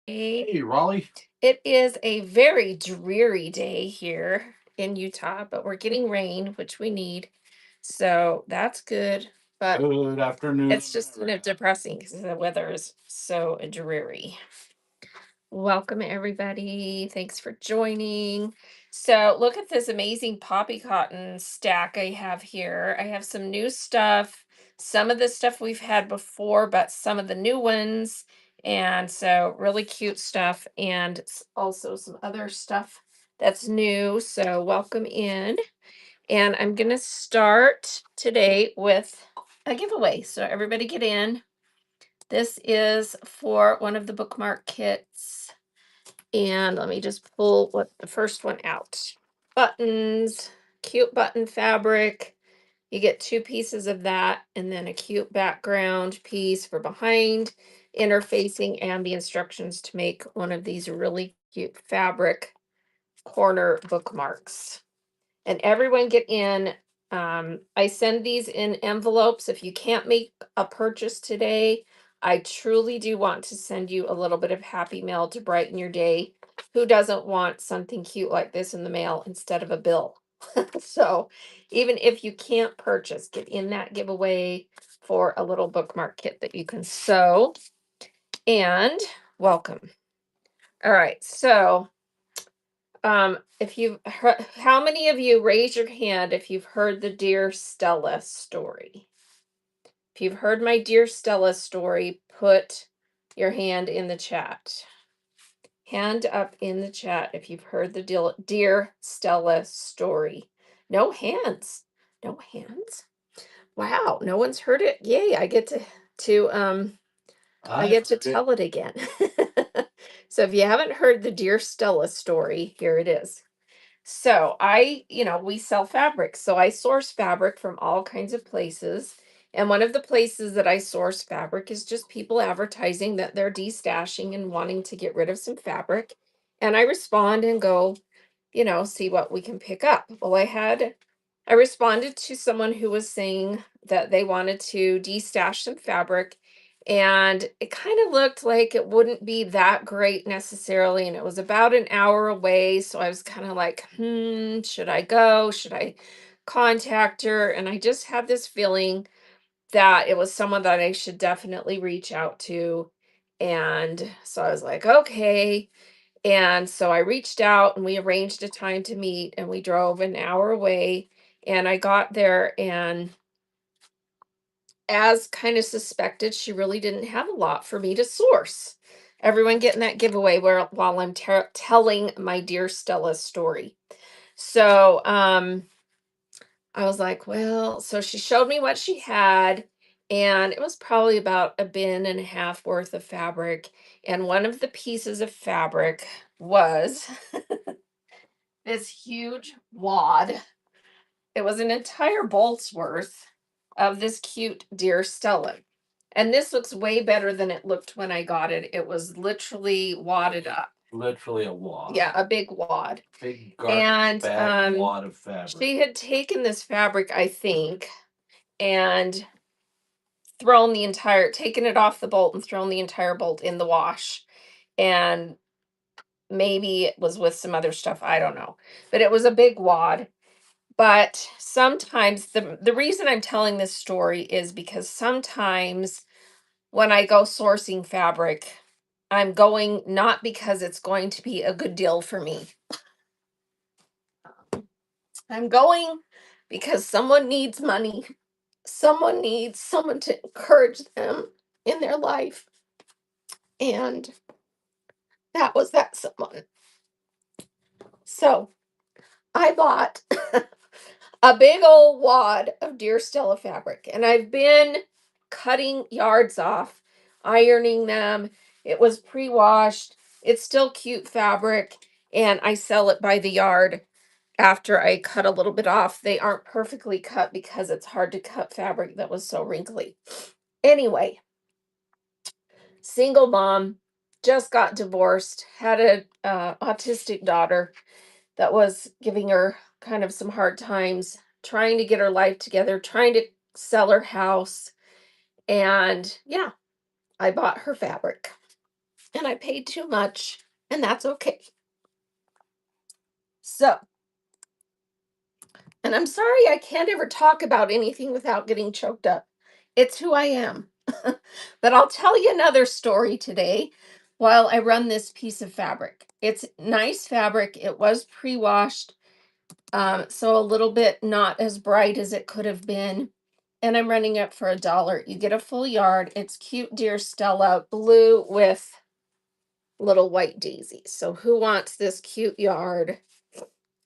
Hey, Raleigh. It is a very dreary day here in Utah, but we're getting rain, which we need. So that's good. But Good afternoon. it's just depressing because the weather is so dreary. Welcome, everybody. Thanks for joining. So, look at this amazing poppy cotton stack I have here. I have some new stuff, some of the stuff we've had before, but some of the new ones. And so, really cute stuff, and also some other stuff that's new. So, welcome in. And I'm going to start today with a giveaway. So, everybody get in. This is for one of the bookmark kits. And let me just pull what the first one out. Buttons, cute button fabric. You get two pieces of that, and then a cute background piece for behind, interfacing, and the instructions to make one of these really cute fabric corner bookmarks. And everyone get in. I send these in envelopes. If you can't make a purchase today, I truly do want to send you a little bit of happy mail to brighten your day. Who doesn't want something cute like this in the mail instead of a bill? So even if you can't purchase, get in that giveaway for a little bookmark kit that you can sew. And welcome. All right, so if you've heard, how many of you raise your hand if you've heard the Dear Stella story? If you've heard my Dear Stella story, put your hand in the chat. Hand up in the chat if you've heard the Dear Stella story. No hands. No hands. Wow, no one's heard it. Yay, I get to tell it again. So if you haven't heard the Dear Stella story, here it is. So we sell fabric. So I source fabric from all kinds of places. And one of the places that I source fabric is just people advertising that they're destashing and wanting to get rid of some fabric. And I respond and go, see what we can pick up. Well, I responded to someone who was saying that they wanted to destash some fabric, and it kind of looked like it wouldn't be that great necessarily, and it was about an hour away. So I was kind of like, should I go? Should I contact her? And I just had this feeling that it was someone that I should definitely reach out to. And so I was like, okay. And so I reached out and we arranged a time to meet, and we drove an hour away, and I got there, and as kind of suspected, she really didn't have a lot for me to source. Everyone getting that giveaway while I'm telling my Dear Stella story. So I was like, well, so she showed me what she had, and it was probably about a bin and a half worth of fabric. And one of the pieces of fabric was this huge wad. It was an entire bolt's worth of this cute Dear Stella. And this looks way better than it looked when I got it. It was literally wadded up. Literally a wad. Yeah, a big wad. Big And bag wad of fabric. she had taken this fabric, I think, and taken it off the bolt and thrown the entire bolt in the wash. And maybe it was with some other stuff. I don't know. But it was a big wad. But sometimes the reason I'm telling this story is because sometimes when I go sourcing fabric, I'm going not because it's going to be a good deal for me. I'm going because someone needs money. Someone needs someone to encourage them in their life. And that was that someone. So I bought a big old wad of Dear Stella fabric, and I've been cutting yards off, ironing them. It was pre-washed. It's still cute fabric, and I sell it by the yard after I cut a little bit off. They aren't perfectly cut because it's hard to cut fabric that was so wrinkly. Anyway, single mom, just got divorced, had a autistic daughter that was giving her kind of some hard times, trying to get her life together, trying to sell her house. And yeah, I bought her fabric. and I paid too much, and that's okay. So, and I'm sorry I can't ever talk about anything without getting choked up. It's who I am. But I'll tell you another story today while I run this piece of fabric. It's nice fabric. It was pre-washed, so a little bit not as bright as it could have been. And I'm running it for $1. You get a full yard. It's cute deer Stella blue with little white daisies. So who wants this cute yard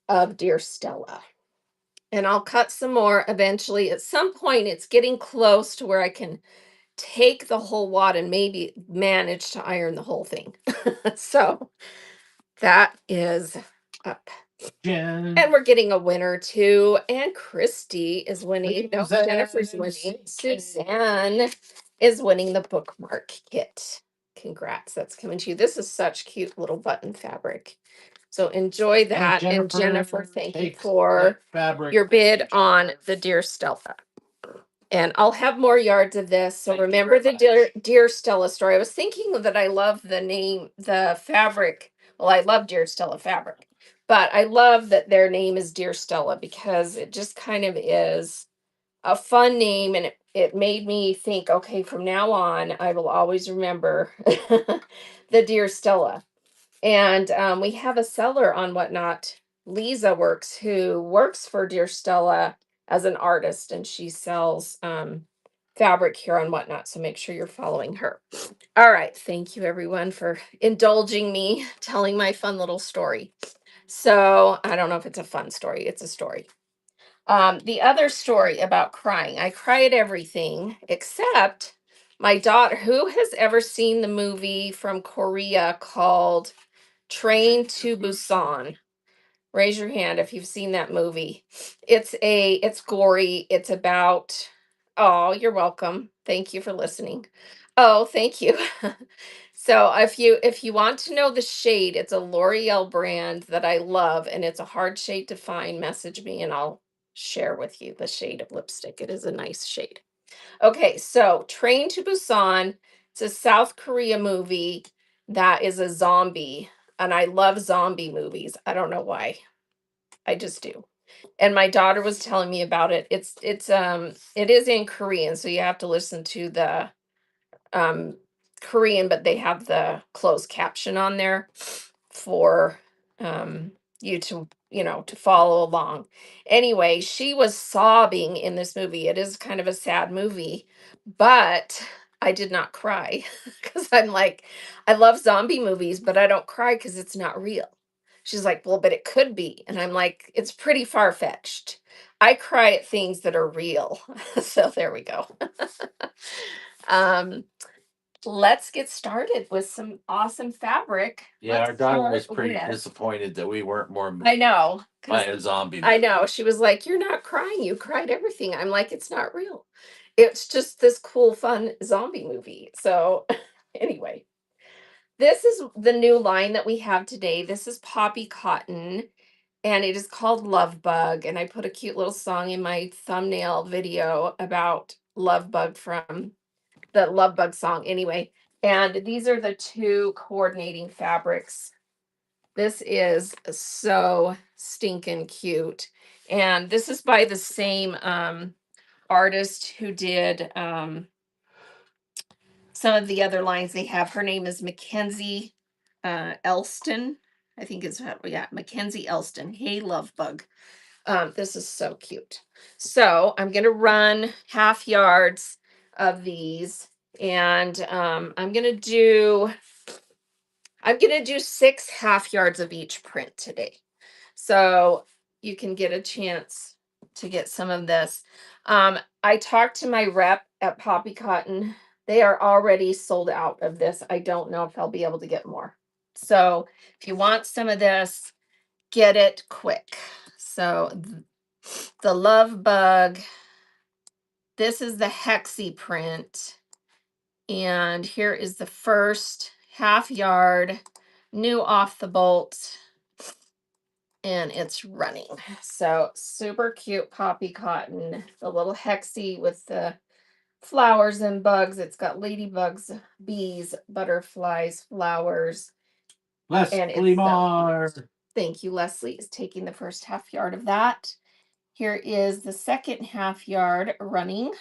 of deer Stella? And I'll cut some more eventually. At some point, it's getting close to where I can take the whole wad and maybe manage to iron the whole thing. So that is up. Jen. And we're getting a winner too. And Christy is winning. No, Suzanne. Jennifer's winning. Suzanne is winning the bookmark kit. Congrats. That's coming to you. This is such cute little button fabric. So enjoy that. And Jennifer, thank you for your bid on the Deer Stella. And I'll have more yards of this. So remember the Deer Stella story. I was thinking that I love the name, the fabric. Well, I love Deer Stella fabric, but I love that their name is Deer Stella because it just kind of is a fun name. And it made me think, okay, from now on, I will always remember the Deer Stella. And we have a seller on Whatnot, Lisa Works, who works for Dear Stella as an artist, and she sells fabric here on Whatnot. So make sure you're following her. All right. Thank you, everyone, for indulging me telling my fun little story. So I don't know if it's a fun story. It's a story. The other story about crying. I cry at everything except my daughter. Who has ever seen the movie from Korea called Train to Busan? Raise your hand if you've seen that movie. It's gory. It's about, oh, you're welcome. Thank you for listening. Oh, thank you. So if you want to know the shade, it's a L'Oreal brand that I love, and it's a hard shade to find. Message me and I'll share with you the shade of lipstick. It is a nice shade. Okay, so Train to Busan. It's a South Korea movie that is a zombie, and I love zombie movies. I don't know why. I just do. And my daughter was telling me about it. It is in Korean, so you have to listen to the um Korean, but they have the closed caption on there for you to, to follow along. Anyway, she was sobbing in this movie. It is kind of a sad movie, but I did not cry because I'm like, I love zombie movies, but I don't cry because it's not real. She's like, well, but it could be. And I'm like, it's pretty far fetched. I cry at things that are real. So there we go. um, let's get started with some awesome fabric. Yeah, Let's our daughter was start pretty with- disappointed that we weren't more I know. by 'Cause a zombie. I know. She was like, you're not crying. You cried everything. I'm like, it's not real. It's just this cool, fun zombie movie. So, anyway, this is the new line that we have today. This is Poppy Cotton, and it is called Love Bug. And I put a cute little song in my thumbnail video about Love Bug from the Love Bug song. Anyway, and these are the two coordinating fabrics. This is so stinking cute. And this is by the same artist who did some of the other lines they have. Her name is Mackenzie Elston. I think it's, yeah, Mackenzie Elston. Hey, Love Bug. This is so cute. So I'm going to run half yards of these, and I'm going to do 6 half yards of each print today. So you can get a chance to get some of this. I talked to my rep at Poppy Cotton. They are already sold out of this. I don't know if I'll be able to get more. So if you want some of this, get it quick. So the Love Bug, this is the Hexie print. And here is the first half yard, new off the bolt, and it's running. So super cute Poppy Cotton, the little Hexie with the flowers and bugs. It's got ladybugs, bees, butterflies, flowers. And Leslie it's Marr. Thank you. Leslie is taking the first half yard of that. Here is the second half yard running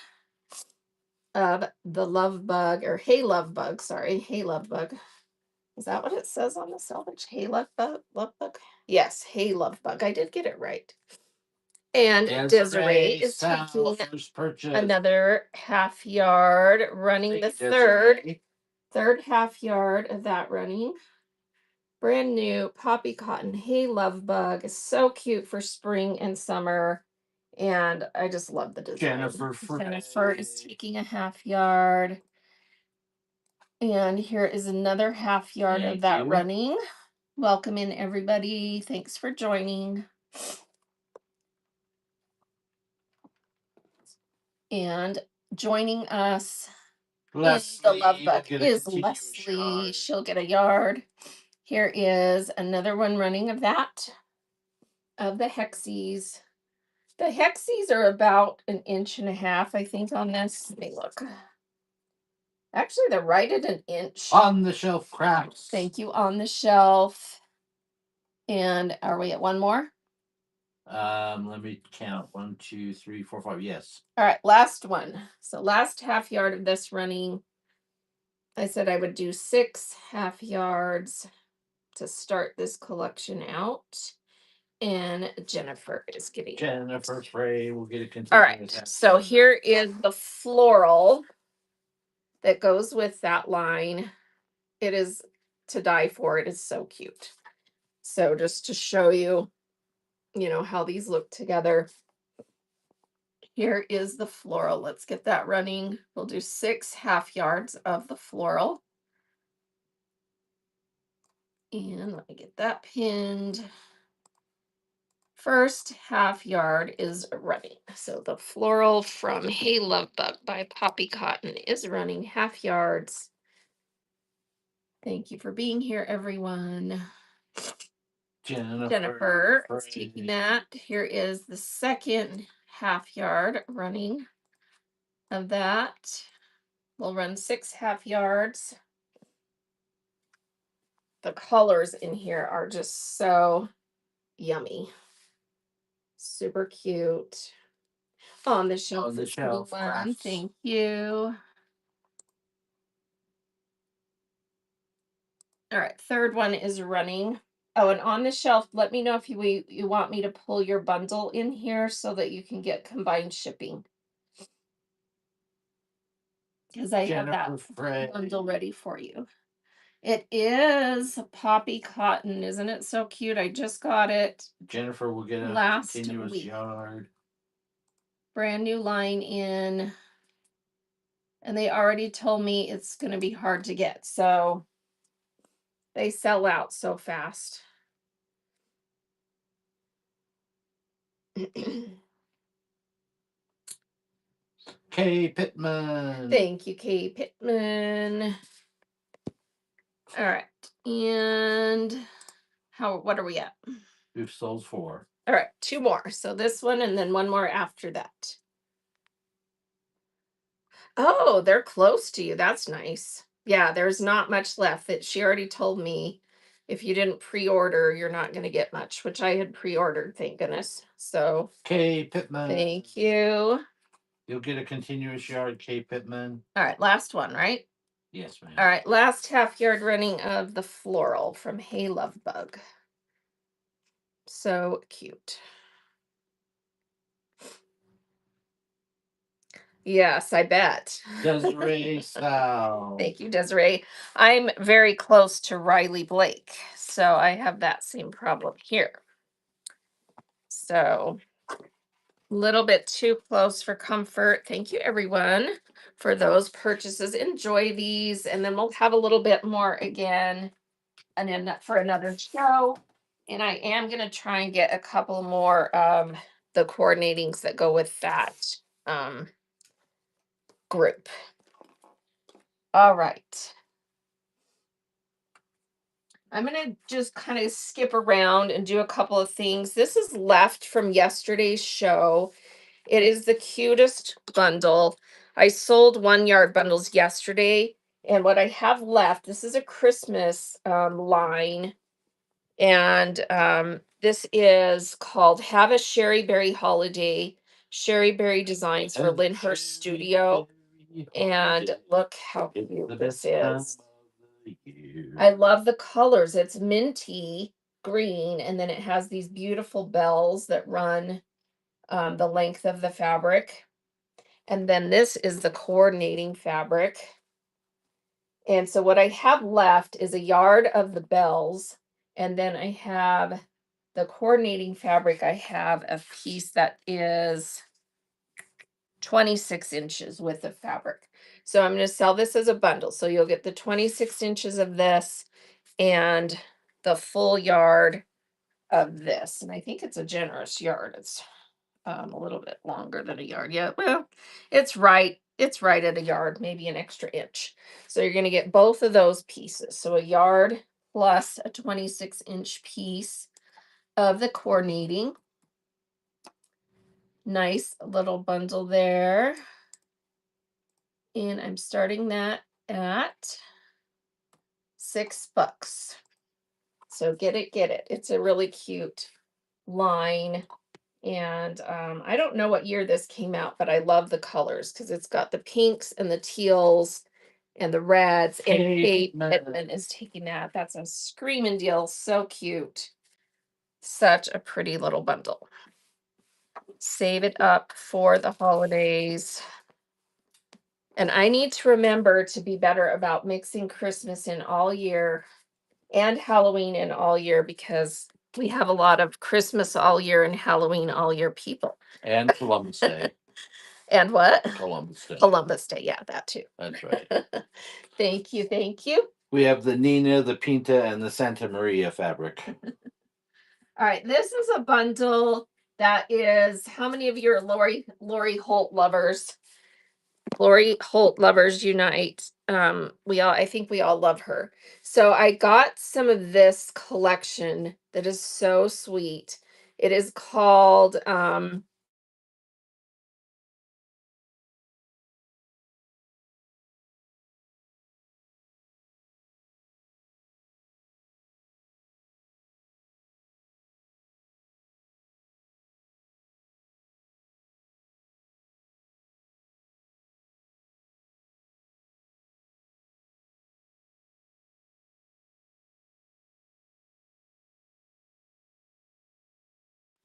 of the love bug, or hey love bug, sorry, hey love bug. Is that what it says on the selvage? Hey love bug, love bug? Yes, hey love bug. I did get it right. And Desiree is taking first purchase. another half yard, running the third half yard of that running. Brand new poppy cotton hey love bug is so cute for spring and summer, and I just love the design. Jennifer is taking a half yard, and here is another half yard of that running. Welcome in, everybody. Thanks for joining. And joining us Leslie, in the love bug is Leslie. She'll get a yard. Here is another one running of that, of the hexies. The hexies are about 1.5 inches, I think, on this. Let me look. Actually, they're right at 1 inch. On the shelf crafts. Thank you, on the shelf. And are we at one more? Let me count. 1, 2, 3, 4, 5. Yes. All right, last one. So last half yard of this running. I said I would do 6 half yards to start this collection out. And Jennifer is getting Jennifer Frey will get a continuous. All right, so here is the floral that goes with that line. It is to die for. It is so cute. So just to show you, how these look together. Here is the floral. Let's get that running. We'll do 6 half yards of the floral. And let me get that pinned. First half yard is running. So the floral from Hey Love Bug by Poppy Cotton is running half yards. Thank you for being here, everyone. Jennifer is taking that. Here is the second half yard running of that. We'll run 6 half yards. The colors in here are just so yummy. Super cute. On the shelf. Thank you. All right, third one is running. Oh, and on the shelf, let me know if you want me to pull your bundle in here so that you can get combined shipping. Because I have that bundle ready for you. It is poppy cotton. Isn't it so cute? I just got it. Jennifer will get a last continuous week. yard. Brand new line in. And they already told me it's going to be hard to get. So they sell out so fast. Kay Pittman. Thank you, Kay Pittman. All right. And what are we at? We've sold 4. All right, 2 more. So this one and then one more after that. Oh, they're close to you. That's nice. Yeah, there's not much left. That she already told me if you didn't pre-order, you're not going to get much, which I had pre-ordered, thank goodness. So Kay Pittman. Thank you. You'll get a continuous yard, Kay Pittman. All right, last one, right? Yes, ma'am. All right, last half yard running of the floral from Hey Love Bug. So cute. Yes, I bet. Desiree Sal. Thank you, Desiree. I'm very close to Riley Blake, so I have that same problem here. So a little bit too close for comfort. Thank you, everyone, for those purchases. Enjoy these, and then we'll have a little bit more again, and then for another show. And I am going to try and get a couple more of the coordinatings that go with that group. All right. I'm going to just kind of skip around and do a couple of things. This is left from yesterday's show. It is the cutest bundle. I sold 1 yard bundles yesterday, and what I have left, this is a Christmas line, and this is called Have a Sherry Berry Holiday. Sherry Berry Designs for Lyndhurst Studio. And look how cute this is. I love the colors. It's minty green, and then it has these beautiful bells that run the length of the fabric. And then this is the coordinating fabric. And so what I have left is 1 yard of the bells, and then I have the coordinating fabric. I have a piece that is 26 inches width of fabric. So I'm going to sell this as a bundle. So you'll get the 26 inches of this and the full yard of this. And I think it's a generous yard. It's a little bit longer than 1 yard. Yeah, well, it's right. It's right at 1 yard, maybe an extra inch. So you're going to get both of those pieces. So 1 yard plus a 26-inch piece of the coordinating. Nice little bundle there. And I'm starting that at $6. So get it, get it. It's a really cute line. And I don't know what year this came out, but I love the colors because it's got the pinks and the teals and the reds. And Kate Edmond is taking that. That's a screaming deal. So cute. Such a pretty little bundle. Save it up for the holidays. And I need to remember to be better about mixing Christmas in all year and Halloween in all year, because we have a lot of Christmas all year and Halloween all year people. And Columbus Day. And what? Columbus Day. Columbus Day. Yeah, that too. That's right. Thank you. Thank you. We have the Nina, the Pinta, and the Santa Maria fabric. All right. This is a bundle that is, how many of you are Lori Holt lovers? Lori Holt lovers unite. I think we all love her. So I got some of this collection that is so sweet. It is called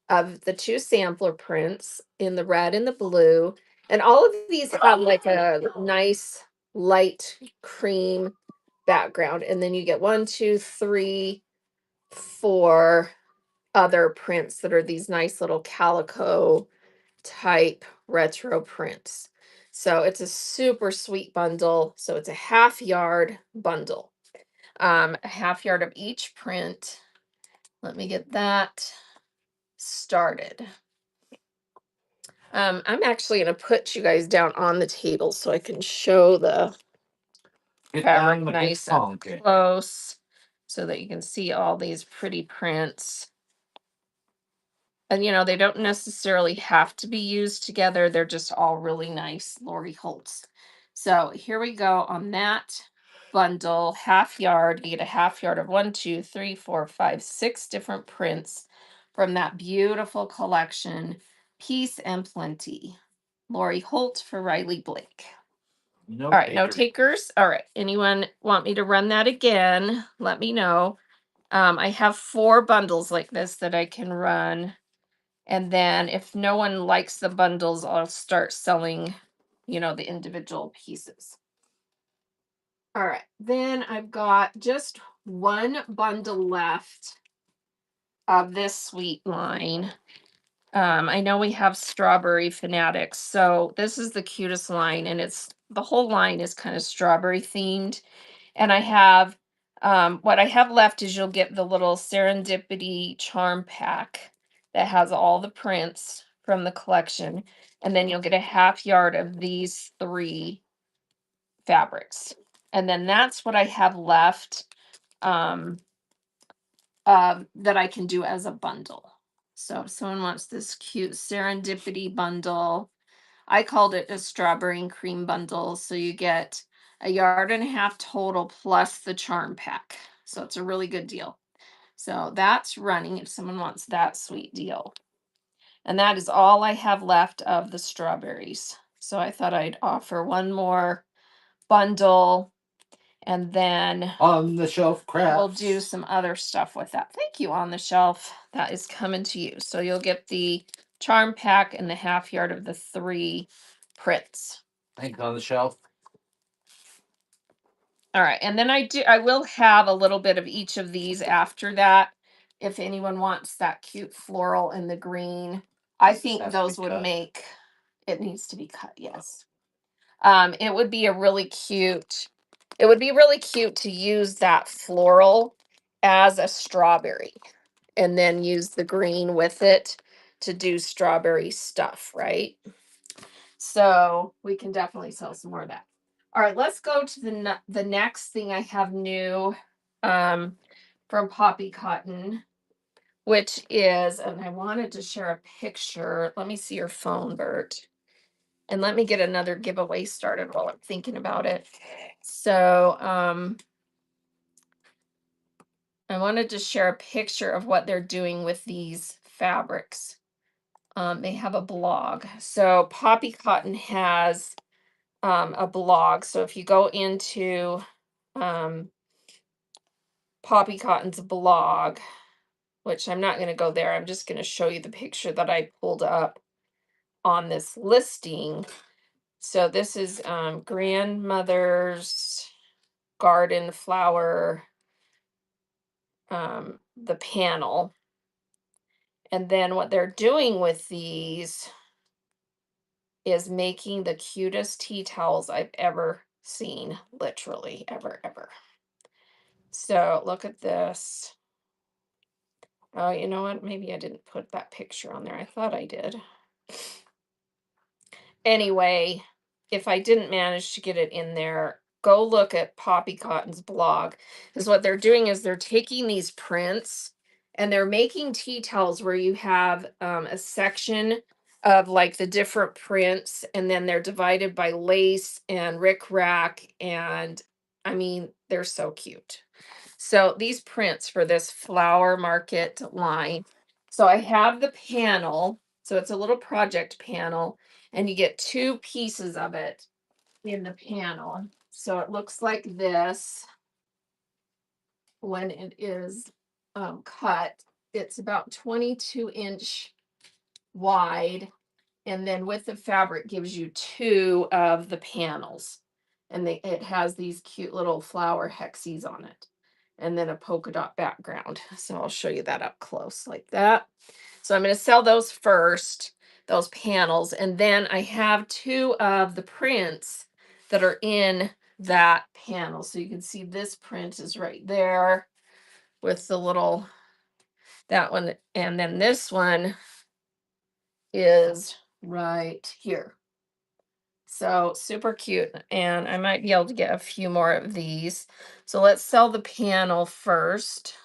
of the 2 sampler prints in the red and the blue. And all of these have like a nice light cream background. And then you get 1, 2, 3, 4 other prints that are these nice little calico type retro prints. So it's a super sweet bundle. So it's a 1/2 yard bundle. A 1/2 yard of each print. Let me get that started. I'm actually going to put you guys down on the table so I can show the fabric nice and close so that you can see all these pretty prints. And they don't necessarily have to be used together. They're just all really nice Lori Holtz. So here we go on that bundle, 1/2 yard. You get a 1/2 yard of 1, 2, 3, 4, 5, 6 different prints from that beautiful collection, Peace and Plenty. Lori Holt for Riley Blake. No All right, takers. no takers. All right. Anyone want me to run that again? Let me know. I have 4 bundles like this that I can run. And then if no one likes the bundles, I'll start selling, the individual pieces. All right. Then I've got just 1 bundle left of this sweet line. I know we have Strawberry Fanatics. So this is the cutest line, and the whole line is kind of strawberry themed. And I have what I have left is you'll get the little serendipity charm pack that has all the prints from the collection. And then you'll get a 1/2 yard of these 3 fabrics. And then that's what I have left um, that I can do as a bundle. So if someone wants this cute serendipity bundle, I called it a strawberry and cream bundle. So you get a yard and a half total plus the charm pack. So it's a really good deal. So that's running if someone wants that sweet deal. And that is all I have left of the strawberries. So I thought I'd offer one more bundle and then On the shelf we'll do crafts. some other stuff with that. Thank you. On the shelf. That is coming to you. So you'll get the charm pack and the half yard of the 3 prints. Thanks on the shelf. All right. And then I will have a little bit of each of these after that. If anyone wants that cute floral and the green, I think Has to be those would cut. make it needs to be cut. Yes. It would be really cute to use that floral as a strawberry and then use the green with it to do strawberry stuff, right? So we can definitely sell some more of that. All right, let's go to the next thing I have new from Poppy Cotton, which is, and I wanted to share a picture. Let me see your phone, Bert. And let me get another giveaway started while I'm thinking about it. So I wanted to share a picture of what they're doing with these fabrics. They have a blog. So Poppy Cotton has a blog. So if you go into um, Poppy Cotton's blog, which I'm not going to go there, I'm just going to show you the picture that I pulled up on this listing. So this is grandmother's garden flower, the panel. And then what they're doing with these is making the cutest tea towels I've ever seen, literally ever, ever. So look at this. Oh, you know what? Maybe I didn't put that picture on there. I thought I did. Anyway, if I didn't manage to get it in there, go look at Poppy Cotton's blog. Because what they're doing is they're taking these prints and they're making tea towels where you have a section of like the different prints, and then they're divided by lace and rickrack. And I mean, they're so cute. So these prints for this flower market line. So I have the panel. So it's a little project panel, and you get 2 pieces of it in the panel. So it looks like this when it is cut. It's about 22-inch wide, and then with the fabric gives you 2 of the panels, and it has these cute little flower hexes on it, and then a polka dot background. So I'll show you that up close like that. So I'm going to sell those first, those panels, and then I have 2 of the prints that are in that panel. So you can see this print is right there with the little, that one, and then this one is right here. So super cute, and I might be able to get a few more of these. So let's sell the panel first.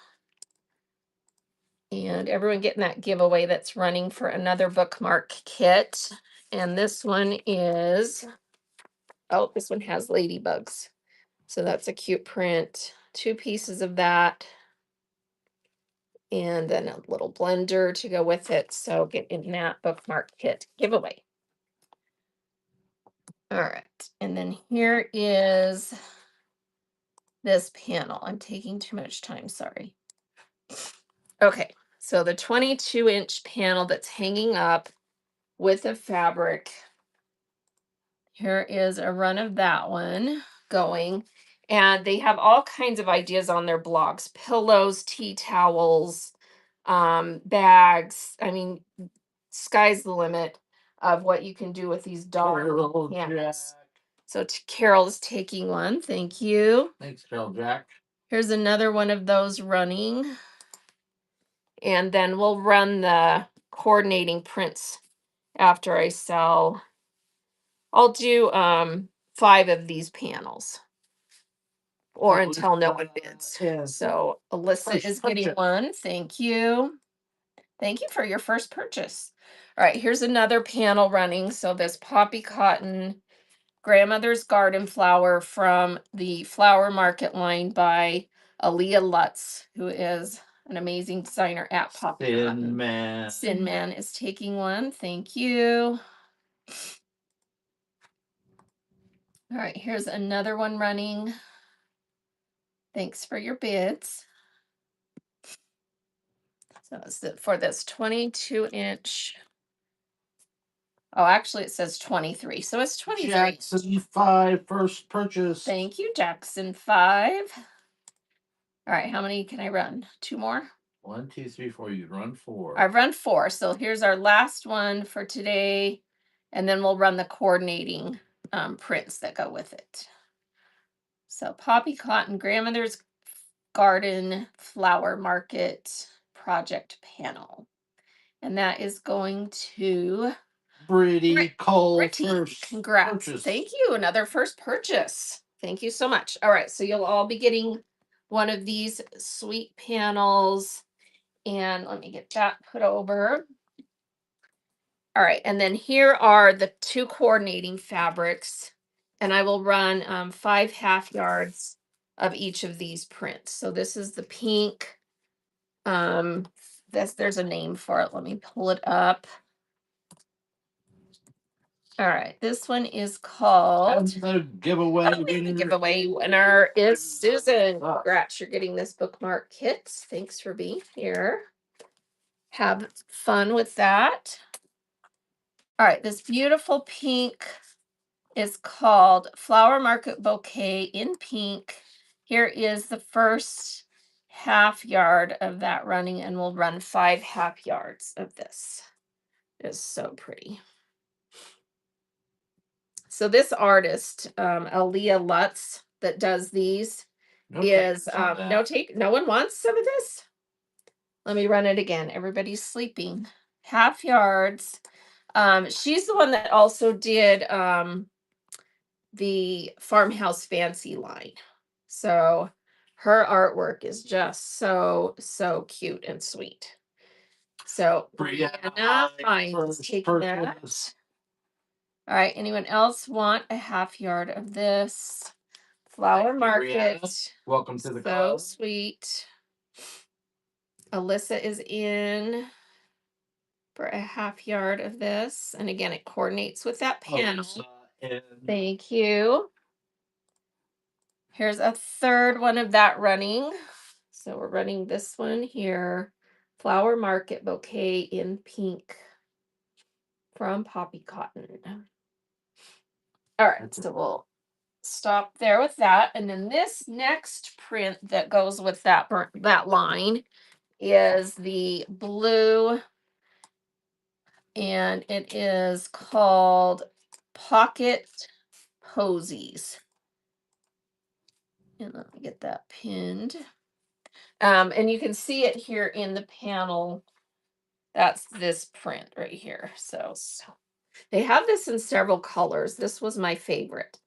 And everyone getting that giveaway that's running for another bookmark kit. And this one is, oh, this one has ladybugs. So that's a cute print. 2 pieces of that. And then a little blender to go with it. So get in that bookmark kit giveaway. All right. And then here is this panel. I'm taking too much time, sorry. Okay. So the 22-inch panel that's hanging up with the fabric. Here is a run of that one going. And they have all kinds of ideas on their blogs: pillows, tea towels, bags. I mean, sky's the limit of what you can do with these darn panels. So Carol's taking one. Thank you. Thanks, Carol Jack. Here's another one of those running. And then we'll run the coordinating prints after I sell. I'll do 5 of these panels, or until no one bids. So Alyssa is getting one. Thank you. Thank you for your first purchase. All right, here's another panel running. So this poppy cotton grandmother's garden flower from the flower market line by Aaliyah Lutz, who is an amazing designer at Poppy Thin Cotton. Man. Sin Man is taking one. Thank you. All right, here's another one running. Thanks for your bids. So it's for this 22-inch. Oh, actually, it says 23. So it's 23. Jackson 5 first purchase. Thank you, Jackson 5. All right, how many can I run? 2 more? 1, 2, 3, 4. You run 4. I've run 4. So here's our last one for today. And then we'll run the coordinating prints that go with it. So Poppy Cotton Grandmother's Garden Flower Market Project Panel. And that is going to Brittany Cole Britty. first Congrats. purchase. Thank you. Another first purchase. Thank you so much. All right. So you'll all be getting one of these sweet panels. And let me get that put over. All right. And then here are the 2 coordinating fabrics. And I will run 5 half yards of each of these prints. So this is the pink. There's a name for it. Let me pull it up. All right, this one is called. The giveaway The winner. giveaway winner is Susan. Congrats, you're getting this bookmark kit. Thanks for being here. Have fun with that. All right, this beautiful pink is called Flower Market Bouquet in Pink. Here is the first half yard of that running, and we'll run 5 half yards of this. It is so pretty. So this artist, Aaliyah Lutz, that does these, No is takers on that. no take. No one wants some of this. Let me run it again. Everybody's sleeping. Half yards. She's the one that also did the Farmhouse Fancy line. So her artwork is just so cute and sweet. So Brianna Fines taking that. All right. Anyone else want a half yard of this? Flower Market. Brianna. Welcome to the So club. sweet. Alyssa is in for a half yard of this. And again, it coordinates with that panel. Thank you. Here's a third one of that running. So we're running this one here. Flower Market Bouquet in Pink from Poppy Cotton. All right, so we'll stop there with that. And then this next print that goes with that line is the blue, and it is called Pocket Posies. And let me get that pinned. And you can see it here in the panel. That's this print right here. So they have this in several colors. This was my favorite.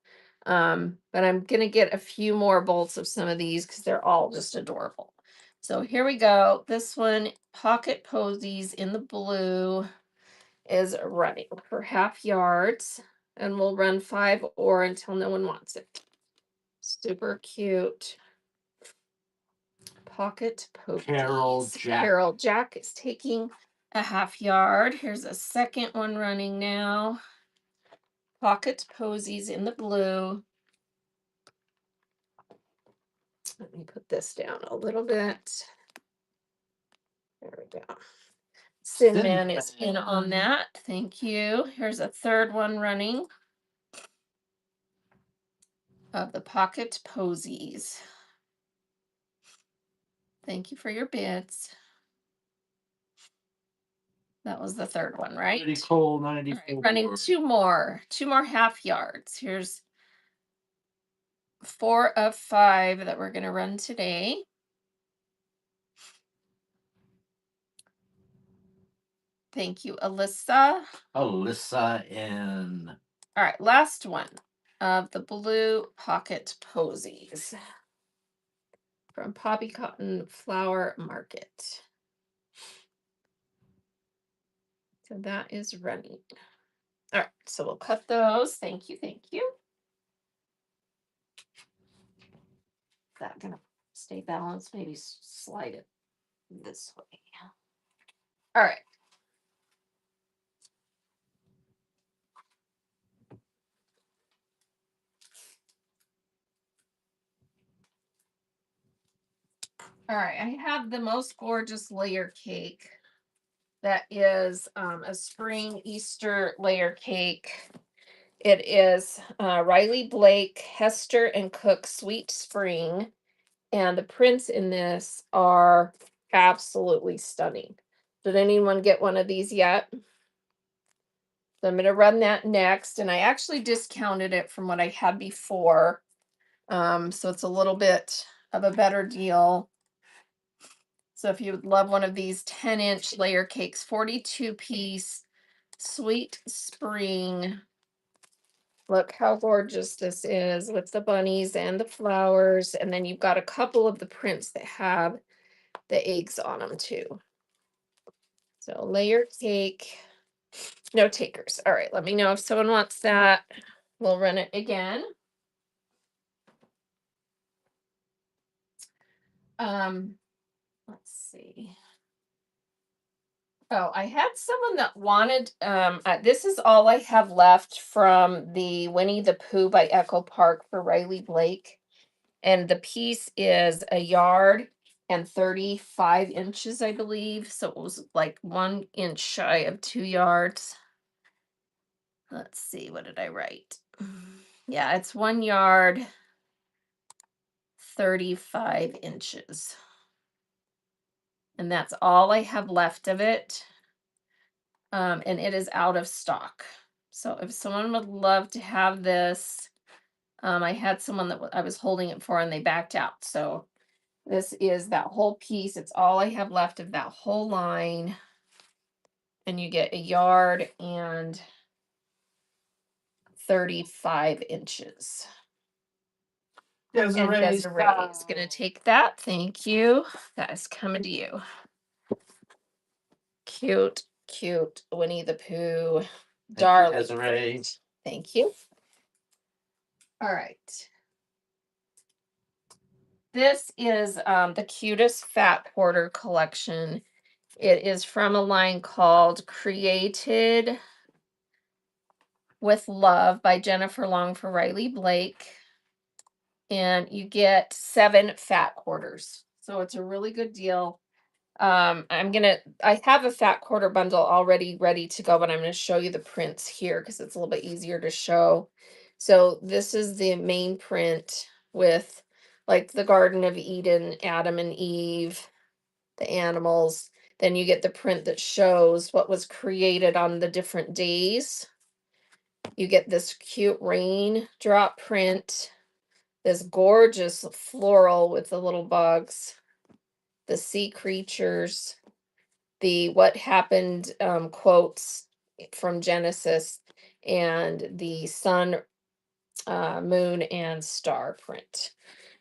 But I'm gonna get a few more bolts of some of these because they're all just adorable. So here we go. This one, Pocket Posies in the blue, is running for half yards, and we'll run 5 or until no one wants it. Super cute. Pocket Posies. Carol Jack is taking a half yard. Here's a second one running now. Pocket Posies in the blue. Let me put this down a little bit. There we go. Sin Man is in on that. Thank you. Here's a third one running of the Pocket Posies. Thank you for your bids. That was the third one, right? Pretty cool, 94. All right, running 2 more half yards. Here's 4 of 5 that we're going to run today. Thank you, Alyssa. Alyssa in. All right, last one of the blue Pocket Posies from Poppy Cotton Flower Market. So that is running. All right, so we'll cut those. Thank you, thank you. That gonna stay balanced, maybe slide it this way. All right. All right, I have the most gorgeous layer cake. That is a spring Easter layer cake. It is Riley Blake, Hester and Cook Sweet Spring. And the prints in this are absolutely stunning. Did anyone get one of these yet? So I'm going to run that next. And I actually discounted it from what I had before. So it's a little bit of a better deal. So if you would love one of these 10-inch layer cakes, 42-piece Sweet Spring. Look how gorgeous this is with the bunnies and the flowers. And then you've got a couple of the prints that have the eggs on them too. So layer cake, no takers. All right, let me know if someone wants that. We'll run it again. Let's see. Oh, I had someone that wanted, this is all I have left from the Winnie the Pooh by Echo Park for Riley Blake. And the piece is 1 yard and 35 inches, I believe. So it was like 1 inch shy of 2 yards. Let's see, what did I write? Yeah, it's 1 yard, 35 inches. And that's all I have left of it. And it is out of stock. So if someone would love to have this, I had someone that I was holding it for and they backed out. So this is that whole piece. It's all I have left of that whole line. And you get 1 yard and 35 inches. And Desiree is going to take that. Thank you. That is coming to you. Cute, cute Winnie the Pooh. Darling. Desiree. Thank you. All right. This is the cutest fat quarter collection. It is from a line called Created with Love by Jennifer Long for Riley Blake. And you get 7 fat quarters. So it's a really good deal. I have a fat quarter bundle already ready to go, but I'm going to show you the prints here because it's a little bit easier to show. So this is the main print with like the Garden of Eden, Adam and Eve, the animals. Then you get the print that shows what was created on the different days. You get this cute raindrop print, this gorgeous floral with the little bugs, the sea creatures, the what happened quotes from Genesis, and the sun, moon, and star print.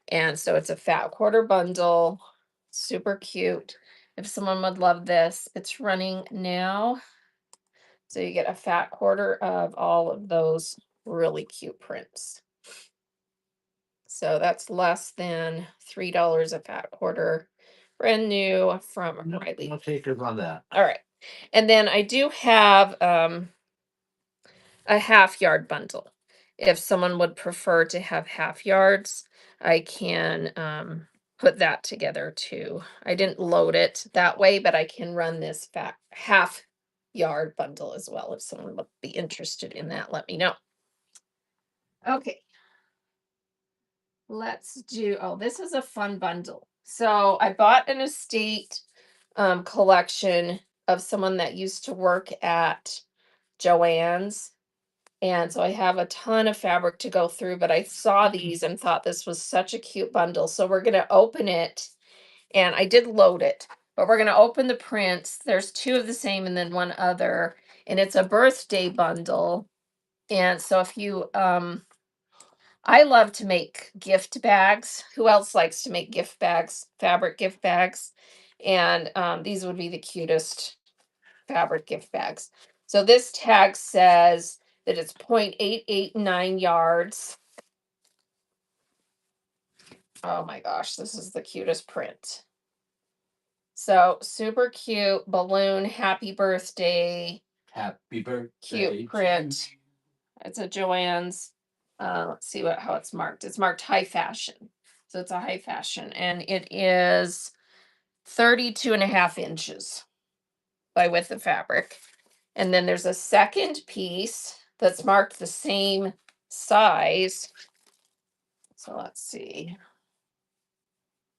And so it's a fat quarter bundle, super cute. If someone would love this, it's running now. So you get a fat quarter of all of those really cute prints. So that's less than $3 a fat quarter. Brand new from Riley. No takers on that. All right. And then I do have a half yard bundle. If someone would prefer to have half yards, I can put that together too. I didn't load it that way, but I can run this fat half yard bundle as well. If someone would be interested in that, let me know. Okay. Let's do, oh, this is a fun bundle. So I bought an estate collection of someone that used to work at Joann's. And so I have a ton of fabric to go through, but I saw these and thought this was such a cute bundle. So we're going to open it, and I did load it, but we're going to open the prints. There's 2 of the same and then one other, and it's a birthday bundle. And so if you, I love to make gift bags. Who else likes to make gift bags, fabric gift bags? And these would be the cutest fabric gift bags. So this tag says that it's 0.889 yards. Oh my gosh, this is the cutest print. So super cute balloon, happy birthday, Happy birthday. cute print. It's a Joann's. Let's see how it's marked. It's marked high fashion. So it's a high fashion, and it is 32.5 inches by width of fabric. And then there's a second piece that's marked the same size. So let's see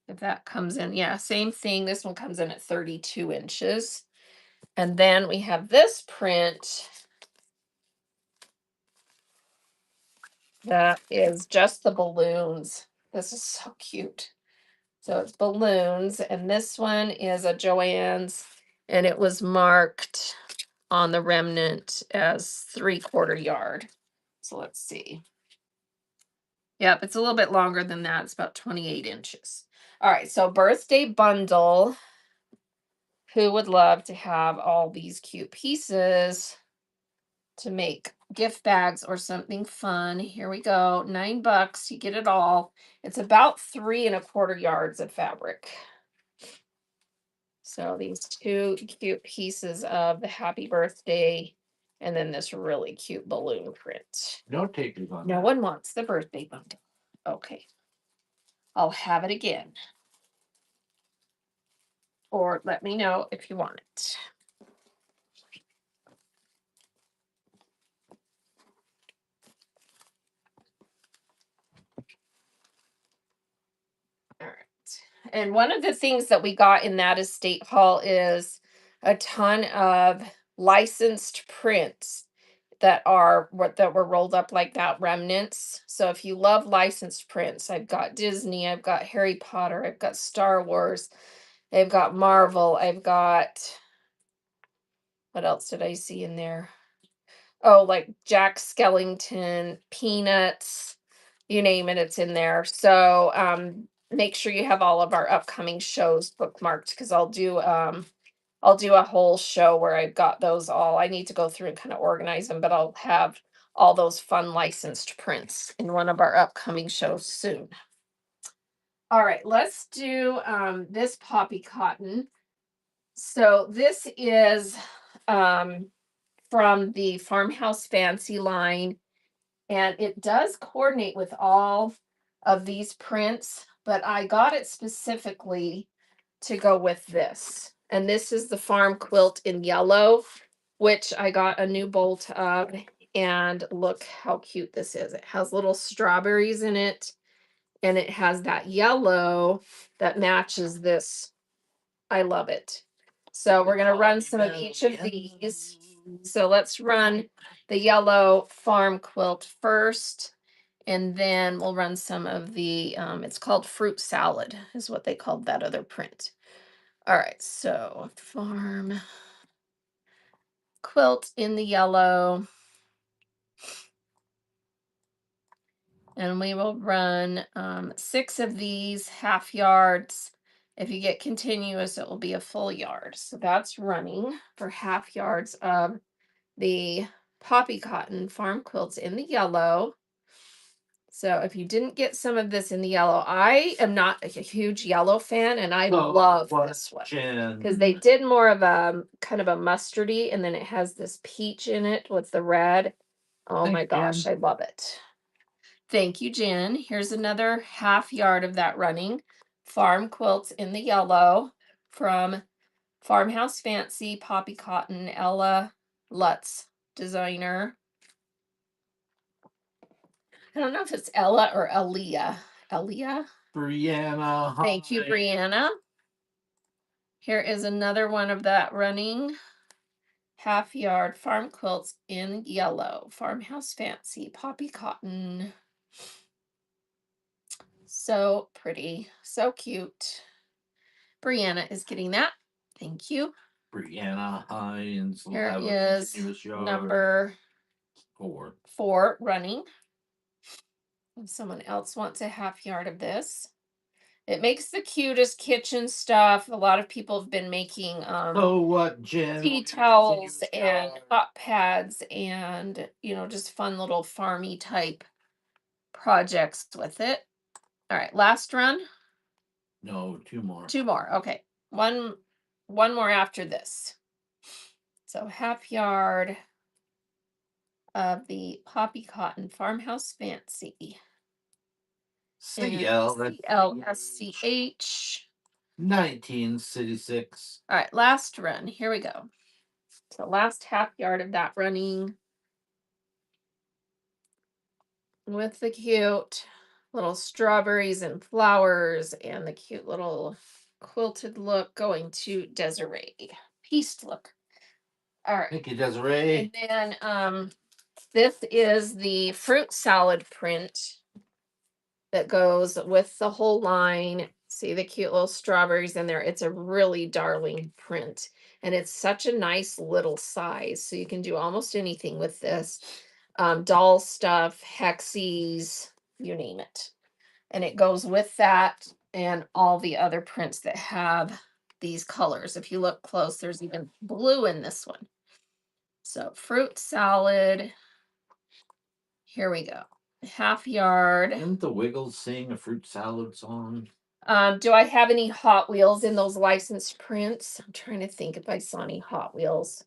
if that comes in. Yeah, same thing. This one comes in at 32 inches. And then we have this print that is just the balloons. This is so cute. So it's balloons, and this one is a Joann's, and it was marked on the remnant as 3/4 yard. So let's see. Yep, it's a little bit longer than that. It's about 28 inches. All right, so birthday bundle. Who would love to have all these cute pieces to make gift bags or something fun? Here we go. $9. You get it all. It's about 3¼ yards of fabric. So these two cute pieces of the happy birthday, and then this really cute balloon print. No takers on No that. one wants the birthday bundle. Okay. I'll have it again. Or let me know if you want it. All right. And one of the things that we got in that estate haul is a ton of licensed prints that were rolled up like that, remnants. So if you love licensed prints, I've got Disney, I've got Harry Potter, I've got Star Wars, I've got Marvel, I've got, what else did I see in there? Oh, like Jack Skellington, Peanuts, you name it, it's in there. So make sure you have all of our upcoming shows bookmarked, because I'll do a whole show where I've got those all. I need to go through and kind of organize them, but I'll have all those fun licensed prints in one of our upcoming shows soon. All right, let's do this poppy cotton. So this is from the Farmhouse Fancy line, and it does coordinate with all of these prints, but I got it specifically to go with this. And this is the farm quilt in yellow, which I got a new bolt of. And look how cute this is. It has little strawberries in it, and it has that yellow that matches this. I love it. So we're going to run some of each of these. So let's run the yellow farm quilt first. And then we'll run some of the, it's called fruit salad, is what they called that other print. All right, so farm quilt in the yellow. And we will run 6 of these half yards. If you get continuous, it will be a full yard. So that's running for half yards of the poppy cotton farm quilts in the yellow. So if you didn't get some of this in the yellow, I am not a huge yellow fan, and I love this one because they did more of a kind of a mustardy, and then it has this peach in it with the red. Oh my gosh, I love it. Thank you, Jen. Here's another half yard of that running farm quilts in the yellow from Farmhouse Fancy Poppy Cotton, Ella Lutz designer. I don't know if it's Ella or Aaliyah. Aaliyah? Brianna. Thank you, Brianna. Here is another one of that running half yard farm quilts in yellow. Farmhouse Fancy Poppy Cotton. So pretty. So cute. Brianna is getting that. Thank you. Brianna Hines. Here is number 4 running. If someone else wants a half yard of this, It makes the cutest kitchen stuff. A lot of people have been making Oh, what, Jen? tea towels and hot pads and just fun little farmy type projects with it. All right, last run. No, two more. Two more. Okay. One more after this. So half yard of the Poppy Cotton Farmhouse Fancy. CLSCH 1966. All right, last run. Here we go. So last half yard of that running with the cute little strawberries and flowers and the cute little quilted look going to Desiree. Pieced look. All right. Thank you, Desiree. And then this is the fruit salad print that goes with the whole line. See the cute little strawberries in there. It's a really darling print. And it's such a nice little size. So you can do almost anything with this. Doll stuff, hexies, you name it. And it goes with that and all the other prints that have these colors. If you look close, there's even blue in this one. So fruit salad. Here we go. Half yard. Didn't the Wiggles sing a fruit salad song? Do I have any Hot Wheels in those licensed prints? I'm trying to think if I saw any Hot Wheels.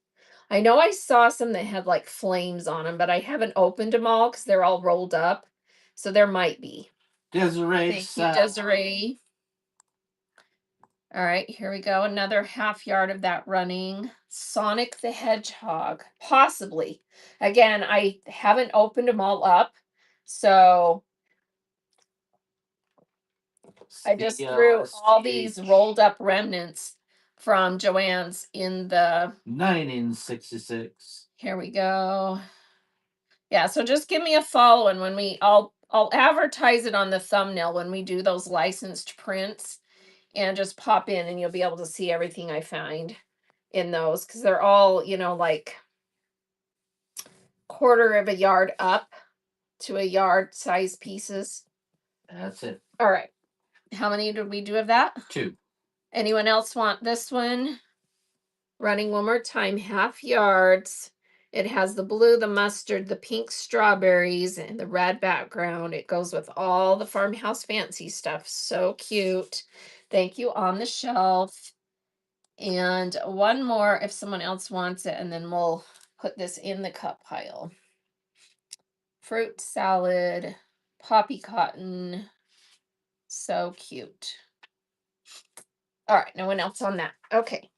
I know I saw some that had like flames on them, but I haven't opened them all because they're all rolled up. So there might be. Desiree. Thank you, Desiree. All right, here we go. Another half yard of that running. Sonic the Hedgehog, possibly. Again, I haven't opened them all up. So I just threw all these rolled up remnants from Joann's in the 1966. Here we go. Yeah, so just give me a follow and when I'll advertise it on the thumbnail when we do those licensed prints and just pop in and you'll be able to see everything I find in those because they're all, like quarter of a yard up to a yard size pieces. That's it. All right. How many did we do of that? 2. Anyone else want this one? Running one more time, half yards. It has the blue, the mustard, the pink strawberries, and the red background. It goes with all the farmhouse fancy stuff. So cute. Thank you, on the shelf. And one more if someone else wants it, and then we'll put this in the cup pile. Fruit salad, poppy cotton. So cute. All right, no one else on that. Okay.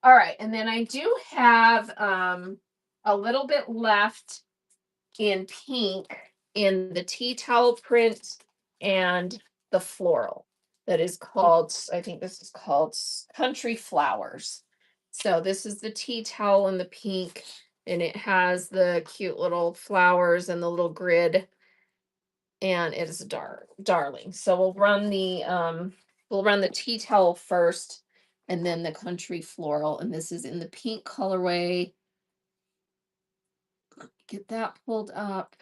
All right, and then I do have a little bit left in pink in the tea towel print and the floral that is called, I think this is called Country Flowers. So this is the tea towel in the pink and it has the cute little flowers and the little grid and it is darling. So we'll run the tea towel first and then the country floral and this is in the pink colorway. Get that pulled up.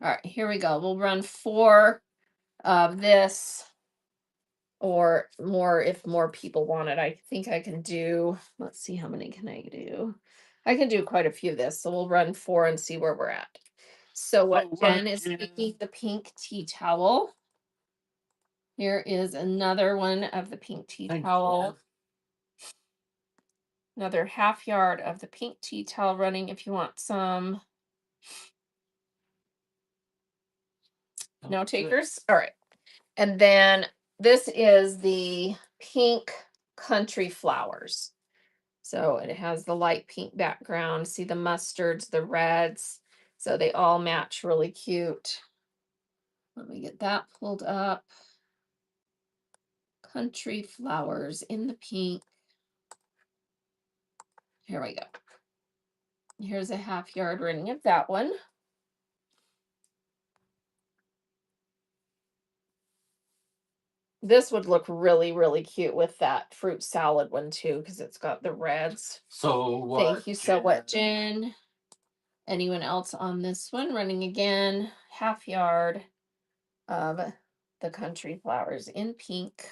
All right, here we go. We'll run 4 of this or more if more people want it. I think I can do, let's see, how many can I do? I can do quite a few of this. So we'll run 4 and see where we're at. So what Jen is making the pink tea towel. Here is another one of the pink tea towel. Another half yard of the pink tea towel running if you want some. No takers? All right. And then this is the pink country flowers. So it has the light pink background. See the mustards, the reds. So they all match really cute. Let me get that pulled up. Country flowers in the pink. Here we go. Here's a half yard running of that one. This would look really, really cute with that fruit salad one too, because it's got the reds. So what? Thank you so much, Jen. Anyone else on this one? Running again, half yard of the country flowers in pink.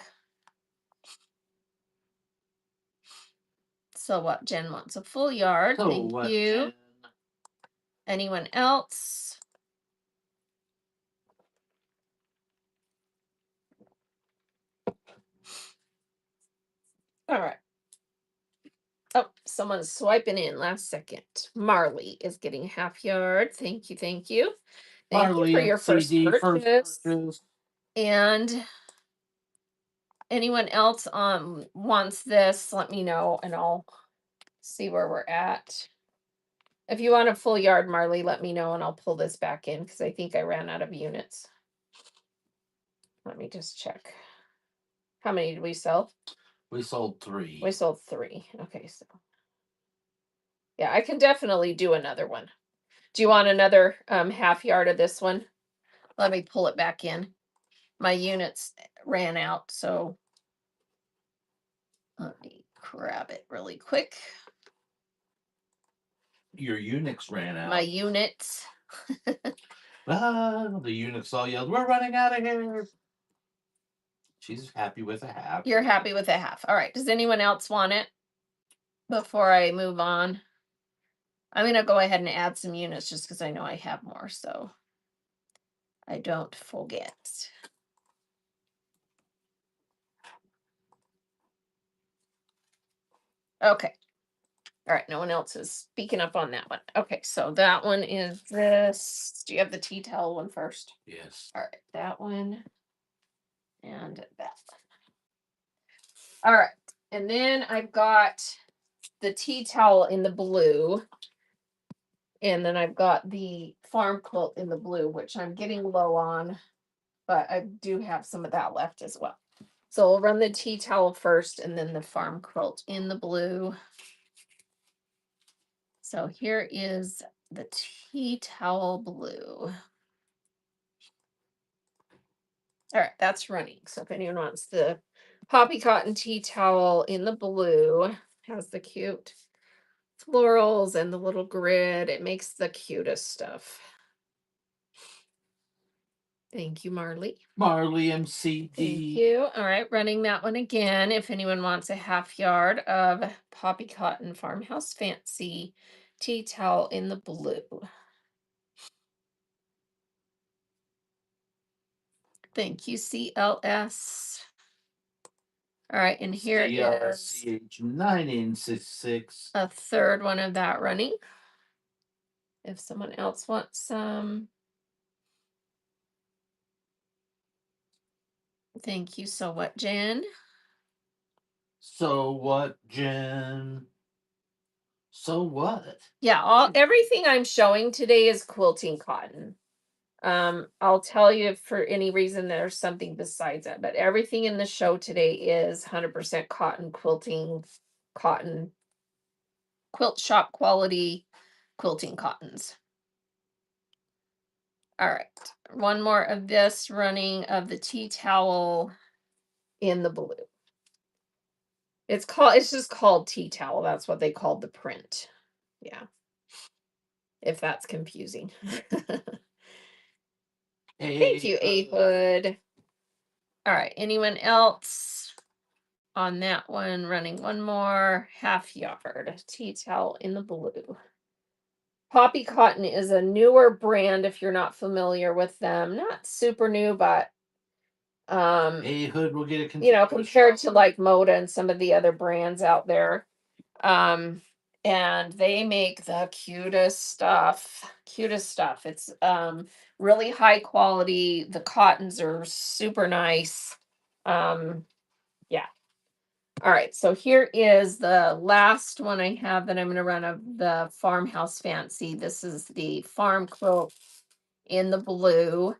So what? Jen wants a full yard. So Thank what, you. Jen? Anyone else? All right. Oh, someone's swiping in last second. Marley is getting half yard. Thank you. Thank you. Thank you Marley for and your first CD purchase. purchase. And anyone else wants this, let me know and I'll see where we're at. If you want a full yard, Marley, let me know and I'll pull this back in because I think I ran out of units. Let me just check. How many did we sell? We sold 3. We sold 3. Okay, so yeah, I can definitely do another one. Do you want another half yard of this one? Let me pull it back in. My units ran out, so let me grab it really quick. Your Unix ran out. My units. The Unix all yelled, "We're running out of here." She's happy with a half. You're happy with a half. All right. Does anyone else want it before I move on? I'm going to go ahead and add some units just because I know I have more, so I don't forget. Okay. All right. No one else is speaking up on that one. Okay. So that one is this. Do you have the tea towel one first? Yes. All right. That one and that one. All right. And then I've got the tea towel in the blue. And then I've got the farm quilt in the blue, which I'm getting low on, but I do have some of that left as well. So we'll run the tea towel first and then the farm quilt in the blue. So here is the tea towel blue. All right, that's running. So if anyone wants the poppy cotton tea towel in the blue, has the cute florals and the little grid. It makes the cutest stuff. Thank you, Marley. Marley MCD. Thank you. All right, running that one again. If anyone wants a half yard of poppy cotton farmhouse fancy tea towel in the blue. Thank you, CLS. All right, and here is CRCH9866. a third one of that running. If someone else wants some. Thank you so much, Jen. So what, Jen? So what? Yeah, everything I'm showing today is quilting cotton. I'll tell you if for any reason there's something besides that, but everything in the show today is 100% cotton quilting, cotton quilt shop quality quilting cottons. All right, one more of this running of the tea towel in the blue. It's just called tea towel. That's what they called the print. Yeah. If that's confusing. Thank you, Ahood. All right, anyone else on that one? Running one more half yard tea towel in the blue. Poppy Cotton is a newer brand if you're not familiar with them. Not super new, but Hood will get a compared to like Moda and some of the other brands out there. And they make the cutest stuff. Cutest stuff. It's really high quality. The cottons are super nice. Yeah. All right, so here is the last one I have that I'm going to run of the Farmhouse Fancy. This is the farm quilt in the blue,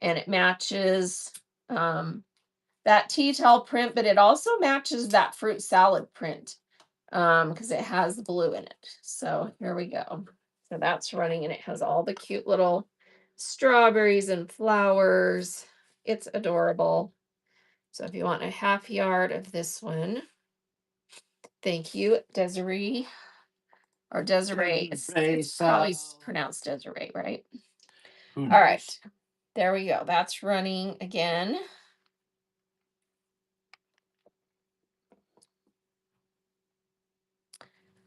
and it matches that tea towel print, but it also matches that fruit salad print because it has the blue in it. So here we go. So that's running, and it has all the cute little strawberries and flowers. It's adorable. So if you want a half yard of this one, thank you, Desiree. Or Desiree. It's probably pronounced Desiree, right? Who All knows? right. There we go. That's running again.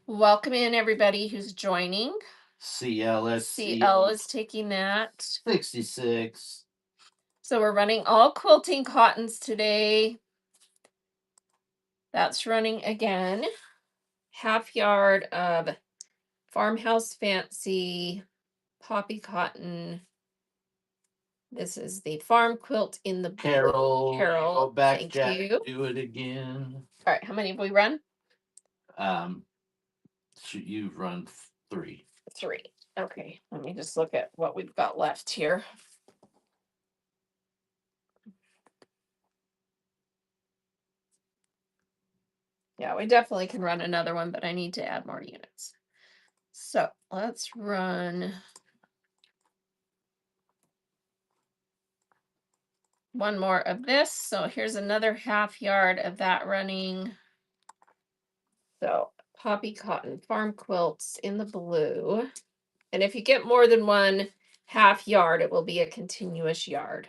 Welcome in everybody who's joining. CL is taking that. 66. So we're running all quilting cottons today. That's running again. Half yard of Farmhouse Fancy poppy cotton. This is the farm quilt in the Carol. Go back, thank Jack. you. Do it again. All right, how many have we run? You've run 3. 3. Okay, let me just look at what we've got left here. Yeah, we definitely can run another one, but I need to add more units. So let's run one more of this. So here's another half yard of that running. So poppy cotton farm quilts in the blue. And if you get more than one half yard, it will be a continuous yard.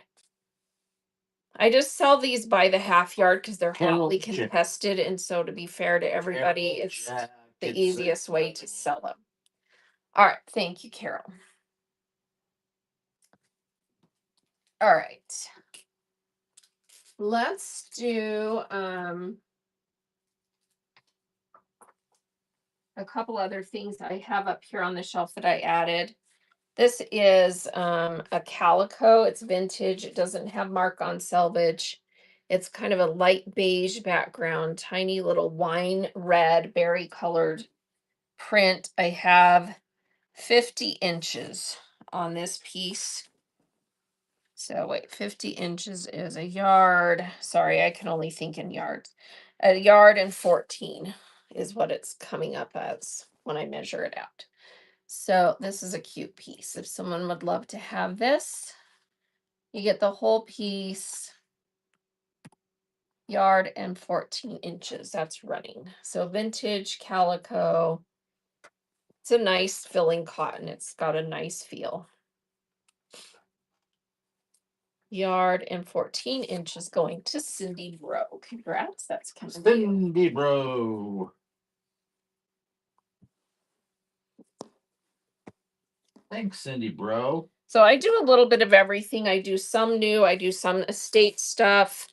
I just sell these by the half yard because they're hotly contested. And so to be fair to everybody, it's the easiest way to sell them. All right. Thank you, Carol. All right. Let's do a couple other things I have up here on the shelf that I added. This is a calico. It's vintage. It doesn't have mark on selvage. It's kind of a light beige background, tiny little wine red, berry colored print. I have 50 inches on this piece. So wait, 50 inches is a yard. Sorry, I can only think in yards. A yard and 14 is what it's coming up as when I measure it out. So this is a cute piece. If someone would love to have this, you get the whole piece, yard and 14 inches. That's running. So vintage calico. It's a nice filling cotton. It's got a nice feel. Yard and 14 inches going to Cindy Bro. Congrats. That's coming. Cindy Bro. Thanks, Cindy Bro. So I do a little bit of everything. I do some new, I do some estate stuff.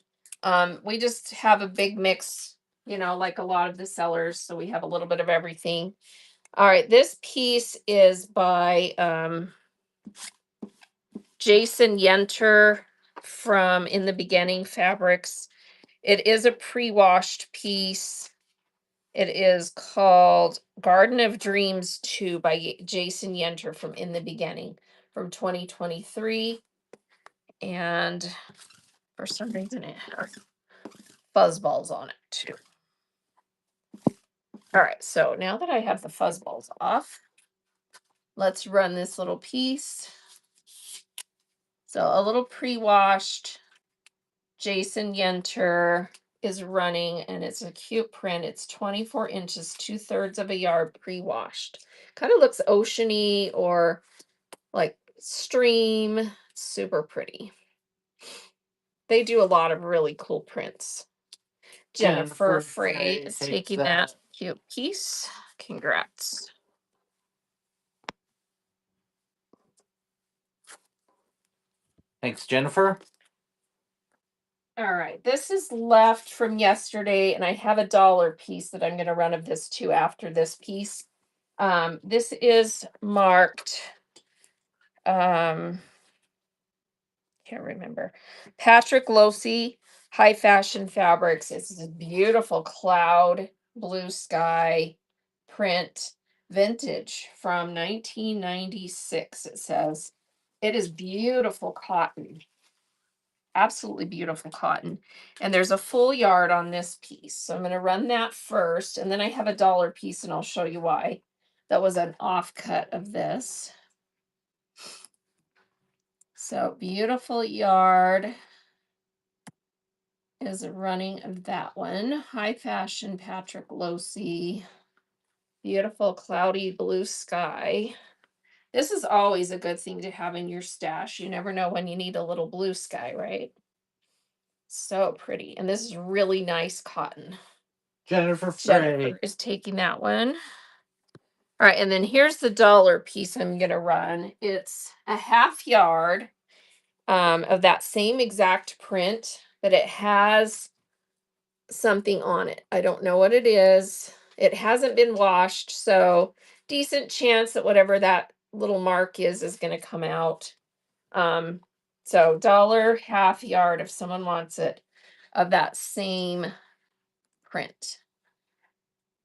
We just have a big mix, like a lot of the sellers. So we have a little bit of everything. All right, this piece is by Jason Yenter from In the Beginning Fabrics. It is a pre-washed piece. It is called Garden of Dreams 2 by Jason Yenter from In the Beginning from 2023. And for some reason it has fuzzballs on it too. All right, so now that I have the fuzzballs off, let's run this little piece. So a little pre-washed Jason Yenter is running, and it's a cute print. It's 24 inches, 2/3 of a yard pre-washed. Kind of looks oceany or like stream. Super pretty. They do a lot of really cool prints. Jennifer Frey is taking that cute piece. Congrats. Thanks, Jennifer. All right, this is left from yesterday, and I have a dollar piece that I'm going to run of this too after this piece. This is marked, can't remember, Patrick Losey High Fashion Fabrics. It's a beautiful cloud blue sky print, vintage from 1996. It says it is beautiful cotton. Absolutely beautiful cotton. And there's a full yard on this piece. So I'm going to run that first. And then I have a dollar piece and I'll show you why. That was an offcut of this. So beautiful yard is a running of that one. High Fashion Patrick Losey. Beautiful cloudy blue sky. This is always a good thing to have in your stash. You never know when you need a little blue sky, right? So pretty. And this is really nice cotton. Jennifer Jennifer Frey. is taking that one. All right, and then here's the dollar piece I'm gonna run. It's a half yard of that same exact print, but it has something on it. I don't know what it is. It hasn't been washed, so decent chance that whatever that little mark is going to come out. So dollar half yard if someone wants it of that same print.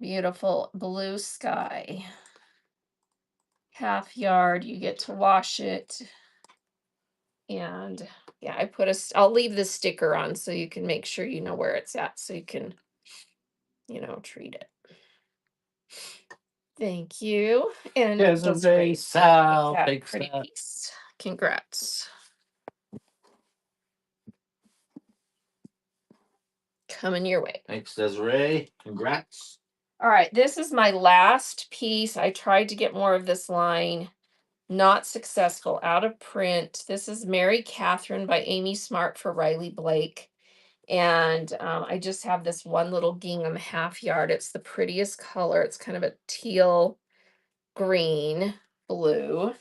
Beautiful blue sky. Half yard, you get to wash it. And yeah, I'll leave the sticker on so you can make sure you know where it's at so you can, treat it. Thank you. And Desiree Sal. that Thanks, pretty Sal. piece. Congrats. Coming your way. Thanks, Desiree. Congrats. All right, this is my last piece. I tried to get more of this line. Not successful. Out of print. This is Mary Catherine by Amy Smart for Riley Blake. And I just have this one little gingham half yard. It's the prettiest color. It's kind of a teal green blue.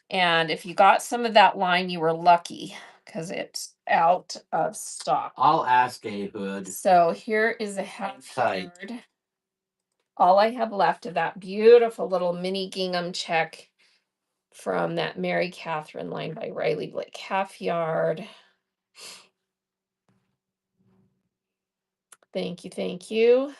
And if you got some of that line, you were lucky because it's out of stock. I'll ask Ehud. So here is a half Tight. yard. All I have left of that beautiful little mini gingham check from that Mary Catherine line by Riley Blake. Half yard. Thank you, thank you.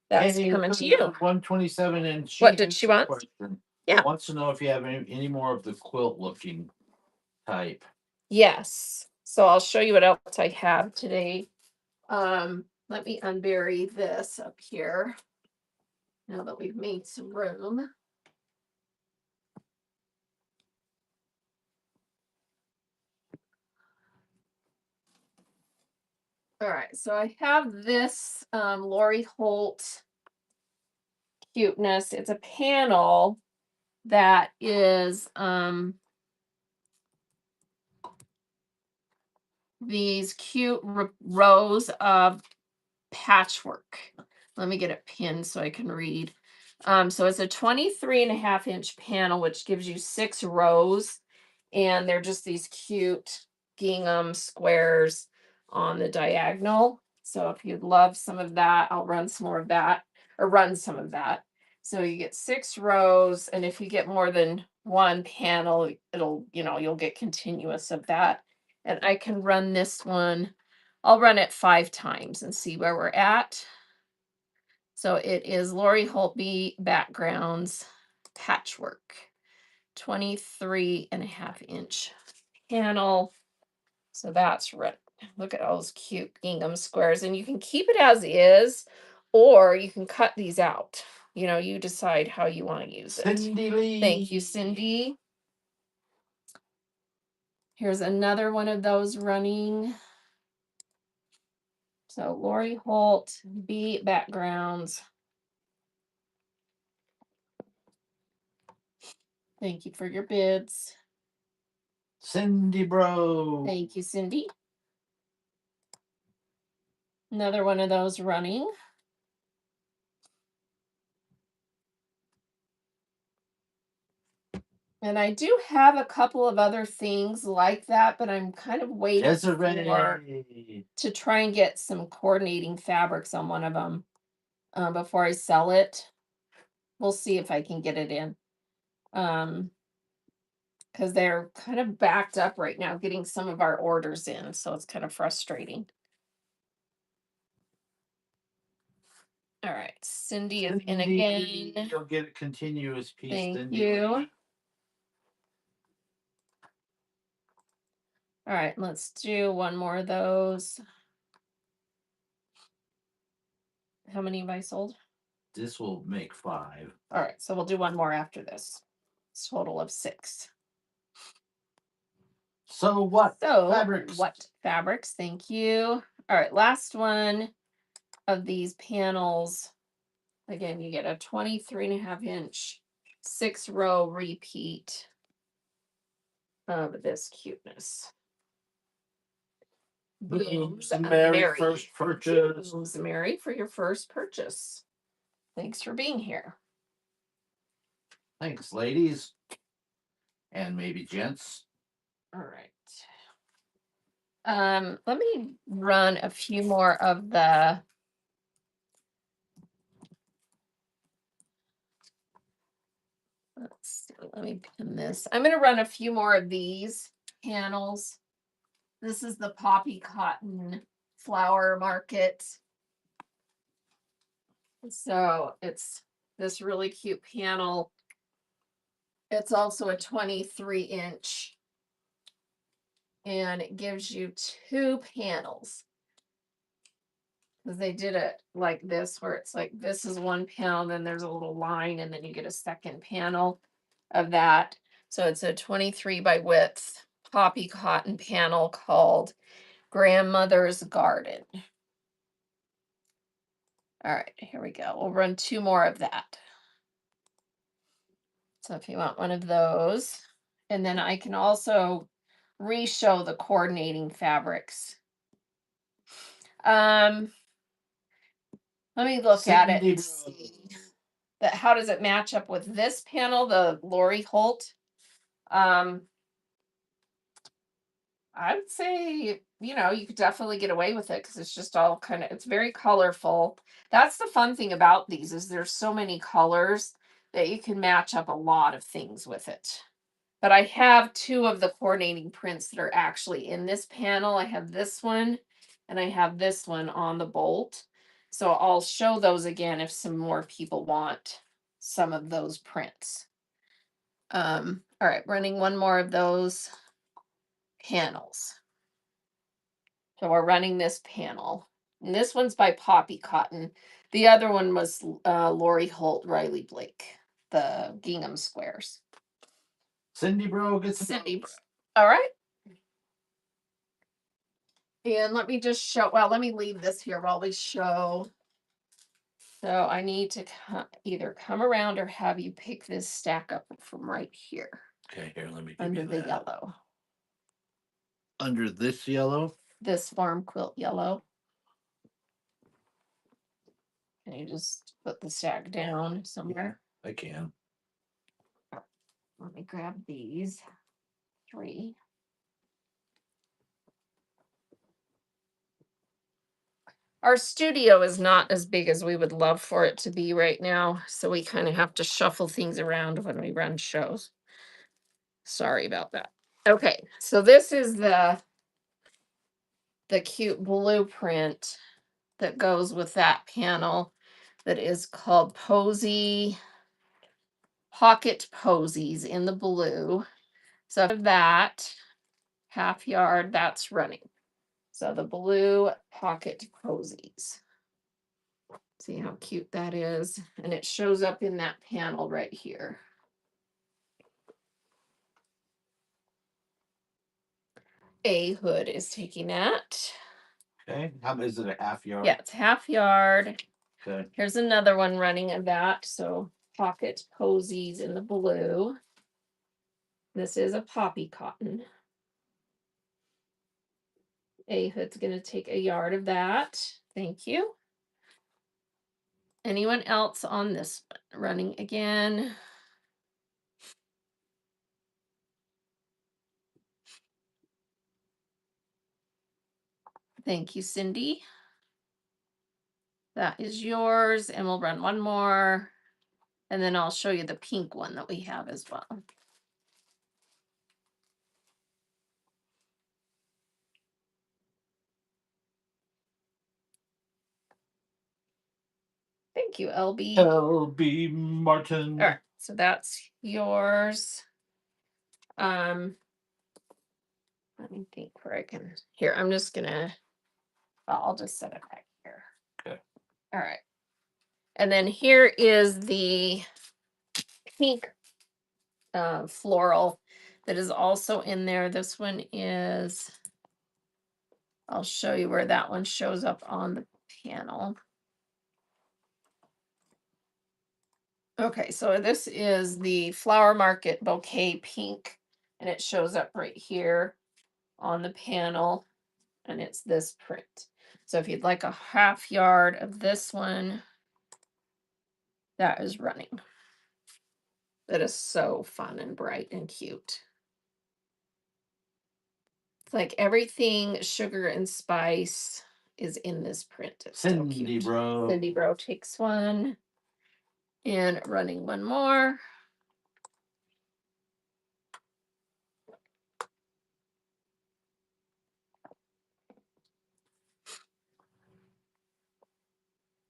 That's coming to you. 127, and What did she want? Question. Yeah. Wants to know if you have any more of the quilt looking type. Yes. So I'll show you what else I have today. Let me unbury this up here. Now that we've made some room. All right, so I have this Lori Holt cuteness. It's a panel that is these cute rows of patchwork. Let me get it pinned so I can read. So it's a 23.5-inch panel, which gives you 6 rows. And they're just these cute gingham squares on the diagonal. So if you'd love some of that, I'll run some more of that, or run some of that. So you get 6 rows, and if you get more than one panel, you'll get continuous of that. And I can run this one. I'll run it 5 times and see where we're at. So it is Lori Holtby Backgrounds Patchwork, 23.5-inch panel. So that's right. Look at all those cute gingham squares, and you can keep it as is, or you can cut these out. You decide how you want to use it. Cindy Lee. Thank you, Cindy. Here's another one of those running. So Lori Holt, B Backgrounds. Thank you for your bids. Cindy Bro. Thank you, Cindy. Another one of those running. And I do have a couple of other things like that, but I'm kind of waiting to try and get some coordinating fabrics on one of them before I sell it. We'll see if I can get it in. Because they're kind of backed up right now getting some of our orders in, so it's kind of frustrating. All right, Cindy is in again. You'll get a continuous piece. Thank you. All right, let's do one more of those. How many have I sold? This will make 5. All right, so we'll do one more after this. It's a total of 6. So what? So Fabrics. what fabrics? Thank you. All right, last one of these panels. Again, you get a 23.5-inch 6-row repeat of this cuteness. Blooms Mary first purchase. Blooms Mary for your first purchase. Thanks for being here. Thanks, ladies. And maybe gents. All right. Let me run a few more of the let's see, let me pin this. I'm going to run a few more of these panels. This is the poppy cotton flower market. So it's this really cute panel. It's also a 23-inch. And it gives you 2 panels. Because they did it like this, where it's like this is 1 panel, then there's a little line, and then you get a second panel of that. So it's a 23 by width poppy cotton panel called Grandmother's Garden. All right, here we go. We'll run 2 more of that. So if you want one of those, and then I can also re-show the coordinating fabrics. Let me look at it and see that how does it match up with this panel, the Lori Holt. I would say, you could definitely get away with it because it's just all it's very colorful. That's the fun thing about these is there's so many colors that you can match up a lot of things with it. But I have 2 of the coordinating prints that are actually in this panel. I have this one and I have this one on the bolt. So I'll show those again if some more people want some of those prints. All right, running one more of those panels. So we're running this panel. And this one's by Poppy Cotton. The other one was Lori Holt, Riley Blake, the gingham squares. Cindy Bro gets Cindy Bro. All right. And let me just show, let me leave this here while we show. So I need to either come around or have you pick this stack up from right here. Okay, here, let me give under you the that. yellow. Under this yellow? This farm quilt yellow. Can you just put the stack down somewhere? I can. Let me grab these 3. Our studio is not as big as we would love for it to be right now, so we kind of have to shuffle things around when we run shows. Sorry about that. Okay, so this is the cute blueprint that goes with that panel that is called Posy Pocket Posies in the blue. So that half yard, that's running. So the blue pocket posies. See how cute that is? And it shows up in that panel right here. A Hood is taking that. Okay, how is it, a half yard? Yeah, it's half yard. Okay. Here's another one running of that. So pocket posies in the blue. This is a poppy cotton. A Hood's going to take a yard of that. Thank you. Anyone else on this one? Running again? Thank you, Cindy. That is yours, and we'll run one more, and then I'll show you the pink one that we have as well. Thank you, LB. LB Martin. All right, so that's yours. Let me think where I can. Here, I'm just gonna. I'll just set it back here. Okay. All right, and then here is the pink floral. that is also in there. This one is, I'll show you where that one shows up on the panel. Okay, so this is the Flower Market Bouquet Pink, and it shows up right here on the panel, and it's this print. So if you'd like a half yard of this one, that is running. That is so fun and bright and cute. It's like everything sugar and spice is in this print. It's so Cindy cute. Bro. Cindy Bro takes one, and running one more.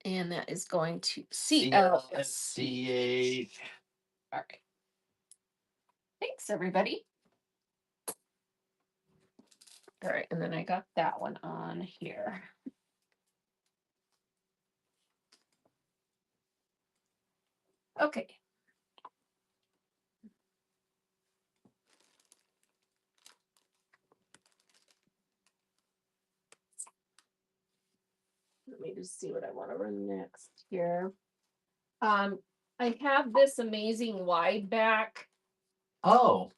And that is going to CLSCH. All right. Thanks, everybody. All right, and then I got that one on here. Okay. Let me just see what I want to run next here. I have this amazing wide back. Oh.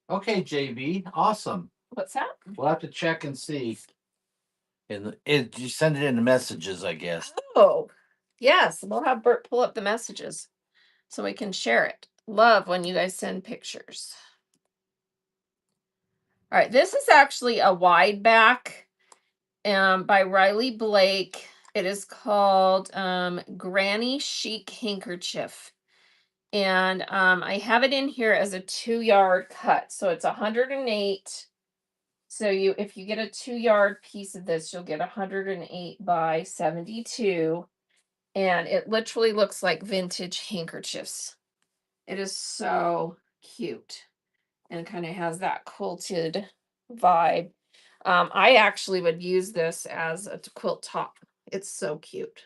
Okay, JB. Awesome. What's that? We'll have to check and see. And you send it in the messages, I guess. Oh, yes. We'll have Bert pull up the messages so we can share it. Love when you guys send pictures. All right, this is actually a wide back by Riley Blake. It is called Granny Chic Handkerchief. And I have it in here as a 2-yard cut. So it's 108. So if you get a 2-yard piece of this, you'll get 108 by 72. And it literally looks like vintage handkerchiefs. It is so cute and kind of has that quilted vibe. I actually would use this as a quilt top. It's so cute.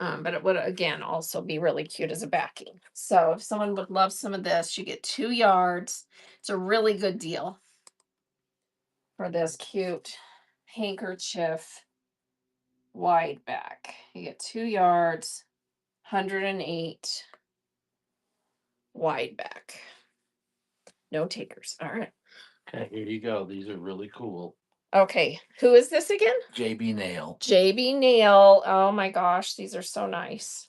But it would, again, also be really cute as a backing. So if someone would love some of this, you get 2 yards. It's a really good deal for this cute handkerchief wide back. You get 2 yards, 108 wide back. No takers. All right. Okay, here you go. These are really cool. Okay, who is this again? JB Nail. JB Nail. Oh my gosh, these are so nice.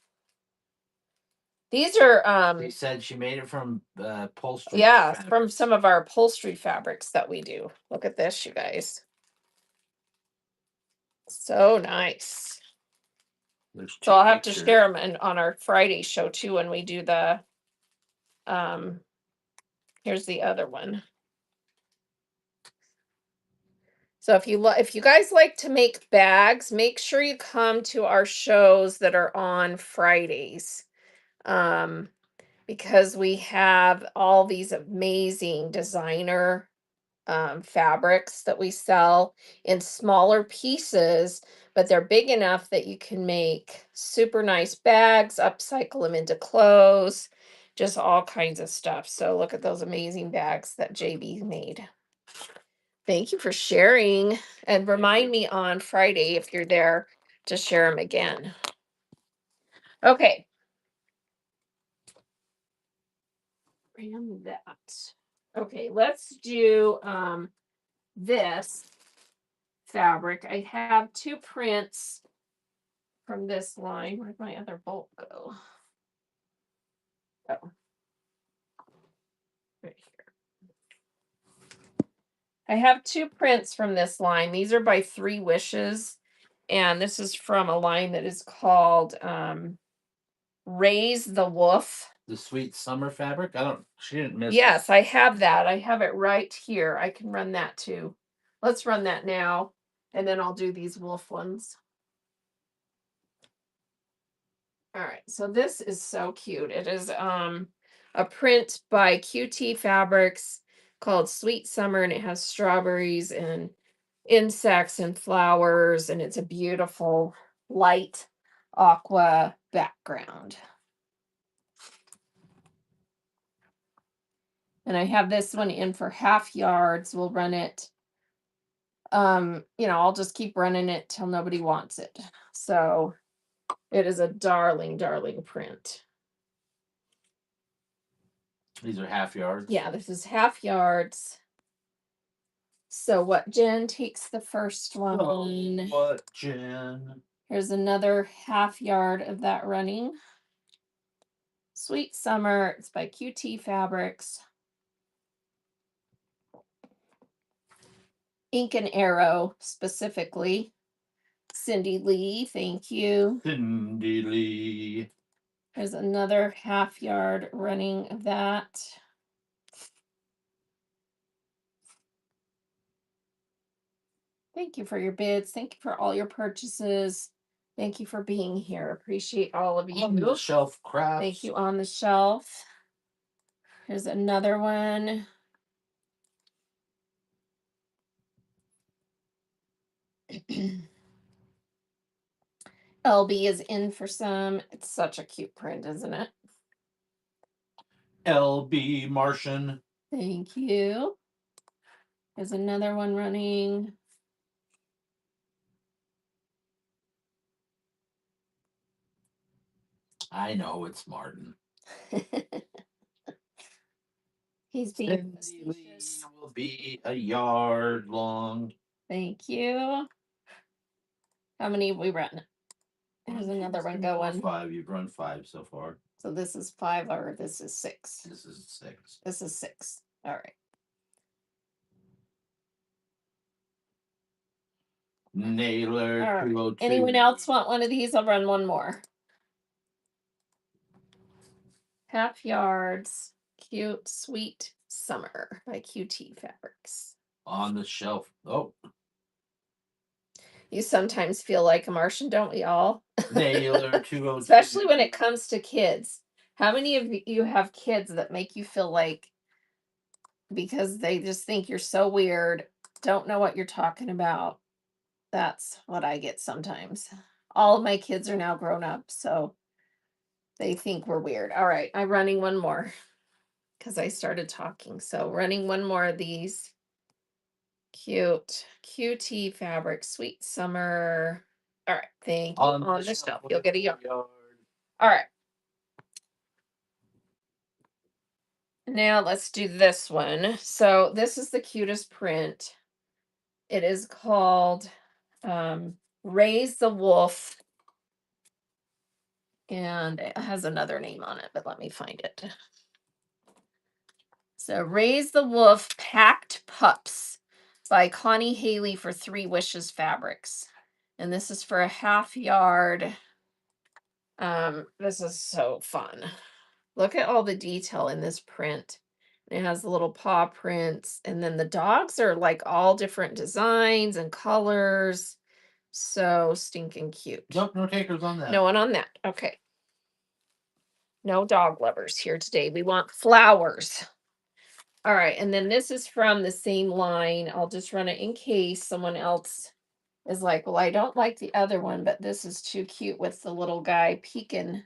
These are They said she made it from upholstery. yeah, fabrics. from some of our upholstery fabrics that we do. Look at this, you guys. So nice. So I'll have to share them on our Friday show too when we do the here's the other one. So if you guys like to make bags, make sure you come to our shows that are on Fridays. Because we have all these amazing designer fabrics that we sell in smaller pieces, but they're big enough that you can make super nice bags, upcycle them into clothes, just all kinds of stuff. So look at those amazing bags that JB made. Thank you for sharing, and remind me on Friday if you're there to share them again. Okay. Ram that. Okay, let's do this fabric. I have 2 prints from this line. Where'd my other bolt go? Oh, right here. I have 2 prints from this line. These are by 3 Wishes, and this is from a line that is called Raise the Wolf. The sweet summer fabric. She didn't miss. Yes, I have that. I have it right here. I can run that too. Let's run that now, and then I'll do these wolf ones. All right, so this is so cute. It is a print by QT Fabrics called Sweet Summer, and it has strawberries and insects and flowers, and it's a beautiful light aqua background. And I have this one in for half yards. We'll run it. I'll just keep running it till nobody wants it. So it is a darling, darling print. These are half yards. Yeah, this is half yards. So what, Jen takes the first one. Oh, what, Jen? Here's another half yard of that running. Sweet Summer. It's by QT Fabrics. Ink and Arrow specifically. Cindy Lee, thank you. Cindy Lee. There's another half yard running of that. Thank you for your bids. Thank you for all your purchases. Thank you for being here. Appreciate all of you. On the shelf crafts. Thank you. On the shelf. Here's another one. LB is in for some. It's such a cute print, isn't it? LB Martian. Thank you. There's another one running. I know it's Martin. He's being facetious. Will be a yard long. Thank you. How many have we run? There's another one going. 5. You've run 5 so far. So this is 5 or this is 6? This is 6. This is 6. All right. Nailer. All right. 202. Anyone else want one of these? I'll run one more. Half yards. Cute, Sweet Summer by QT Fabrics. On the shelf. Oh. You sometimes feel like a Martian, don't we all? Nailer 202. Especially when it comes to kids. How many of you have kids that make you feel like, because they just think you're so weird, don't know what you're talking about? That's what I get sometimes. All of my kids are now grown up, so they think we're weird. All right, I'm running one more because I started talking. So running one more of these. Cute QT Fabric Sweet Summer. All right, thank you. On the shelf, you'll get a yard. All right. Now let's do this one. So this is the cutest print. It is called Raise the Wolf. And it has another name on it, but let me find it. So Raise the Wolf Packed Pups by Connie Haley for 3 Wishes Fabrics. And this is for a half yard. This is so fun. Look at all the detail in this print. It has the little paw prints, and then the dogs are like all different designs and colors. So stinking cute. Nope, no takers on that. No one on that. Okay. No dog lovers here today. We want flowers. All right, and then this is from the same line. I'll just run it in case someone else is like, well, I don't like the other one, but this is too cute with the little guy peeking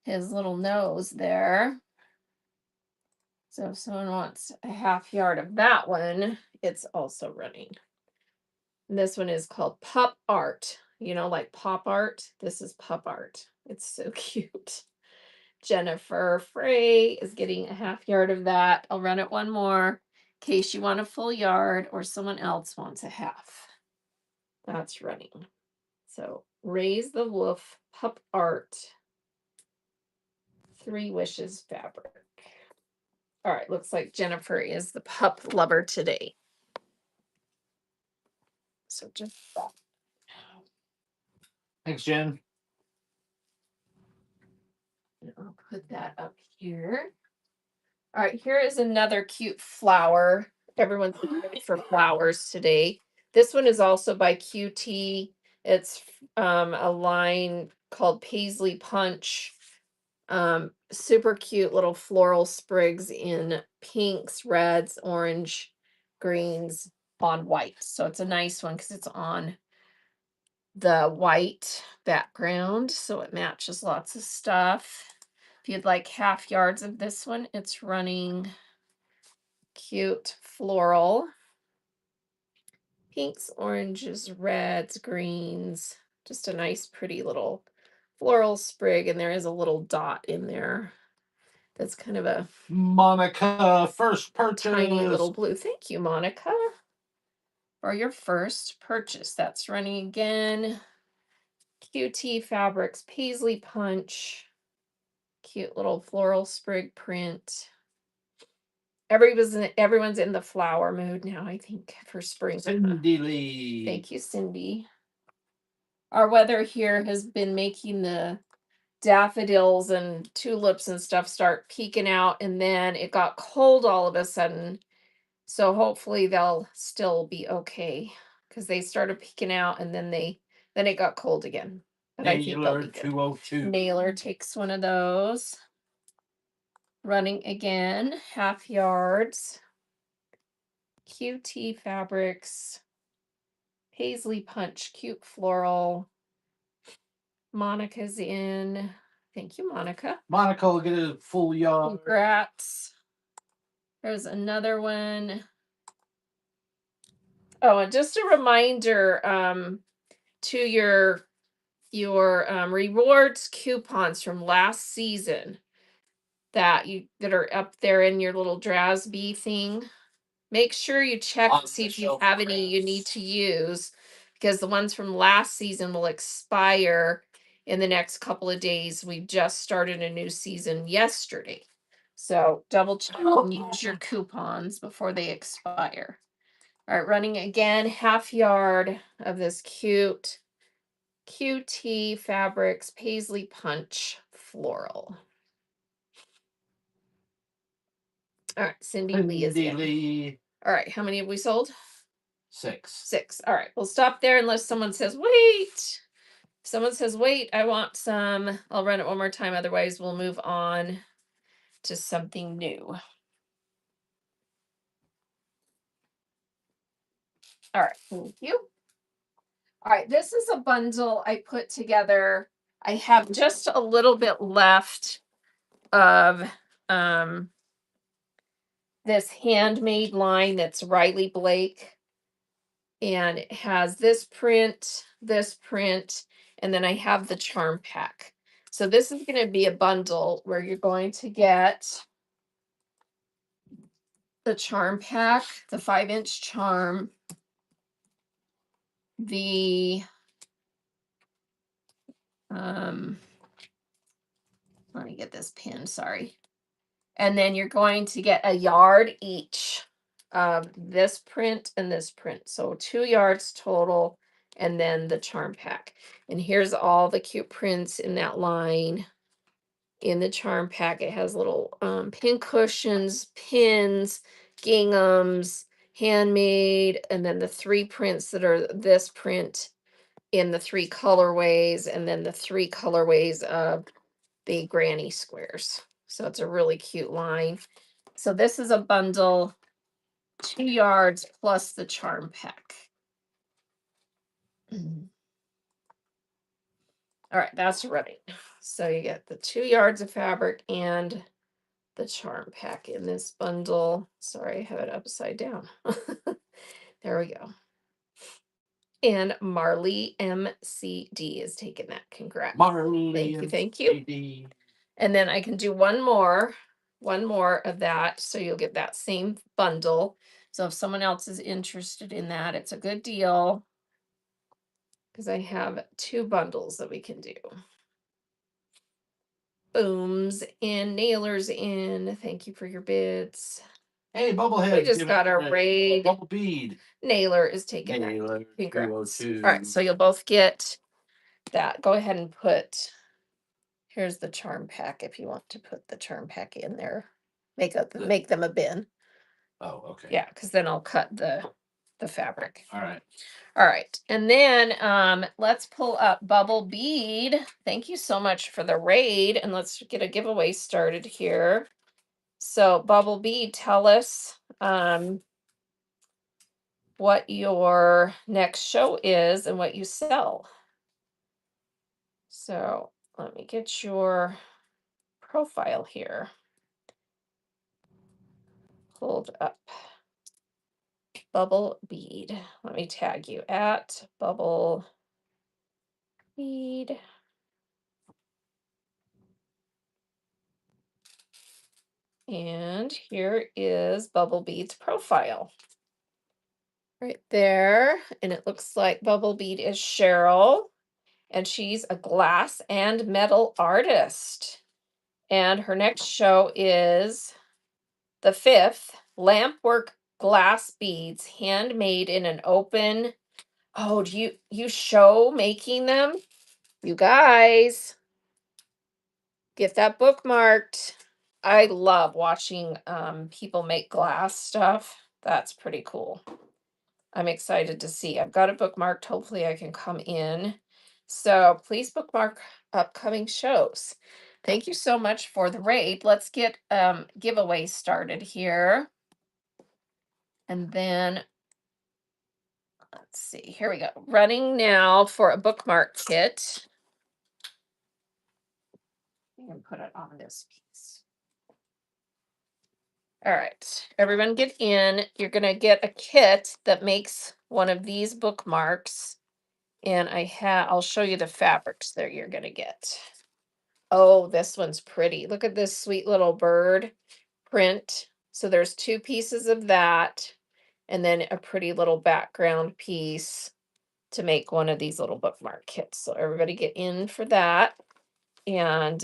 his little nose there. So if someone wants a half yard of that one, it's also running. And this one is called Pup Art. Like pop art. This is pup art. It's so cute. Jennifer Frey is getting a half yard of that. I'll run it one more in case you want a full yard or someone else wants a half. That's running. So Raise the Wolf Pup Art. 3 Wishes Fabric. All right, looks like Jennifer is the pup lover today. So just that. Thanks, Jen. I'll put that up here. All right, here is another cute flower. Everyone's ready for flowers today. This one is also by QT. It's a line called Paisley Punch. Super cute little floral sprigs in pinks, reds, orange, greens on white. So it's a nice one because it's on the white background, so it matches lots of stuff. If you'd like half yards of this one, it's running cute floral. Pinks, oranges, reds, greens. Just a nice, pretty little floral sprig. And there is a little dot in there. That's kind of a Monica, first tiny little purchase. blue. Thank you, Monica, for your first purchase. That's running again. QT Fabrics Paisley Punch. Cute little floral sprig print. Everyone's in the flower mood now, I think, for spring. Cindy Lee. Thank you, Cindy. Our weather here has been making the daffodils and tulips and stuff start peeking out, and then it got cold all of a sudden. So hopefully they'll still be okay because they started peeking out and then it got cold again. But I think they'll Naylor be good. 202. Nailer takes one of those. Running again, half yards. QT Fabrics. Paisley Punch, cute floral. Monica's in. Thank you, Monica. Monica will get a full yard. Congrats. There's another one. Oh, and just a reminder to your rewards coupons from last season that are up there in your little Drasby thing. Make sure you check On to see the if you shelf have any you need to use, because the ones from last season will expire in the next couple of days. We just started a new season yesterday. So double check and use your coupons before they expire. All right, running again, half yard of this cute QT Fabrics Paisley Punch floral. All right, Cindy Lee is Cindy in. Lee. All right, how many have we sold? 6. 6. All right, we'll stop there unless someone says, wait. If someone says, wait, I want some. I'll run it one more time. Otherwise, we'll move on to something new. All right, thank you. All right, this is a bundle I put together. I have just a little bit left of this handmade line that's Riley Blake. And it has this print, and then I have the charm pack. So this is going to be a bundle where you're going to get the charm pack, the 5-inch charm, the let me get this pin, sorry. And then you're going to get a yard each of this print and this print. So 2 yards total, and then the charm pack. And here's all the cute prints in that line. In the charm pack, it has little pin cushions, pins, ginghams, handmade, and then the 3 prints that are this print in the 3 colorways, and then the 3 colorways of the granny squares. So it's a really cute line. So this is a bundle, 2 yards plus the charm pack. All right, that's running. So you get the 2 yards of fabric and the charm pack in this bundle. Sorry, I have it upside down. There we go. And Marley MCD is taking that. Congrats. Marley. Thank you. Thank you. And then I can do one more of that. So you'll get that same bundle. So if someone else is interested in that, it's a good deal because I have 2 bundles that we can do. Booms and nailers in. Thank you for your bids. Hey, Bubblehead. We just got our raid. Bubble bead. Nailer is taking Naylor that. Congrats. 202. All right, so you'll both get that. Go ahead and put, here's the charm pack if you want to put the charm pack in there. Make them a bin. Oh, okay. Yeah, because then I'll cut the fabric. All right. All right, and then let's pull up Bubble Bead. Thank you so much for the raid, and let's get a giveaway started here. So Bubble Bead, tell us what your next show is and what you sell. So let me get your profile here. pulled up. Bubble bead. Let me tag you at bubble bead. And here is Bubble Bead's profile. Right there. And it looks like Bubble Bead is Cheryl. And she's a glass and metal artist. And her next show is the 5th, Lampwork Glass Beads, handmade in an open. Oh, do you show making them? You guys, get that bookmarked. I love watching people make glass stuff. That's pretty cool. I'm excited to see. I've got it bookmarked. Hopefully I can come in. So please bookmark upcoming shows. Thank you so much for the raid. Let's get giveaway started here. And then let's see. Here we go. Running now for a bookmark kit. I'm going to put it on this piece. All right, everyone get in. You're going to get a kit that makes one of these bookmarks. And I'll show you the fabrics that you're going to get. Oh, this one's pretty. Look at this sweet little bird print. So there's 2 pieces of that and then a pretty little background piece to make one of these little bookmark kits. So everybody get in for that. And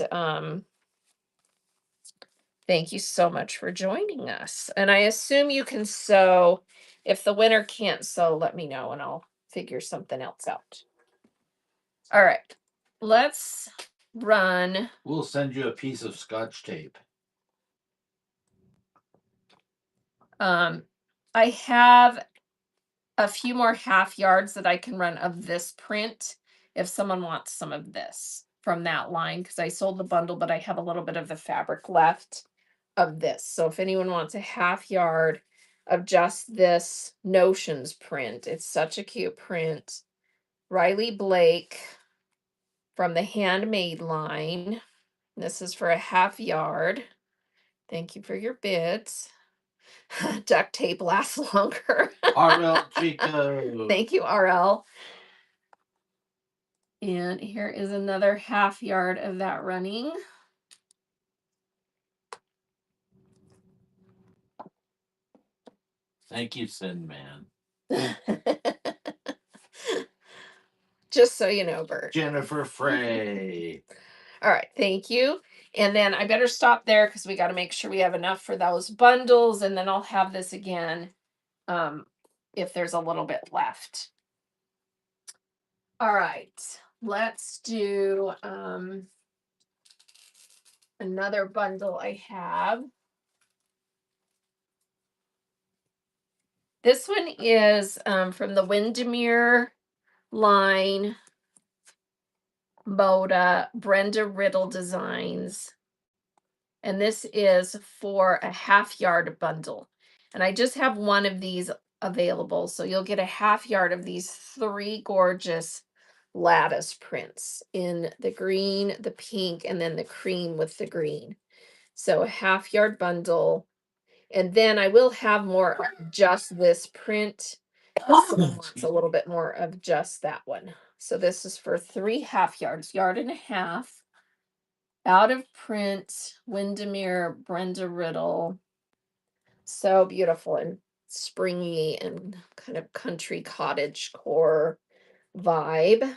thank you so much for joining us. And I assume you can sew. If the winner can't sew, let me know and I'll figure something else out. All right, let's run. We'll send you a piece of Scotch tape. I have a few more half yards that I can run of this print if someone wants some of this from that line, because I sold the bundle, but I have a little bit of the fabric left of this. So if anyone wants a half yard of just this Notions print, it's such a cute print. Riley Blake from the Handmade line. This is for a half yard. Thank you for your bids. Duct tape lasts longer. RL Chico. Thank you, RL. And here is another half yard of that running. Thank you, Sin Man. Just so you know, Bert. Jennifer Frey. All right, thank you. And then I better stop there because we got to make sure we have enough for those bundles. And then I'll have this again if there's a little bit left. All right, let's do another bundle I have. This one is from the Windermere line, Moda, Brenda Riddle Designs. And this is for a half yard bundle. And I just have one of these available. So you'll get a half yard of these 3 gorgeous lattice prints in the green, the pink, and then the cream with the green. So a half yard bundle. And then I will have more of just this print. Someone wants a little bit more of just that one. So this is for 3 half yards, yard and a half. Out of print, Windermere, Brenda Riddle. So beautiful and springy and kind of country cottage core vibe.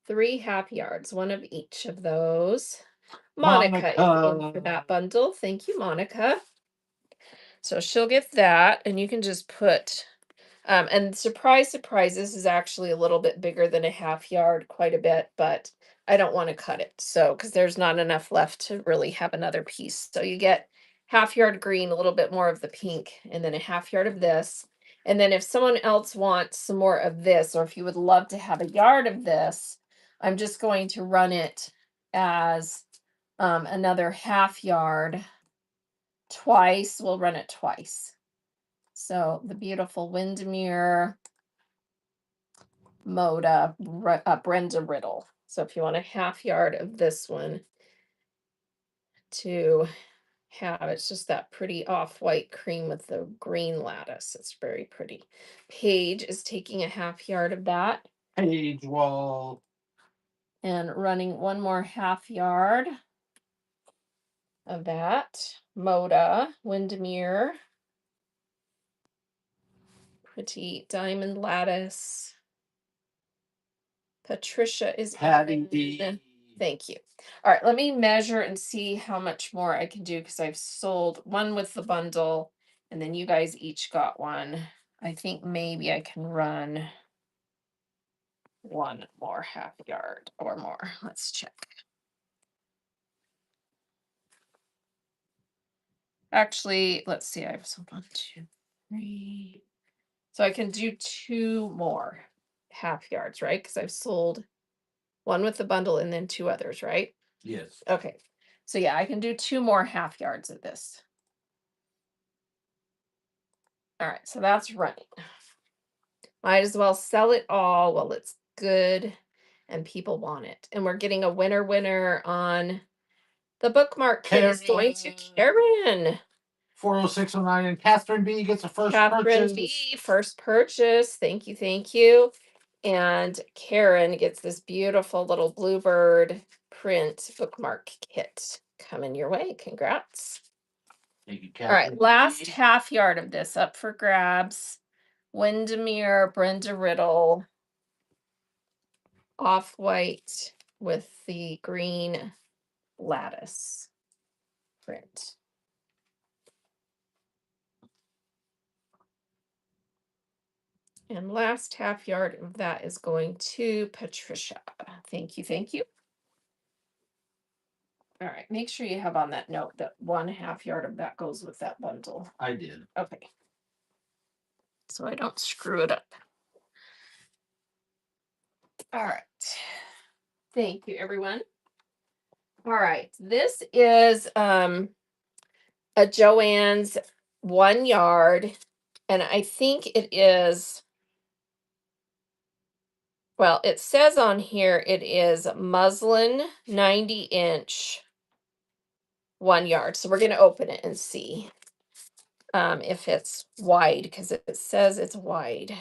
3 half yards, one of each of those. Monica is in for that bundle. Thank you, Monica. So she'll get that, and you can just put, and surprise, surprise, this is actually a little bit bigger than a half yard, quite a bit, but I don't want to cut it. So, because there's not enough left to really have another piece. So you get half yard green, a little bit more of the pink, and then a half yard of this. And then if someone else wants some more of this, or if you would love to have a yard of this, I'm just going to run it as another half yard twice. We'll run it twice. So the beautiful Windermere Moda Brenda Riddle. So if you want a half yard of this one to have. It's just that pretty off-white cream with the green lattice. It's very pretty. Paige is taking a half yard of that Page wall. and running one more half yard of that. Moda, Windermere, pretty diamond lattice. Patricia is Patty in. D. Thank you. All right, let me measure and see how much more I can do because I've sold one with the bundle and then you guys each got one. I think maybe I can run one more half yard or more. Let's check. Actually, let's see. I have some 1, 2, 3. So I can do 2 more half yards, right? Because I've sold one with the bundle and then 2 others, right? Yes. Okay. So yeah, I can do 2 more half yards of this. All right, so that's running. Might as well sell it all while it's good and people want it. And we're getting a winner on the bookmark kit is going to Karen. 40609 and Catherine B gets a first Catherine purchase. B, first purchase. Thank you, thank you. And Karen gets this beautiful little bluebird print bookmark kit coming your way. Congrats. Thank you, All right, Catherine last B. half yard of this up for grabs. Windermere, Brenda Riddle, off-white with the green lattice print. And last half yard of that is going to Patricia. Thank you, thank you. All right, make sure you have on that note that 1 half yard of that goes with that bundle. I did. Okay. So I don't screw it up. All right. Thank you, everyone. All right, this is a Joann's 1 yard, and I think it is, well, it says on here it is muslin 90-inch 1 yard. So we're going to open it and see if it's wide because it says it's wide.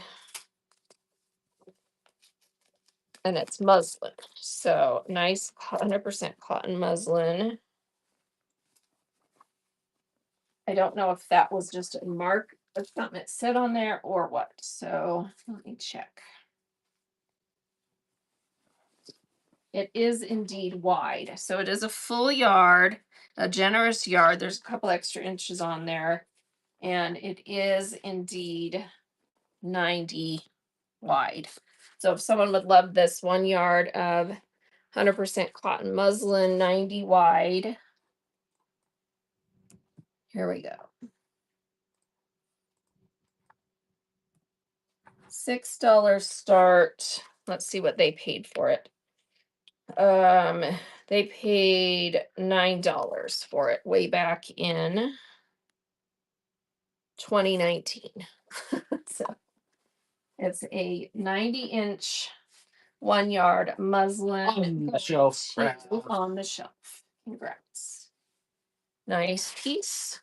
And it's muslin. So nice 100% cotton muslin. I don't know if that was just a mark or something that said on there or what. So let me check. It is indeed wide. So it is a full yard, a generous yard. There's a couple extra inches on there. And it is indeed 90 wide. So if someone would love this 1 yard of 100% cotton muslin, 90 wide. Here we go. $6 start. Let's see what they paid for it. They paid $9 for it way back in 2019. So it's a 90-inch 1 yard muslin On the shelf. on the shelf. Congrats. Nice piece.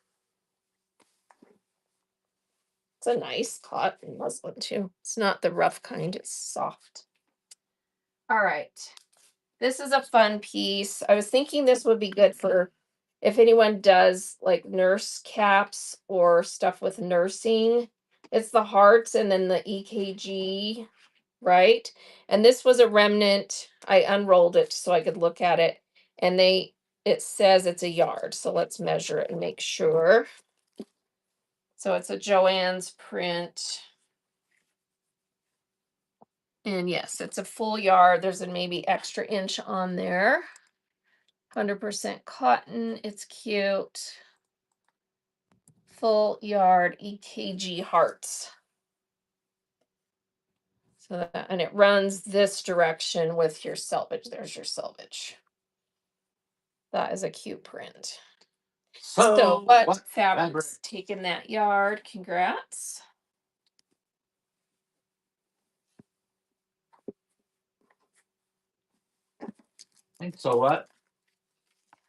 It's a nice cotton muslin too. It's not the rough kind, it's soft. All right. This is a fun piece. I was thinking this would be good for if anyone does like nurse caps or stuff with nursing. It's the hearts and then the EKG, right? And this was a remnant. I unrolled it so I could look at it. And it says it's a yard. So let's measure it and make sure. So it's a Joann's print. And yes, it's a full yard. There's a maybe extra inch on there. 100% cotton. It's cute. Full yard EKG hearts. So that, and it runs this direction with your selvage. There's your selvage. That is a cute print. So what fabric's taking that yard? Congrats. So what?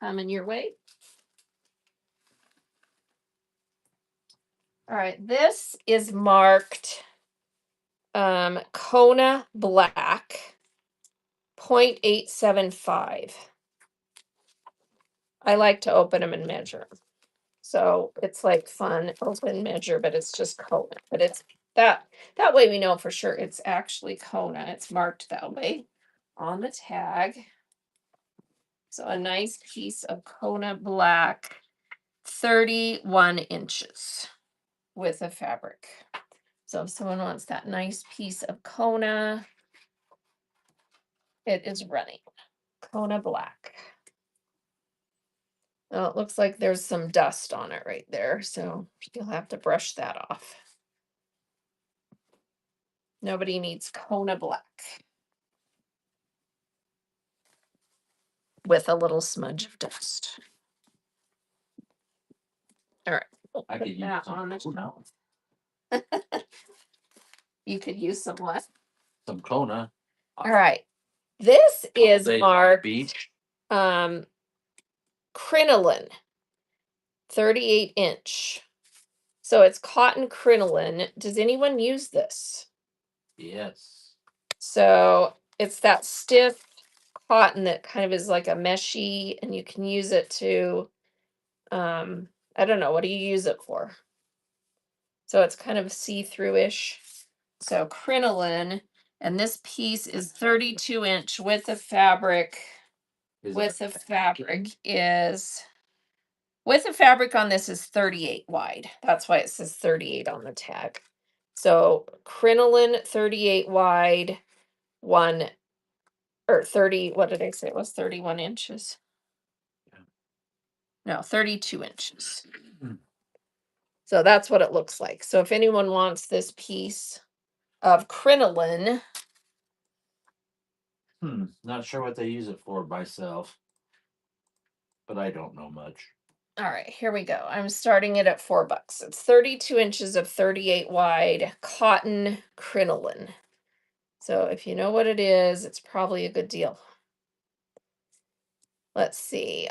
Coming your way. All right, this is marked Kona Black 0.875. I like to open them and measure 'em. So it's like fun, open measure, but it's just Kona. But it's that way we know for sure it's actually Kona. It's marked that way on the tag. So a nice piece of Kona Black, 31 inches with a fabric. So if someone wants that nice piece of Kona, it is running. Kona Black. Oh, it looks like there's some dust on it right there, so you'll have to brush that off. Nobody needs Kona Black with a little smudge of dust. All right, we'll I put could use that some on the Kona. shelf. You could use some what? Some Kona. All right, this is They marked beach. crinoline, 38 inch. So it's cotton crinoline. Does anyone use this? Yes. So it's that stiff cotton that kind of is like a meshy, and you can use it to, I don't know, what do you use it for? So it's kind of see-through-ish. So crinoline, and this piece is 32 inch with the fabric. Is it With the fabric is With the fabric on this is 38 wide. That's why it says 38 on the tag. So crinoline 38 wide, one or 30, what did I say? It was 31 inches. No, 32 inches. Hmm. So that's what it looks like. So if anyone wants this piece of crinoline, Not sure what they use it for myself, but I don't know much. all right, here we go. I'm starting it at $4. It's 32 inches of 38 wide cotton crinoline. So if you know what it is, it's probably a good deal. Let's see.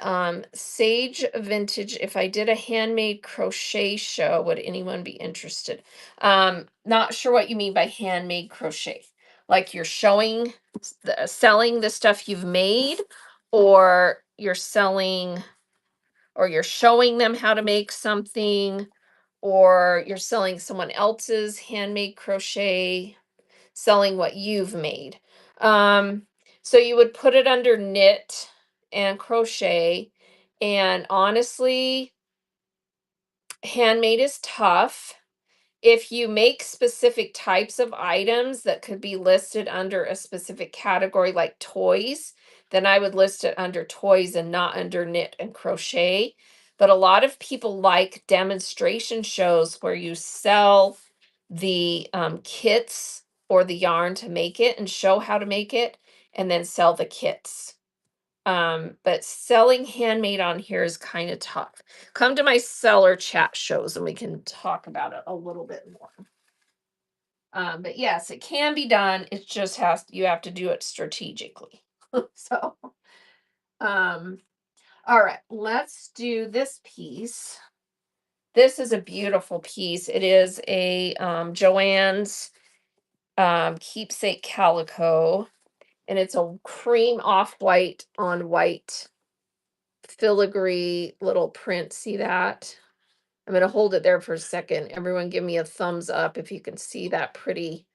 Sage Vintage. If I did a handmade crochet show, would anyone be interested? Not sure what you mean by handmade crochet. Like you're selling the stuff you've made, or you're selling, or you're showing them how to make something, or you're selling someone else's handmade crochet, selling what you've made. So you would put it under knit and crochet. And honestly, handmade is tough. If you make specific types of items that could be listed under a specific category like toys, then I would list it under toys and not under knit and crochet. But a lot of people like demonstration shows where you sell the kits or the yarn to make it and show how to make it, and then sell the kits. But selling handmade on here is kind of tough. Come to my seller chat shows and we can talk about it a little bit more. But yes, it can be done. It just you have to do it strategically. So, all right, let's do this piece. This is a beautiful piece. It is a Joann's keepsake calico, and it's a cream off-white on white filigree little print. See that? I'm going to hold it there for a second. Everyone give me a thumbs up if you can see that pretty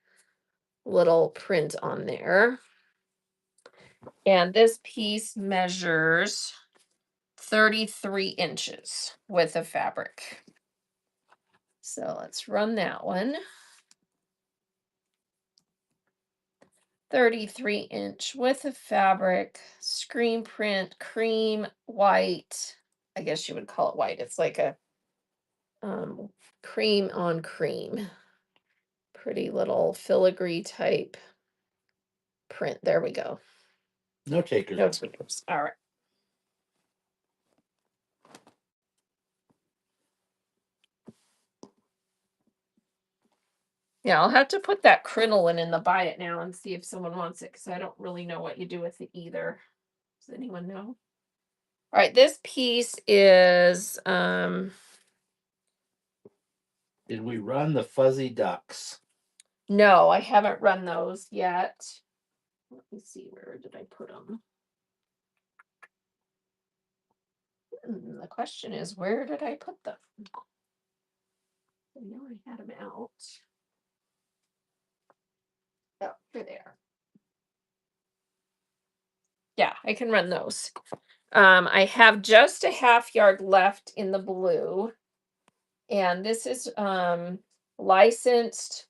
little print on there. And this piece measures 33 inches with the fabric. So let's run that one. 33-inch with a fabric, screen print, cream, white. I guess you would call it white. It's like a cream on cream. Pretty little filigree type print. There we go. No takers. No takers. All right. Yeah, I'll have to put that crinoline in the buy it now and see if someone wants it, because I don't really know what you do with it either. Does anyone know? All right, this piece is Did we run the fuzzy ducks? No, I haven't run those yet. Let me see, where did I put them? The question is, where did I put them? I know I had them out. Oh, here they are. Yeah, I can run those. I have just a half yard left in the blue. And this is licensed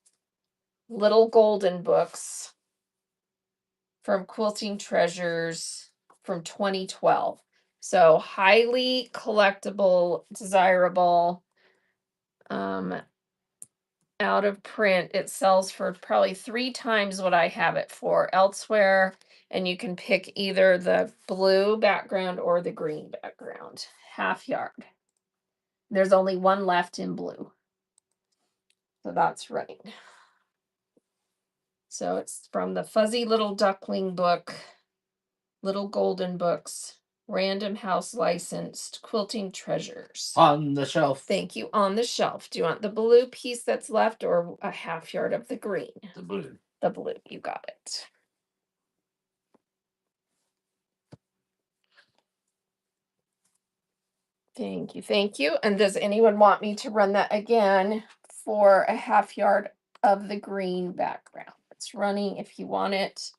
little golden books from Quilting Treasures from 2012. So highly collectible, desirable, out of print. It sells for probably 3 times what I have it for elsewhere. And you can pick either the blue background or the green background. Half yard. There's only one left in blue. So that's right. So it's from the Fuzzy Little Duckling book, Little Golden Books, Random House licensed Quilting Treasures. On the shelf. Thank you. On the shelf. Do you want the blue piece that's left or a half yard of the green? The blue. The blue. You got it. Thank you. Thank you. And does anyone want me to run that again for a half yard of the green background? It's running, if you want it,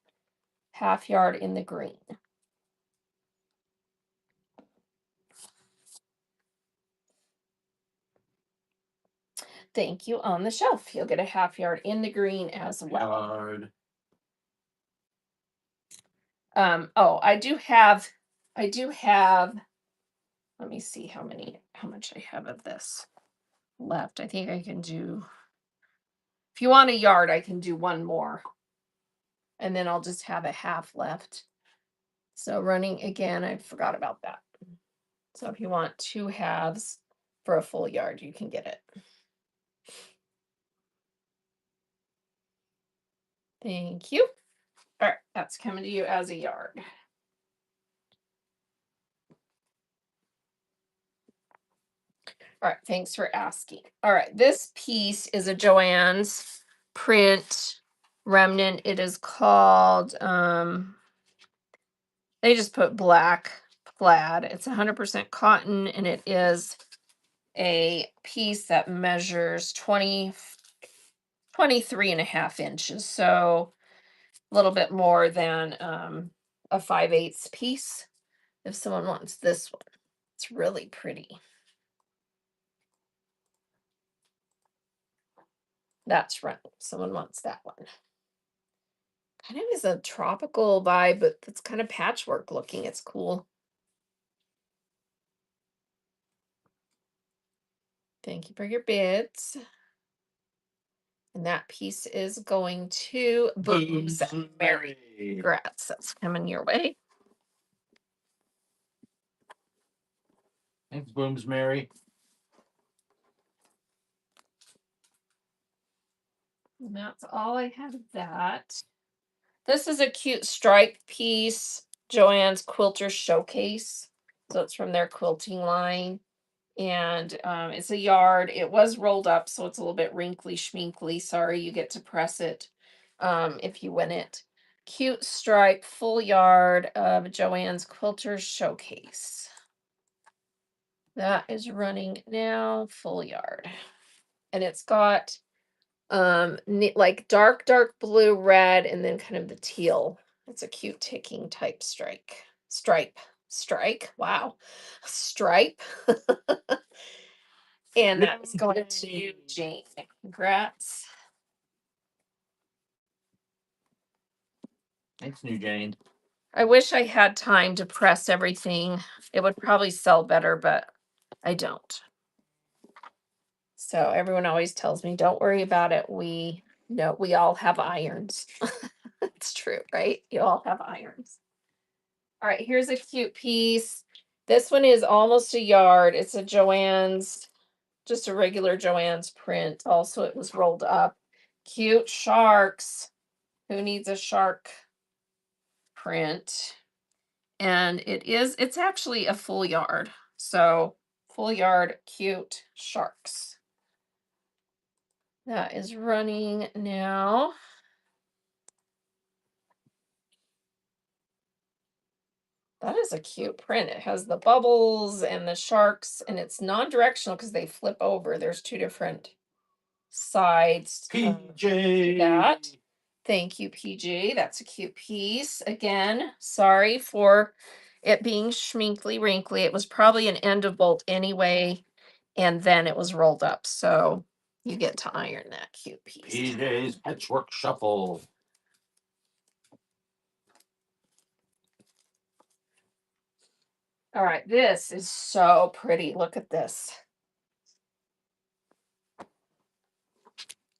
half yard in the green. Thank you. On the shelf. You'll get a half yard in the green as well. Yard. Oh, I do have, let me see how much I have of this left. I think I can do, if you want a yard, I can do one more. And then I'll just have a half left. So running again, I forgot about that. So if you want 2 halves for a full yard, you can get it. Thank you. All right, that's coming to you as a yard. All right, thanks for asking. All right, this piece is a Joann's print remnant. It is called, they just put black plaid. It's 100% cotton, and it is a piece that measures 23.5 inches. So a little bit more than a 5/8 piece. If someone wants this one, it's really pretty. That's right. Someone wants that one. Kind of is a tropical vibe, but it's kind of patchwork looking. It's cool. Thank you for your bids. And that piece is going to Booms Mary. Congrats. That's coming your way. Thanks, Booms Mary. And that's all I have of that. This is a cute stripe piece, Joann's Quilter Showcase. So it's from their quilting line. And it's a yard. It was rolled up, so it's a little bit wrinkly schminkly. Sorry, you get to press it if you win it. Cute stripe, full yard of Joann's Quilter Showcase. That is running now, full yard. And it's got like dark blue, red, and then kind of the teal. It's a cute ticking type strike, wow, stripe. And that's going to Jane. Congrats. Thanks, New Jane. I wish I had time to press everything. It would probably sell better, but I don't. So everyone always tells me, don't worry about it. We all have irons. It's true, right? You all have irons. All right, here's a cute piece. This one is almost a yard. It's a Joann's, just a regular Joann's print. Also, it was rolled up. Cute sharks. Who needs a shark print? And it's actually a full yard. So full yard, cute sharks. That is running now. That is a cute print. It has the bubbles and the sharks, and it's non-directional because they flip over. There's two different sides to PJ. that. Thank you, PJ. That's a cute piece. Again, sorry for it being schminkly wrinkly. It was probably an end of bolt anyway, and then it was rolled up. So you get to iron that cute piece. PJ's Patchwork Shuffle. All right, this is so pretty. Look at this.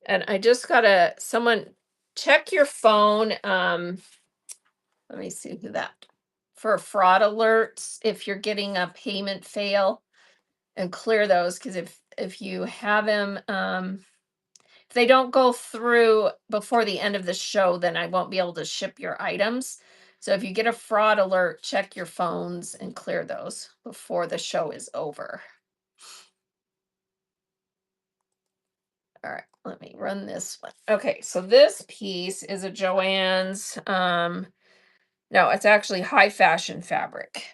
And I just gotta someone check your phone. Let me see who that for fraud alerts if you're getting a payment fail and clear those because if you have them if they don't go through before the end of the show, then I won't be able to ship your items. So if you get a fraud alert, check your phones and clear those before the show is over. All right, let me run this one. Okay, so this piece is a Joann's. No, it's actually high fashion fabric.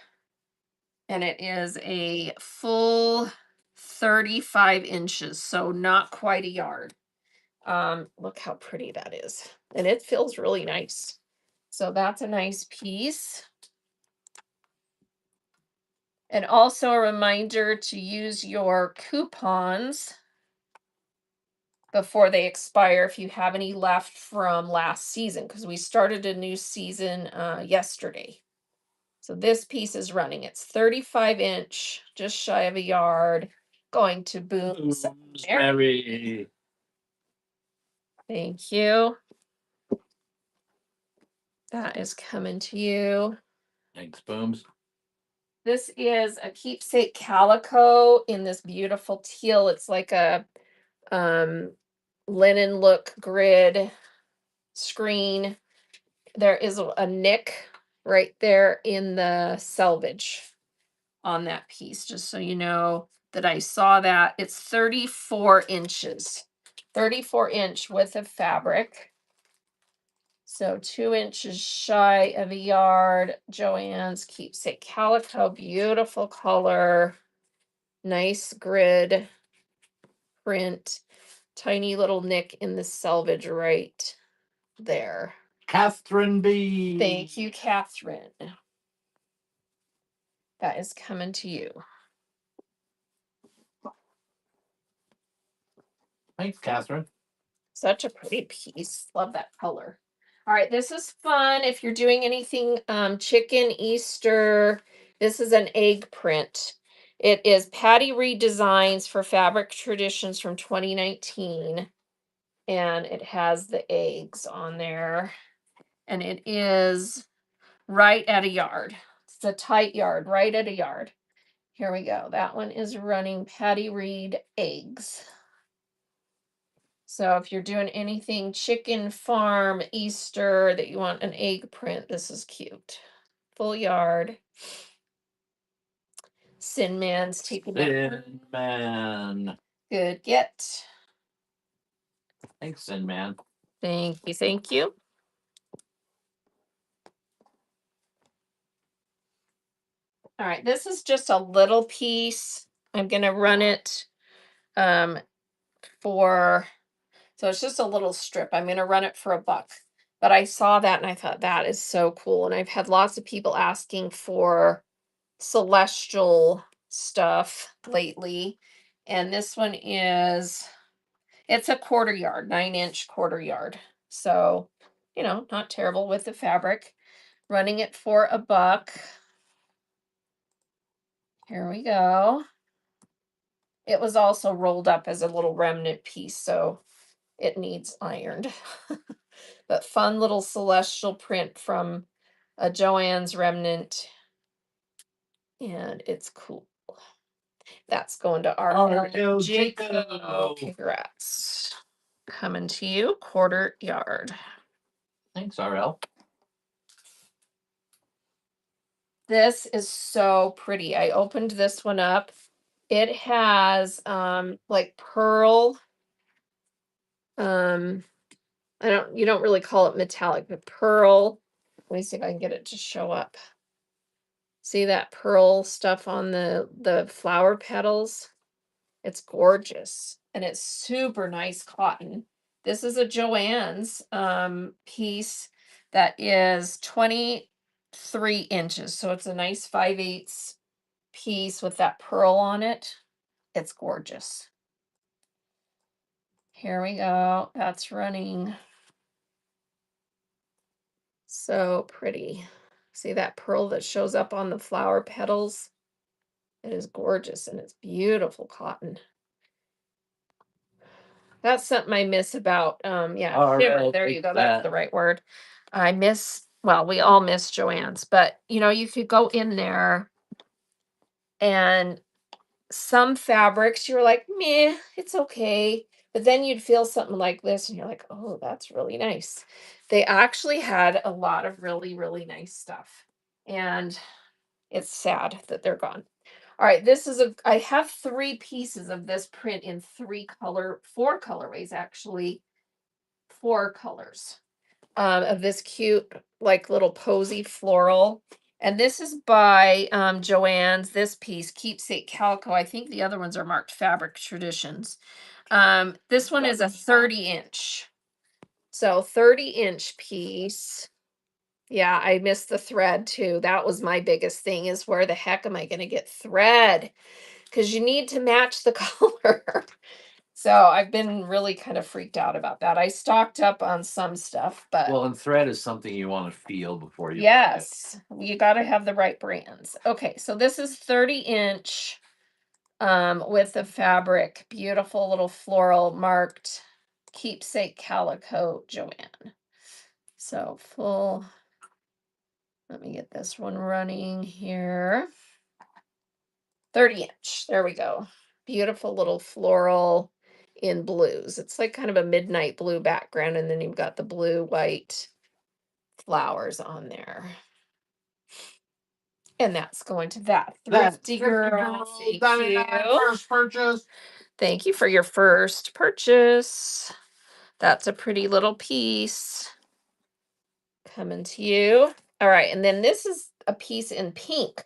And it is a full 35 inches, so not quite a yard. Look how pretty that is. And it feels really nice. So that's a nice piece. And also a reminder to use your coupons before they expire if you have any left from last season, because we started a new season yesterday. So this piece is running. It's 35-inch, just shy of a yard, going to Booms. Mary. Thank you. That is coming to you. Thanks, Booms. This is a keepsake calico in this beautiful teal. It's like a linen look grid screen. There is a nick right there in the selvage on that piece, just so you know that I saw that. It's 34 inches, 34-inch width of fabric. So 2 inches shy of a yard. Joann's keepsake calico, beautiful color, nice grid print, tiny little nick in the selvage right there. Catherine B. Thank you, Catherine. That is coming to you. Thanks, Catherine. Such a pretty piece. Love that color. All right, this is fun. If you're doing anything chicken Easter, this is an egg print. It is Patty Reed Designs for Fabric Traditions from 2019. And it has the eggs on there. And it is right at a yard. It's a tight yard, right at a yard. Here we go. That one is running Patty Reed eggs. So if you're doing anything chicken farm Easter that you want an egg print, this is cute. Full yard. Sin Man's taking that. Sin Man. Good get. Thanks, Sin Man. Thank you. Thank you. All right, this is just a little piece. I'm gonna run it for so it's just a little strip. I'm gonna run it for $1. But I saw that and I thought that is so cool. And I've had lots of people asking for celestial stuff lately. And this one is it's a quarter yard, 9-inch quarter yard. So, not terrible with the fabric. Running it for $1. Here we go. It was also rolled up as a little remnant piece, so it needs ironed. But fun little celestial print from a Joann's remnant. And it's cool. That's going to R.L. Jacob. Jacob. Congrats. Coming to you, quarter yard. Thanks, RL. This is so pretty. I opened this one up. It has like pearl You don't really call it metallic, but pearl. Let me see if I can get it to show up. See that pearl stuff on the flower petals? It's gorgeous and it's super nice cotton. This is a Joann's piece that is 23 inches. So it's a nice 5/8 piece with that pearl on it. It's gorgeous. Here we go. That's running. So pretty. See that pearl that shows up on the flower petals? It is gorgeous and it's beautiful cotton. That's something I miss about, yeah, All shimmer. right, There take you go. that. That's the right word. I miss, well, we all miss Joann's, but you could go in there and some fabrics you're like, meh, it's okay. But then you'd feel something like this and you're like, oh, that's really nice. They actually had a lot of really, really nice stuff. And it's sad that they're gone. All right, I have 3 pieces of this print in 4 colorways actually, 4 colors of this cute, like little posy floral. And this is by Joann's, this piece, Keepsake Calico. I think the other ones are marked Fabric Traditions. This one is a 30-inch. So 30-inch piece. Yeah, I missed the thread too. That was my biggest thing is where the heck am I going to get thread? Because you need to match the color. So I've been really kind of freaked out about that. I stocked up on some stuff, but Well, and thread is something you want to feel before you buy it. yes, you got to have the right brands. Okay, so this is 30-inch with the fabric, beautiful little floral marked Keepsake Calico Joanne. So full, let me get this one running here. 30-inch, there we go. Beautiful little floral in blues. It's like kind of a midnight blue background, and then you've got the blue, white flowers on there. And that's going to that thrifty girl. Thank you. First purchase. Thank you for your first purchase. That's a pretty little piece coming to you. All right, and then this is a piece in pink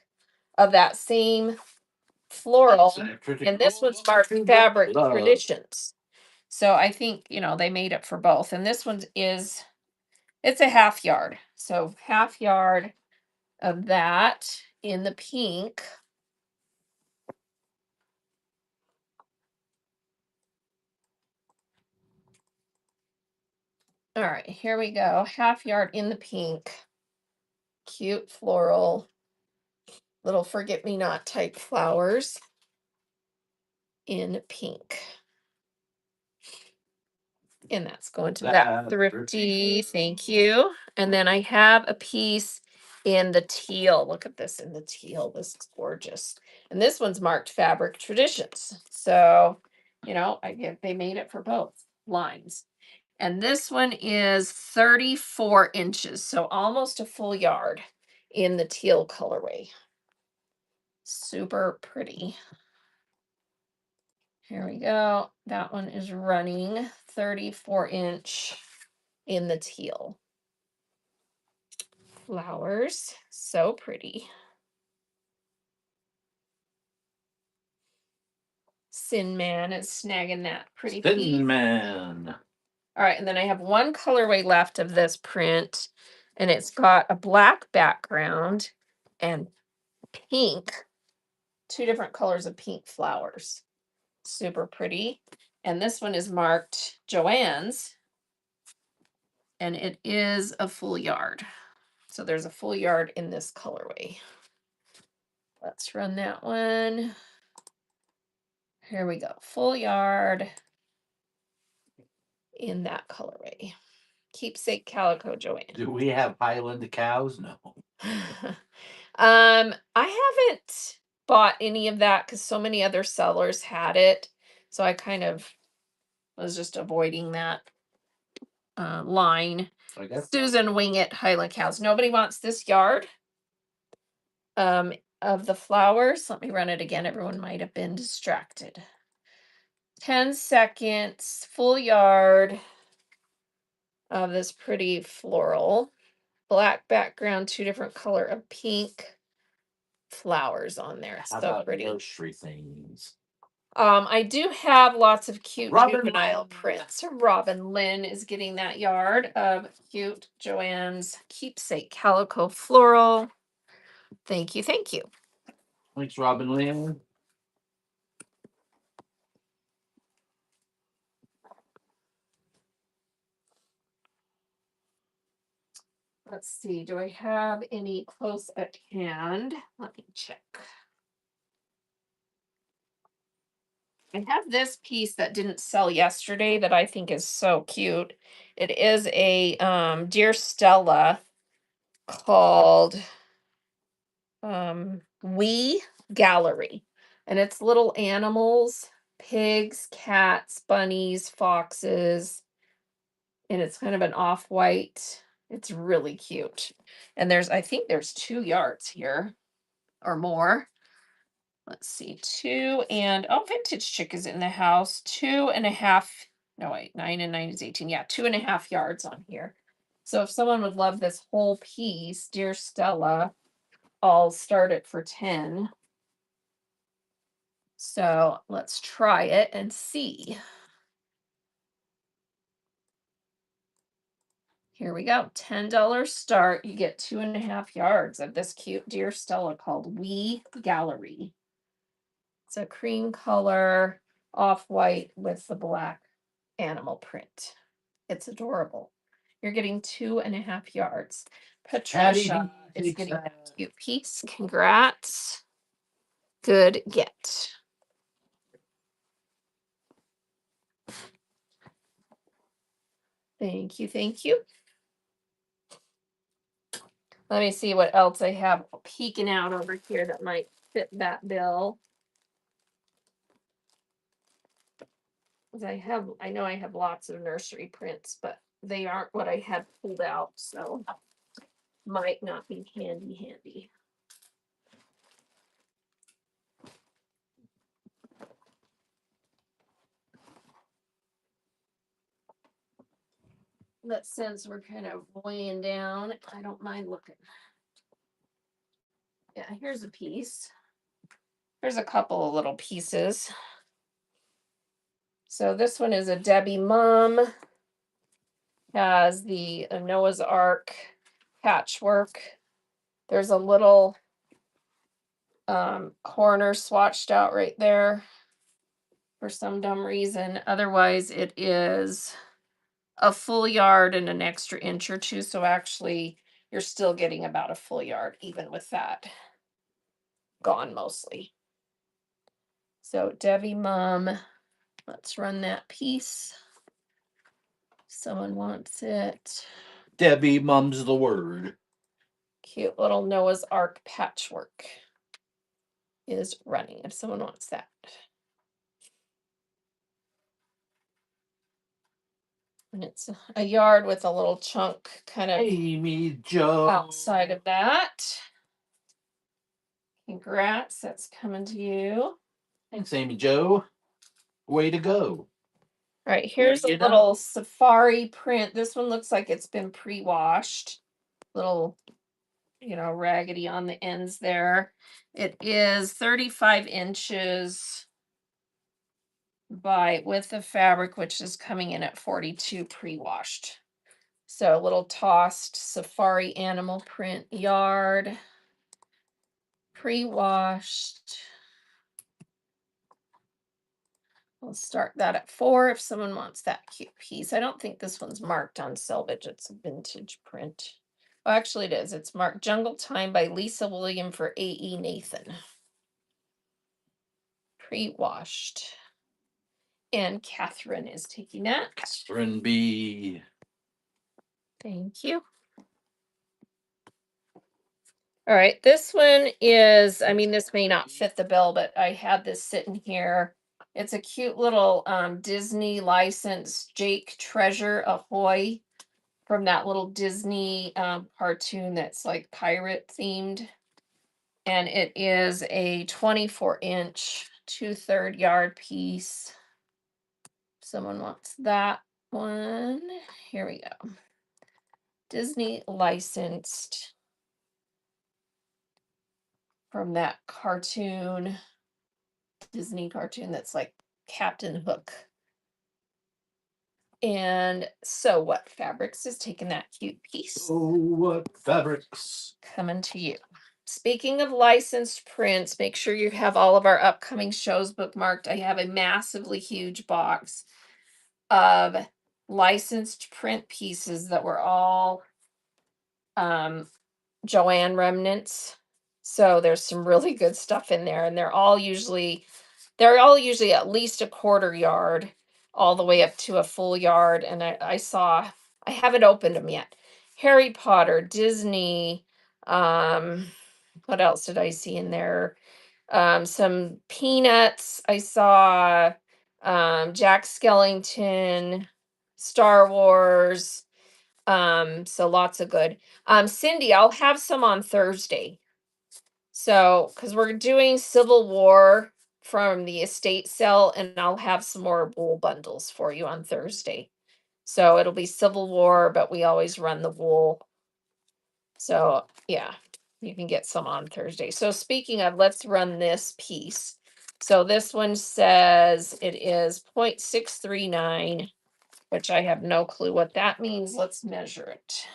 of that same floral, and this one's marked Fabric Traditions. So I think, they made it for both. And this one it's a half yard. So half yard of that in the pink. All right, here we go. Half yard in the pink. Cute floral, little forget-me-not type flowers in pink. And that's going to that thrifty. Thank you. And then I have a piece in the teal. Look at this in the teal. This is gorgeous. And this one's marked Fabric Traditions. So, they made it for both lines. And this one is 34 inches, so almost a full yard in the teal colorway. Super pretty. Here we go. That one is running 34-inch in the teal. Flowers, so pretty. Sin Man is snagging that pretty piece. Thin Man. All right, and then I have one colorway left of this print, and it's got a black background and pink, 2 different colors of pink flowers. Super pretty. And this one is marked Joann's, and it is a full yard. So there's a full yard in this colorway. Let's run that one. Here we go. Full yard in that colorway. Keepsake Calico Joanne. Do we have Highland cows? No. I haven't bought any of that because so many other sellers had it. So I kind of was just avoiding that line. I guess Susan Wingett, Highland Cows. Nobody wants this yard of the flowers. Let me run it again. Everyone might have been distracted. 10 seconds, full yard of this pretty floral. Black background, 2 different color of pink flowers on there. It's How so about pretty. nursery things? I do have lots of cute Robin juvenile Lynn. prints. Robin Lynn is getting that yard of cute Joanne's keepsake calico floral. Thank you, thank you. Thanks, Robin Lynn. Let's see, do I have any close at hand? Let me check. I have this piece that didn't sell yesterday that I think is so cute. It is a Dear Stella called We Gallery. And it's little animals, pigs, cats, bunnies, foxes, and it's kind of an off-white. It's really cute. And I think there's 2 yards here or more. Let's see, 2 and Vintage Chick is in the house. 2.5, no wait, 9 and 9 is 18. Yeah, 2.5 yards on here. So if someone would love this whole piece, Dear Stella, I'll start it for 10. So let's try it and see. Here we go. $10 start. You get 2.5 yards of this cute Dear Stella called We Gallery. It's a cream color, off-white with the black animal print. It's adorable. You're getting 2.5 yards. Patricia is getting that cute piece. Congrats. Good get. Thank you, thank you. Let me see what else I have peeking out over here that might fit that bill. I know I have lots of nursery prints, but they aren't what I had pulled out, so might not be handy. But since we're kind of weighing down, I don't mind looking. Yeah, here's a piece. There's a couple of little pieces. So this one is a Debbie Mum. Has the Noah's Ark patchwork. There's a little corner swatched out right there for some dumb reason. Otherwise, it is a full yard and an extra inch or 2. So actually, you're still getting about a full yard, even with that gone mostly. So Debbie Mum, let's run that piece. Someone wants it. Debbie Mum's the word. Cute little Noah's Ark patchwork is running if someone wants that. And it's a yard with a little chunk kind of Amy Jo. outside of that. Congrats, that's coming to you. Thanks, Amy Jo. Way to go. All right, here's a little safari print. This one looks like it's been pre-washed. Little, raggedy on the ends there. It is 35 inches by width of fabric, which is coming in at 42 pre-washed. So a little tossed safari animal print yard, pre-washed. We'll start that at 4 if someone wants that cute piece. I don't think this one's marked on selvage. It's a vintage print. Oh, actually it is. It's marked Jungle Time by Lisa William for A.E. Nathan. Pre-washed. And Catherine is taking that. Catherine B. Thank you. All right, this one is, this may not fit the bill, but I had this sitting here. It's a cute little Disney licensed Jake Treasure Ahoy from that little Disney cartoon that's like pirate themed. And it is a 24-inch 2/3 yard piece. Someone wants that one. Here we go. Disney licensed from that cartoon, Disney cartoon that's like Captain Hook. And so what fabrics is taking that cute piece? Oh, what fabrics? Coming to you. Speaking of licensed prints, make sure you have all of our upcoming shows bookmarked. I have a massively huge box of licensed print pieces that were all Joanne remnants. So there's some really good stuff in there, and they're all usually at least a quarter yard, all the way up to a full yard. And I haven't opened them yet. Harry Potter, Disney, what else did I see in there? Some Peanuts. I saw Jack Skellington, Star Wars. So lots of good. Cindy, I'll have some on Thursday. So, because we're doing Civil War from the estate sale, and I'll have some more wool bundles for you on Thursday. So it'll be Civil War, but we always run the wool. So yeah, you can get some on Thursday. So speaking of, let's run this piece. So this one says it is 0.639, which I have no clue what that means. Let's measure it.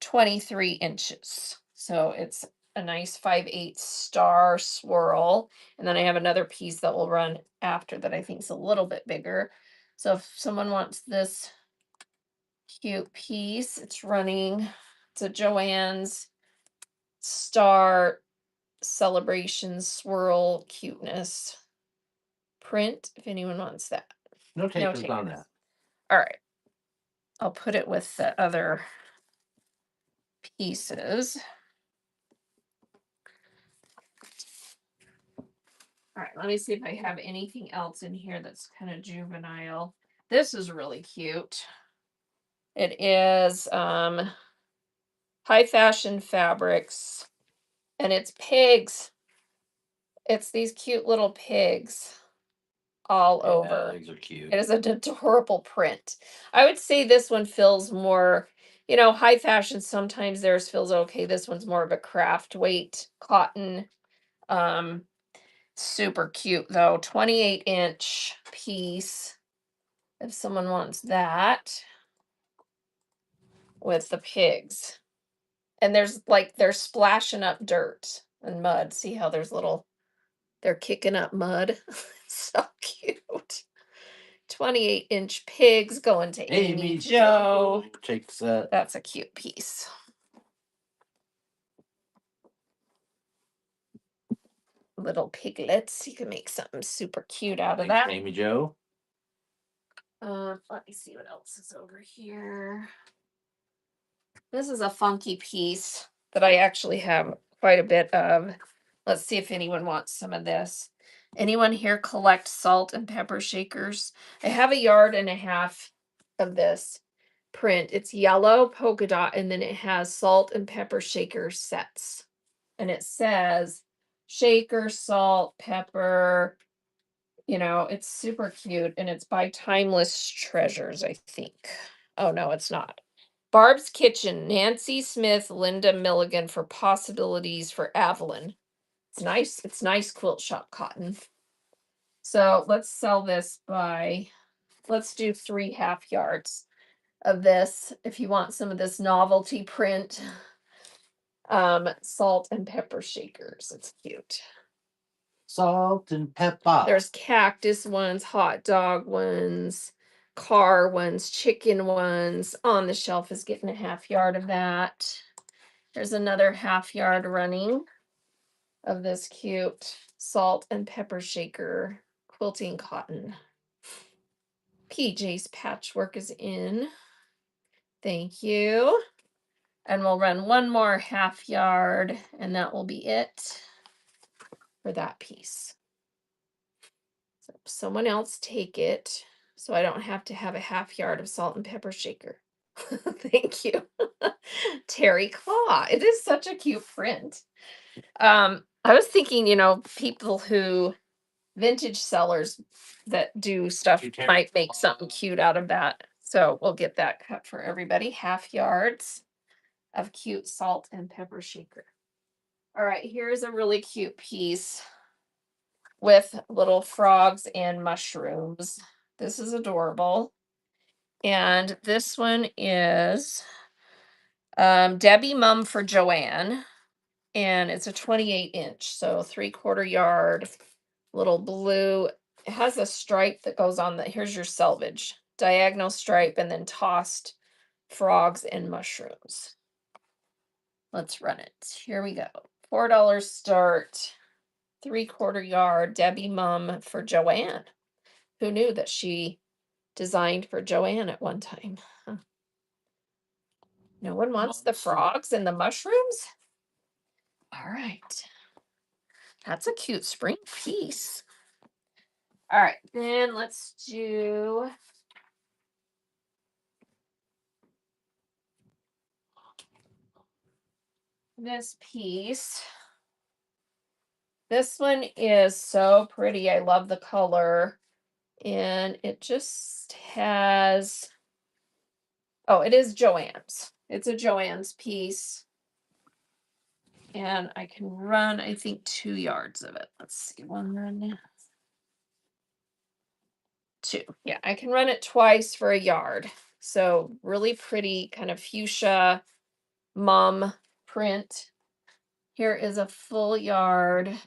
23 inches. So it's a nice 5/8 star swirl. And then I have another piece that will run after that I think is a little bit bigger. So if someone wants this cute piece, it's a Joann's Star Celebration Swirl Cuteness print, if anyone wants that. No takers on that. All right. I'll put it with the other pieces. All right, let me see if I have anything else in here that's kind of juvenile. This is really cute. It is high fashion fabrics, and it's pigs. It's these cute little pigs all over. These are cute. It is an adorable print. I would say this one feels more, high fashion. Sometimes theirs feels okay. This one's more of a craft weight cotton. Super cute though. 28-inch piece. If someone wants that with the pigs. And they're splashing up dirt and mud. See how they're kicking up mud. So cute. 28-inch pigs going to Amy Joe. Takes that. That's a cute piece. Little piglets. You can make something super cute out of that. Amy Joe. Let me see what else is over here. This is a funky piece that I actually have quite a bit of. Let's see if anyone wants some of this. Anyone here collect salt and pepper shakers? I have 1.5 yards of this print. It's yellow polka dot, and then it has salt and pepper shaker sets. And it says shaker, salt, pepper. It's super cute, and it's by Timeless Treasures, I think. Oh, no, it's not. Barb's Kitchen, Nancy Smith, Linda Milligan for possibilities for Avalon. It's nice. It's nice quilt shop cotton. So let's sell this let's do 3.5 yards of this. If you want some of this novelty print, salt and pepper shakers. It's cute. Salt and pepper. There's cactus ones, hot dog ones, car ones, chicken ones. On the shelf is getting 1/2 yard of that. There's another 1/2 yard running of this cute salt and pepper shaker quilting cotton. PJ's patchwork is in. Thank you. And we'll run one more 1/2 yard, and that will be it for that piece. So someone else take it so I don't have to have 1/2 yard of salt and pepper shaker. Thank you. Terry Claw. It is such a cute print. I was thinking, people who vintage sellers that do stuff might make something cute out of that. So we'll get that cut for everybody. 1/2 yards of cute salt and pepper shaker. All right, here's a really cute piece with little frogs and mushrooms. This is adorable. And this one is Debbie Mum for Joanne. And it's a 28-inch, so 3/4 yard, little blue. It has a stripe that goes on the, here's your selvage, diagonal stripe, and then tossed frogs and mushrooms. Let's run it. Here we go. $4 start, 3/4 yard, Debbie Mum for Joanne. Who knew that she designed for Joanne at one time? Huh. No one wants the frogs and the mushrooms? All right. That's a cute spring piece. All right, then let's do this piece. This one is so pretty. I love the color. And it just has, oh, it is Joann's. It's a Joann's piece. And I can run, I think, 2 yards of it. Let's see, 1 run. 2. Yeah, I can run it twice for a yard. So really pretty kind of fuchsia mum print. Here is a full yard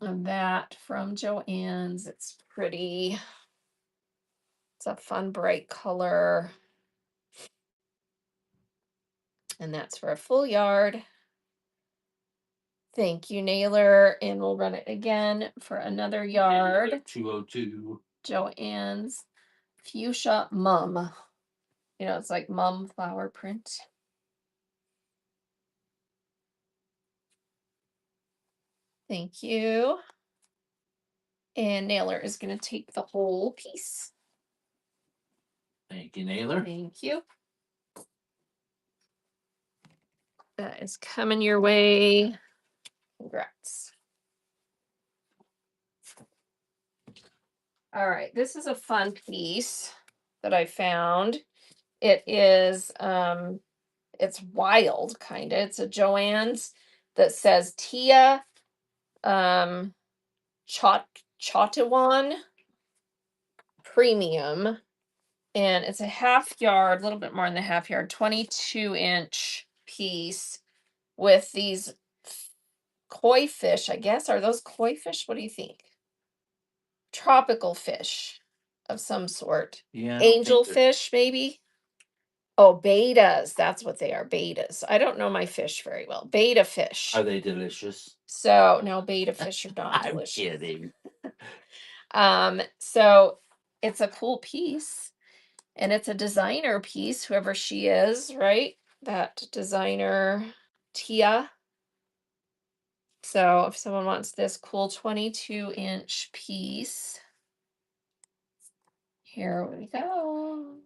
of that from Joann's. It's pretty. It's a fun, bright color. And that's for a full yard. Thank you, Nailer. And we'll run it again for another yard. 202. Joann's Fuchsia Mum. You know, it's like mum flower print. Thank you. And Nailer is going to take the whole piece. Thank you, Nailer. Thank you. That is coming your way. Congrats. All right, this is a fun piece that I found. It is it's wild kind of. It's a Joann's that says Tia Chottawan Premium. And it's a 1/2 yard, a little bit more than the 1/2 yard, 22-inch piece with these koi fish, I guess. Are those koi fish? What do you think? Tropical fish of some sort. Yeah. Angel fish, maybe? Oh, betas. That's what they are. Betas. I don't know my fish very well. Beta fish. Are they delicious? So no, beta fish are not I'm delicious. kidding. So it's a cool piece. And it's a designer piece, whoever she is, right? That designer, Tia. So if someone wants this cool 22-inch piece, here we go.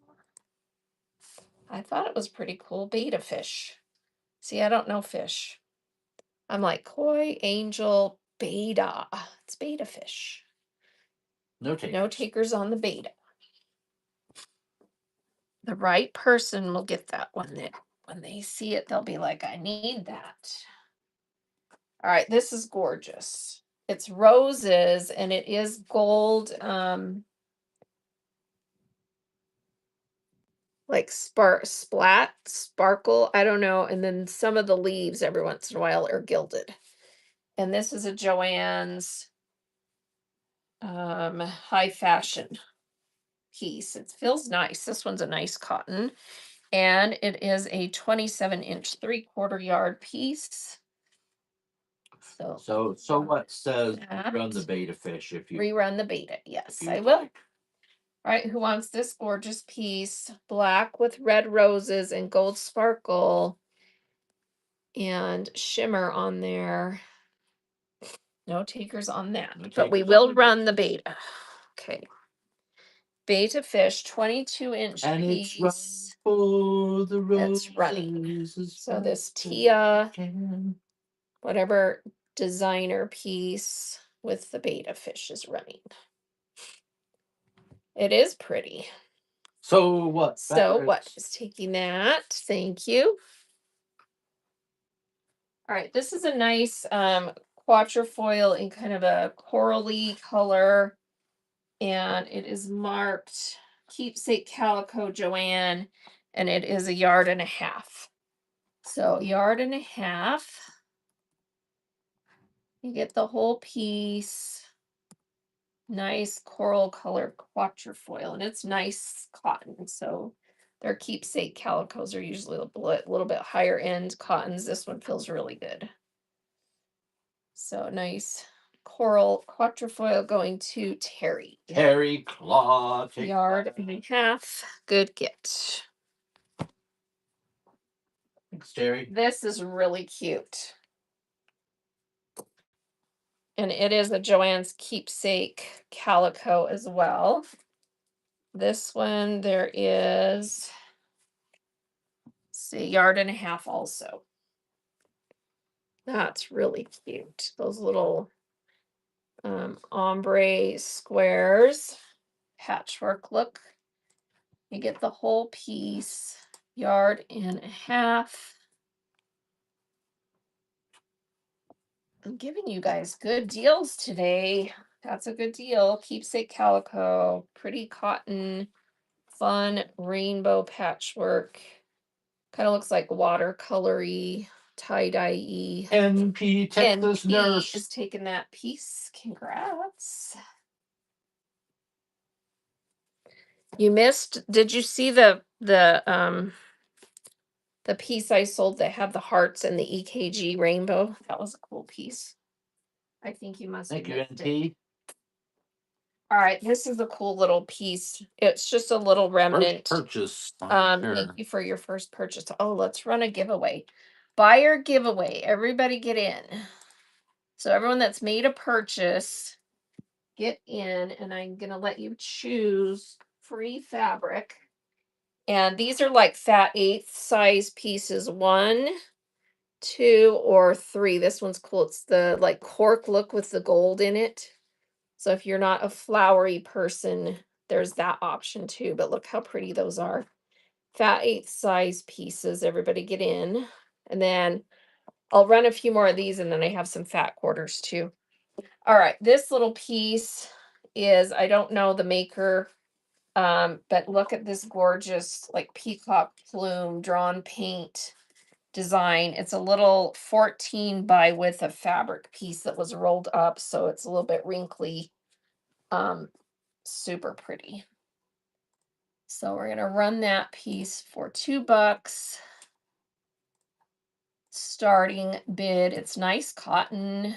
I thought it was pretty cool. Beta fish. See, I don't know fish. I'm like koi, angel, beta. It's beta fish. No takers. No takers on the beta. The right person will get that one. That when they see it, they'll be like, I need that. All right, this is gorgeous. It's roses and it is gold, like sparkle. I don't know. And then some of the leaves every once in a while are gilded. And this is a Joann's high fashion piece. It feels nice. This one's a nice cotton. And it is a 27-inch 3/4 yard piece. So what says run the beta fish if you rerun the beta? Yes, I will. like. All right, who wants this gorgeous piece? Black with red roses and gold sparkle and shimmer on there. No takers on that, No but we takers will on run the beta. Okay. Beta fish, 22-inch And piece. it's for the It's running. roses. So this Tia, whatever designer piece with the betta fishes running. It is pretty. So what? So what? fabrics? Just taking that. Thank you. All right, this is a nice quatrefoil in kind of a corally color, and it is marked Keepsake Calico Joanne, and it is 1.5 yards. So 1.5 yards. You get the whole piece. Nice coral color quatrefoil, and it's nice cotton. So their Keepsake calicos are usually a little bit higher end cottons. This one feels really good. So nice coral quatrefoil going to Terry. Terry Claw. 1.5 yards. Good get. Thanks, Terry. This is really cute. And it is a Joanne's Keepsake calico as well. This one there is, see, 1.5 yards also. That's really cute. Those little ombre squares, patchwork look. You get the whole piece, 1.5 yards. I'm giving you guys good deals today. That's a good deal. Keepsake calico, pretty cotton, fun rainbow patchwork. Kind of looks like watercolory, tie-dye-y. NP Texas NP Nurse. is taking that piece. Congrats. You missed, did you see the piece I sold that had the hearts and the EKG rainbow? That was a cool piece. I think you must have Thank you, missed it. NP. All right, this is a cool little piece. It's just a little remnant. First purchase. Thank you for your first purchase. Oh, let's run a giveaway. Buyer giveaway. Everybody get in. So everyone that's made a purchase, get in, and I'm gonna let you choose free fabric. And these are like fat 1/8 size pieces. 1, 2, or 3. This one's cool. It's the like cork look with the gold in it. So if you're not a flowery person, there's that option too. But look how pretty those are. Fat 1/8 size pieces. Everybody get in. And then I'll run a few more of these, and then I have some fat quarters too. All right, this little piece is, I don't know the maker, but look at this gorgeous like peacock plume drawn paint design. It's a little 14 by width of fabric piece that was rolled up, so it's a little bit wrinkly. Super pretty. So we're gonna run that piece for $2. Starting bid. It's nice cotton.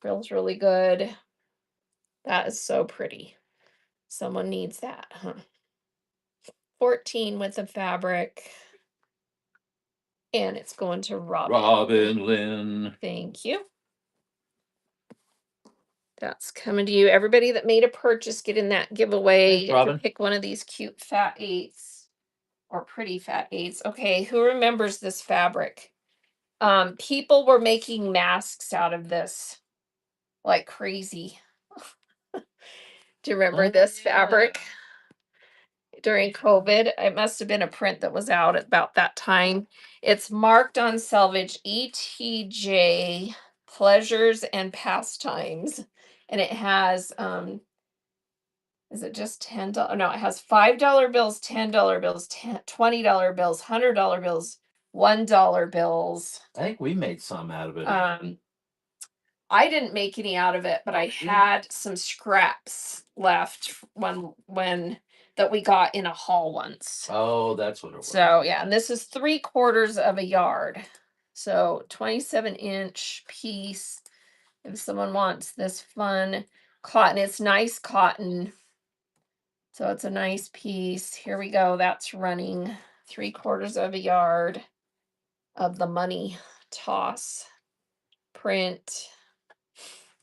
Feels really good. That is so pretty. Someone needs that, huh? 14 with the fabric. And it's going to Robin Lynn. Thank you. That's coming to you. Everybody that made a purchase, get in that giveaway. Thanks, You get to Robin. pick one of these cute fat 8s or pretty fat 8s. Okay, who remembers this fabric? People were making masks out of this like crazy. Do you remember this fabric? During COVID, it must have been a print that was out at about that time. It's marked on selvage ETJ pleasures and pastimes. And it has is it just $10? No, it has $5 bills, $10 bills, $20 bills, $100 bills, $1 bills. I think we made some out of it. I didn't make any out of it, but I had some scraps left when that we got in a haul once. Oh, that's what it was. So yeah, and this is 3/4 yard. So 27-inch piece. If someone wants this fun cotton, it's nice cotton. So it's a nice piece. Here we go. That's running 3/4 yard of the money toss print.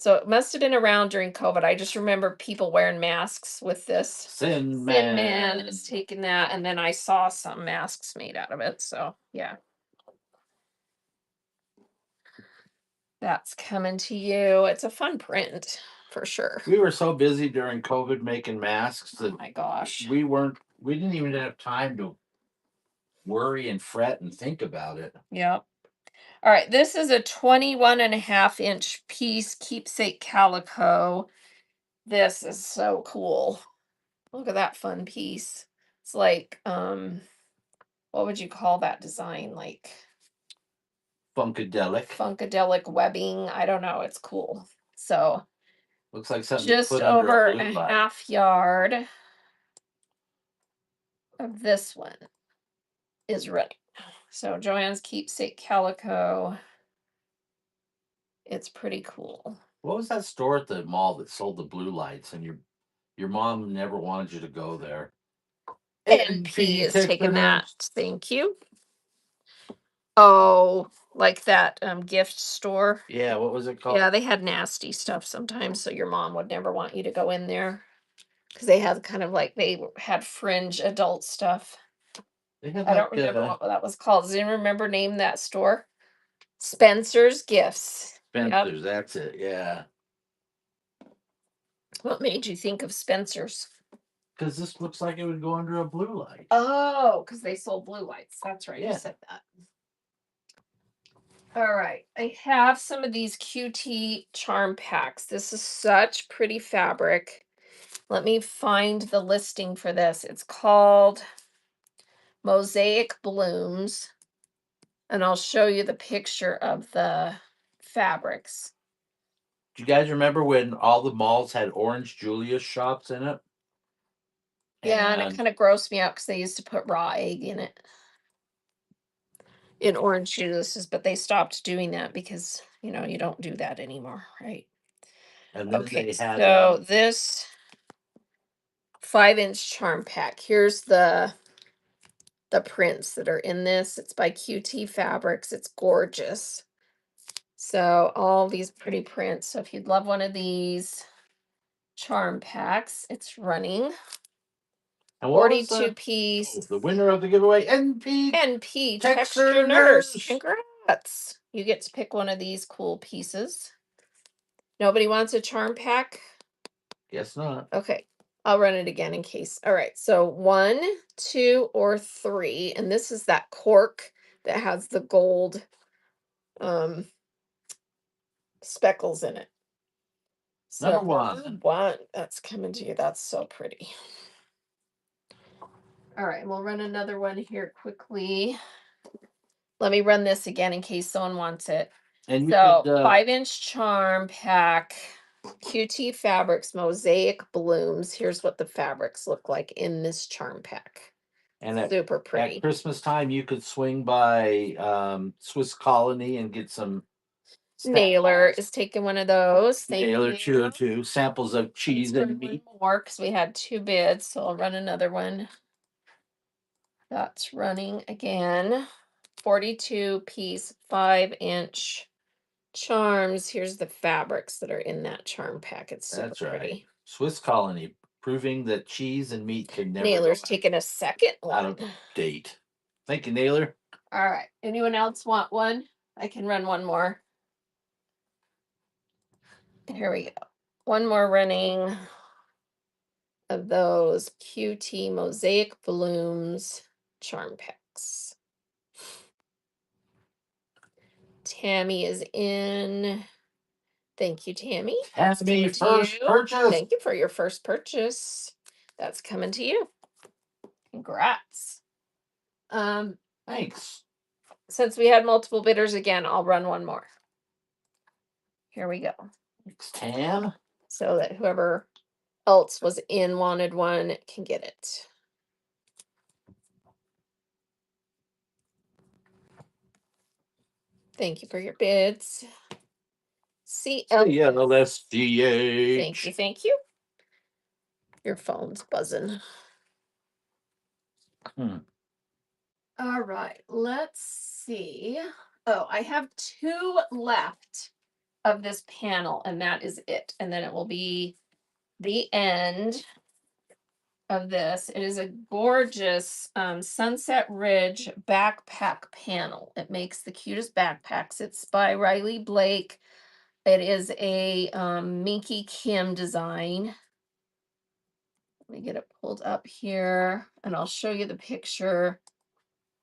So it must have been around during COVID. I just remember people wearing masks with this. Thin Thin Man. Man is taking that, and then I saw some masks made out of it. So yeah. That's coming to you. It's a fun print for sure. We were so busy during COVID making masks Oh that my gosh. we didn't even have time to worry and fret and think about it. Yep. All right, this is a 21.5-inch piece keepsake calico. This is so cool. Look at that fun piece. It's like, what would you call that design? Like Funkadelic. webbing. I don't know. It's cool. So Looks like something you just put under over a blue a light. half yard of this one is ready. So Joanne's keepsake calico. It's pretty cool. What was that store at the mall that sold the blue lights and your mom never wanted you to go there? And P is taking that. Ticketers. Thank you. Oh, like that gift store. Yeah, what was it called? Yeah, they had nasty stuff sometimes, so your mom would never want you to go in there because they had kind of like they had fringe adult stuff. They had I don't remember what that was called. Does anyone remember name that store? Spencer's Gifts. Yep. Spencer's, that's it. Yeah. What made you think of Spencer's? Because this looks like it would go under a blue light. Oh, because they sold blue lights. That's right. Yeah. You said that. All right. I have some of these QT charm packs. This is such pretty fabric. Let me find the listing for this. It's called Mosaic Blooms. And I'll show you the picture of the fabrics. Do you guys remember when all the malls had Orange Julius shops in it? Yeah, and it kind of grossed me out because they used to put raw egg in it. In orange juices, but they stopped doing that because, you know, you don't do that anymore, right? And then Okay, they had so this 5-inch charm pack. Here's the prints that are in this. It's by QT Fabrics. It's gorgeous. So all these pretty prints. So if you'd love one of these charm packs, it's running. and what was 42 piece. the winner of the giveaway? NP Texture Texture Nurse. Nurse. Congrats. You get to pick one of these cool pieces. Nobody wants a charm pack? Guess not. Okay. I'll run it again in case. All right. So 1, 2, or 3. And this is that cork that has the gold speckles in it. So Number 1. 1. That's coming to you. That's so pretty. All right. We'll run another one here quickly. Let me run this again in case someone wants it. And so 5-inch charm pack, QT Fabrics, Mosaic Blooms. Here's what the fabrics look like in this charm pack. And super pretty. At Christmas time, you could swing by Swiss Colony and get some. Nailer is taking one of those. Thank Nailer you. two samples of cheese and meat. More because we had 2 bids, so I'll run another one. That's running again. 42 piece 5-inch charms. Here's the fabrics that are in that charm pack. It's super pretty. Swiss Colony, proving that cheese and meat can never Nailer's taking a second one. out of date. Thank you, Nailer. All right. Anyone else want one? I can run one more. Here we go. One more running of those QT Mosaic Blooms charm packs. Tammy is in. Thank you, Tammy. Tammy, first purchase. Thank you for your first purchase. That's coming to you. Congrats. Thanks. Since we had multiple bidders again, I'll run one more. Here we go. Thanks, Tam. So that whoever else was in wanted one can get it. Thank you for your bids. CLSDH. Thank you. Your phone's buzzing. All right, let's see. Oh, I have 2 left of this panel, and that is it. And then it will be the end of this. It is a gorgeous Sunset Ridge backpack panel. It makes the cutest backpacks. It's by Riley Blake. It is a Minky Kim design. Let me get it pulled up here and I'll show you the picture.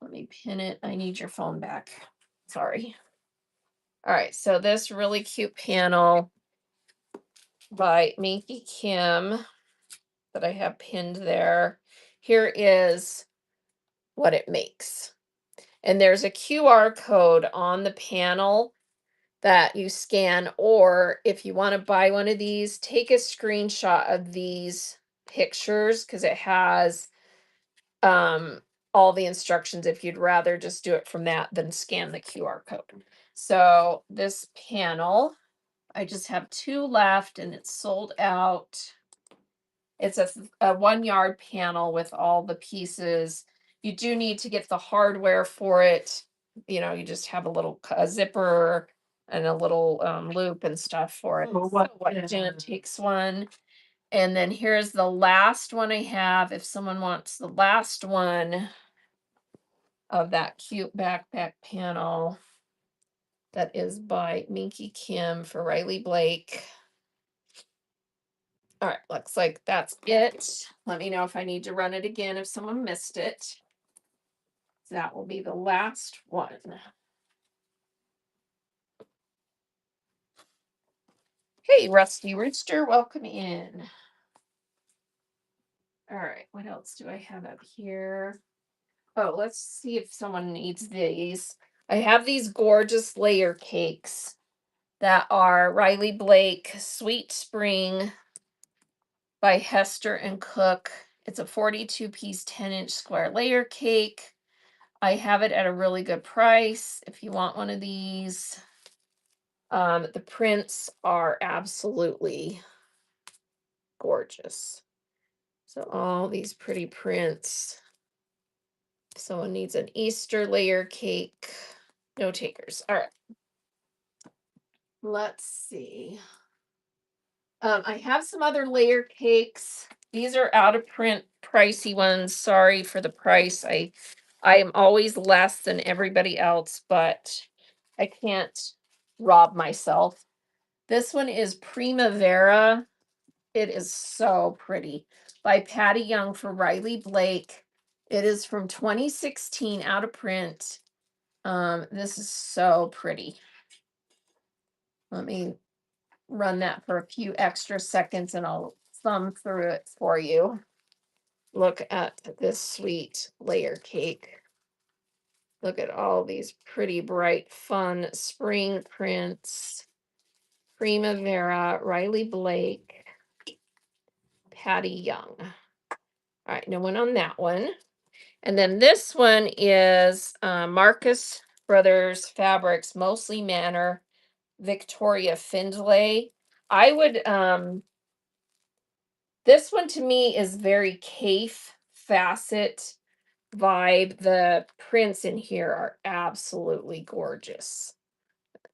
Let me pin it. I need your phone back. Sorry. All right, so this really cute panel by Minky Kim that I have pinned there. Here is what it makes. And there's a QR code on the panel that you scan, or if you want to buy one of these, take a screenshot of these pictures because it has all the instructions if you'd rather just do it from that than scan the QR code. So this panel, I just have 2 left and it's sold out. It's a 1 yard panel with all the pieces. You do need to get the hardware for it. You know, you just have a little zipper and a little loop and stuff for it. Oh, What yeah. Jen takes one. And then here's the last one I have. If someone wants the last one of that cute backpack panel, that is by Minky Kim for Riley Blake. All right, looks like that's it. Let me know if I need to run it again if someone missed it. That will be the last one. Hey, Rusty Rooster, welcome in. All right, what else do I have up here? Oh, let's see if someone needs these. I have these gorgeous layer cakes that are Riley Blake Sweet Spring by Hester and Cook. It's a 42-piece 10-inch square layer cake. I have it at a really good price if you want one of these. The prints are absolutely gorgeous. So all these pretty prints. If someone needs an Easter layer cake, no takers. All right. Let's see. I have some other layer cakes. These are out of print, pricey ones. Sorry for the price. I am always less than everybody else, but I can't rob myself. This one is Primavera. It is so pretty. By Patty Young for Riley Blake. It is from 2016, out of print. This is so pretty. Let me run that for a few extra seconds and I'll thumb through it for you. Look at this sweet layer cake. Look at all these pretty, bright, fun spring prints. Primavera, Riley Blake, Patty Young. All right, no one on that one. And then this one is Marcus Brothers Fabrics, Mostly Manor, Victoria Findlay. I would, this one to me is very Cafe facet vibe. The prints in here are absolutely gorgeous.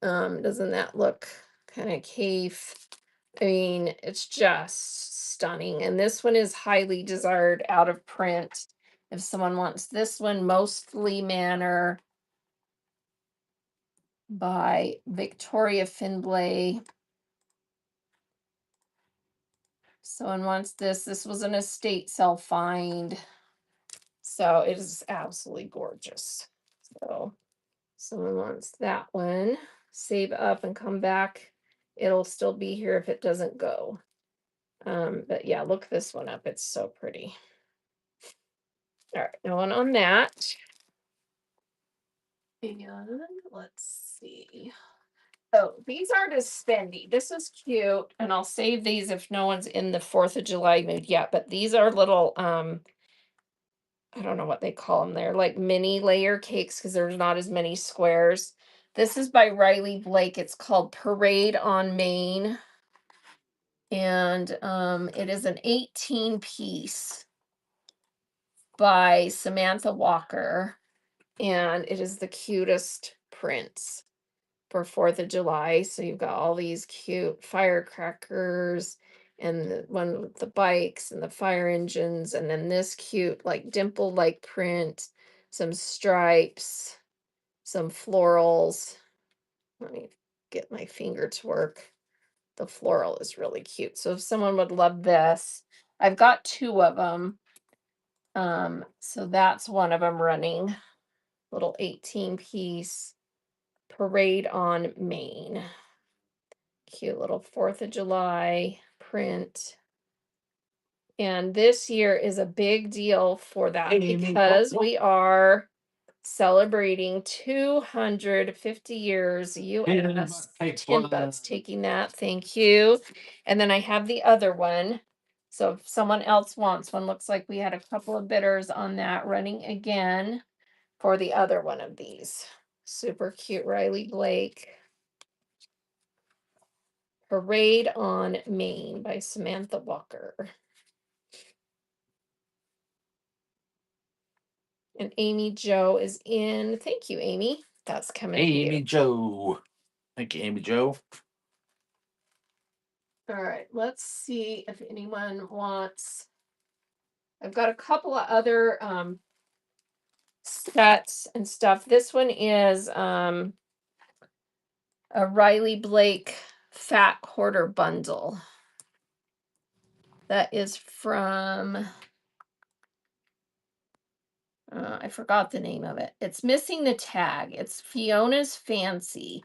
Doesn't that look kind of cave? I mean, it's just stunning. And this one is highly desired, out of print. If someone wants this one, Mostly Manor by Victoria Findlay. Someone wants this. This was an estate sale find. So it is absolutely gorgeous. So someone wants that one. Save up and come back. It'll still be here if it doesn't go. But yeah, look this one up. It's so pretty. All right, no one on that. And let's see. Oh, these aren't as spendy. This is cute, and I'll save these if no one's in the 4th of July mood yet. But these are little, I don't know what they call them. They're like mini layer cakes because there's not as many squares. This is by Riley Blake. It's called Parade on Main. And it is an 18-piece by Samantha Walker. And it is the cutest prints for 4th of July. So you've got all these cute firecrackers and the one with the bikes and the fire engines, and then this cute like dimple like print, some stripes, some florals. Let me get my finger to work. The floral is really cute. So if someone would love this, I've got two of them. So that's one of them running. Little 18-piece Parade on Main. Cute little 4th of July print. And this year is a big deal for that because we are celebrating 250 years US. Tin Butts taking that. Thank you. And then I have the other one. So if someone else wants one, looks like we had a couple of bidders on that running again for the other one of these. Super cute Riley Blake. Parade on Main by Samantha Walker. And Amy Joe is in. Thank you, Amy. That's coming to Amy you. Joe. Thank you, Amy Joe. All right, let's see if anyone wants. I've got a couple of other sets and stuff. This one is a Riley Blake Fat Quarter Bundle. That is from I forgot the name of it. It's missing the tag. It's Fiona's Fancy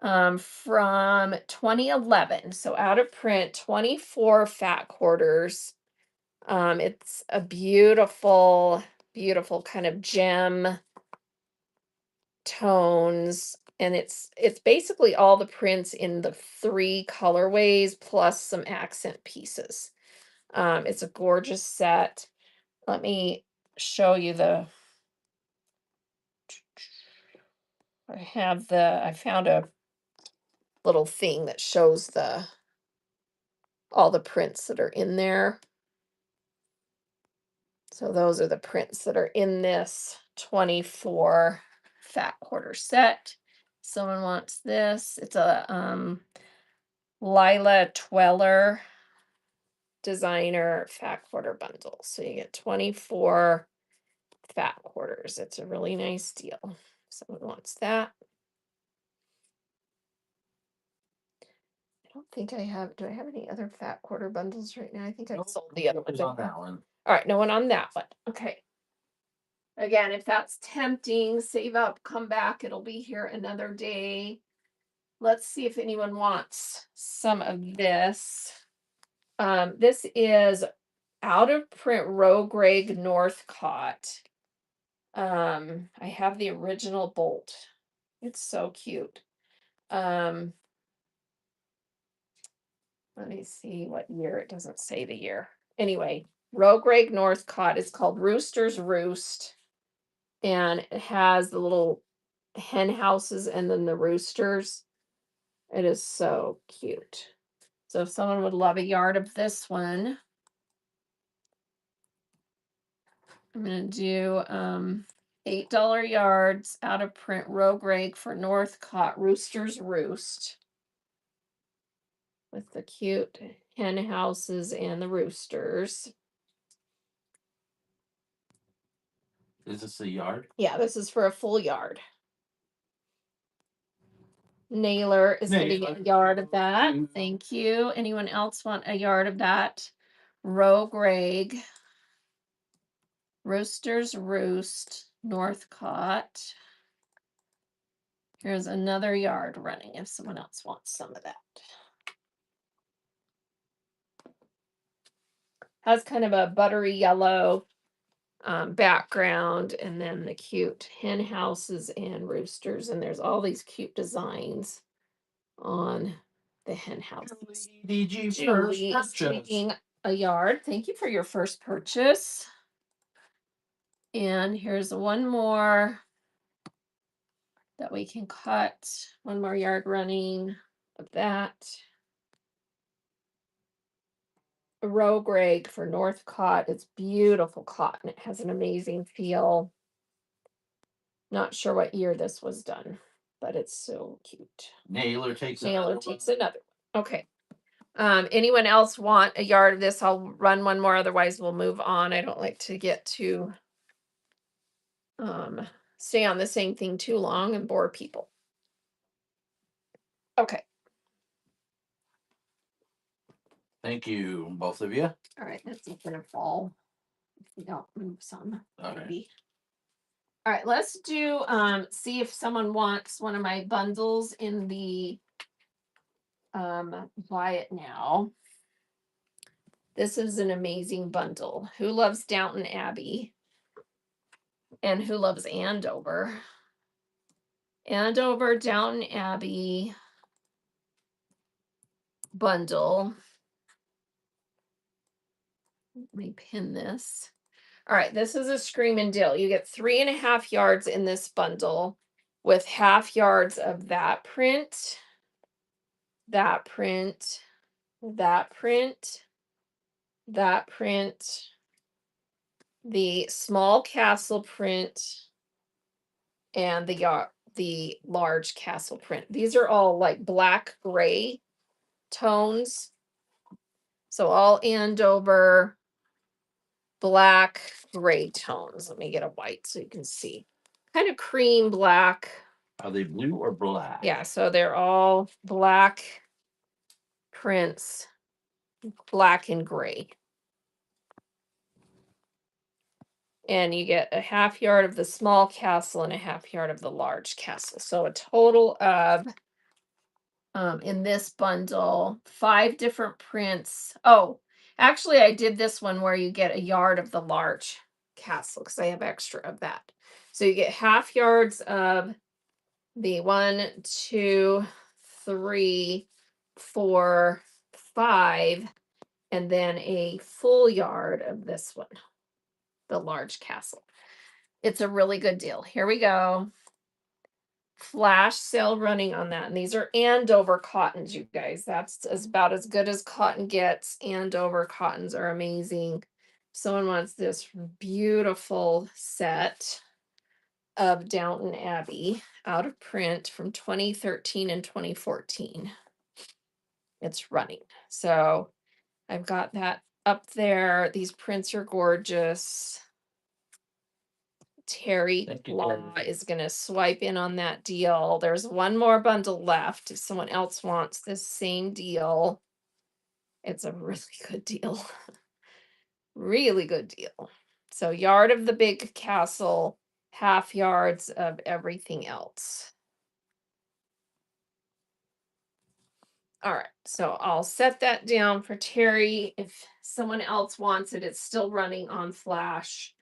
from 2011. So out of print, 24 fat quarters. It's a beautiful, beautiful kind of gem tones. And it's basically all the prints in the 3 colorways plus some accent pieces. It's a gorgeous set. Let me show you the I found a little thing that shows all the prints that are in there. So those are the prints that are in this 24 fat quarter set. Someone wants this. It's a Lila Tweller designer fat quarter bundle. So you get 24 fat quarters. It's a really nice deal. Someone wants that. I don't think I have. Do I have any other fat quarter bundles right now? I think I've sold the other ones. On that one. All right, no one on that one. Okay. Again, if that's tempting, save up, come back. It'll be here another day. Let's see if anyone wants some of this. This is out of print Rogreg Northcott. I have the original bolt. It's so cute. Let me see what year. It doesn't say the year. Anyway, Rogreg Northcott is called Rooster's Roost. And it has the little hen houses and then the roosters. It is so cute. So if someone would love a yard of this one, I'm going to do $8 yards out of print Rogue Rag for Northcott Rooster's Roost with the cute hen houses and the roosters. Is this a yard? Yeah, this is for a full yard. Nailer is going to get a yard of that. Thank you. Anyone else want a yard of that? Rogue Rag, Rooster's Roost, Northcott. Here's another yard running if someone else wants some of that. Has kind of a buttery yellow background, and then the cute hen houses and roosters. And there's all these cute designs on the hen houses. Julie is taking a yard. Thank you for your first purchase. And here's one more that we can cut. One more yard running of that. A Rogue Rag for Northcott. It's beautiful cotton. It has an amazing feel. Not sure what year this was done, but it's so cute. Nailer takes another one. Okay. Anyone else want a yard of this? I'll run one more, otherwise we'll move on. I don't like to get too stay on the same thing too long and bore people. Okay. Thank you, both of you. All right, that's gonna fall if we don't move some. Okay. Maybe. All right, let's do see if someone wants one of my bundles in the buy it now. This is an amazing bundle. Who loves Downton Abbey? And who loves Andover? Andover, Downton Abbey bundle. Let me pin this. All right, this is a screaming deal. You get 3.5 yards in this bundle with 1/2 yards of that print, that print, that print, that print, the small castle print, and the large castle print. These are all like black gray tones. So all Andover black gray tones. Let me get a white so you can see. Kind of cream black. Are they blue or black? Yeah, so they're all black prints, black and gray. And you get a 1/2 yard of the small castle and a 1/2 yard of the large castle. So a total of in this bundle, 5 different prints. Oh, actually, I did this one where you get a yard of the large castle because I have extra of that. So you get 1/2 yards of the 1, 2, 3, 4, 5, and then a full yard of this one, the large castle. It's a really good deal. Here we go. Flash sale running on that. And these are Andover cottons, you guys. That's about as good as cotton gets. Andover cottons are amazing. Someone wants this beautiful set of Downton Abbey out of print from 2013 and 2014. It's running. So I've got that up there. These prints are gorgeous. Terry Law is going to swipe in on that deal. There's one more bundle left. If someone else wants this same deal, it's a really good deal. Really good deal. So, yard of the big castle, 1/2 yards of everything else. All right, so I'll set that down for Terry. If someone else wants it, it's still running on Flash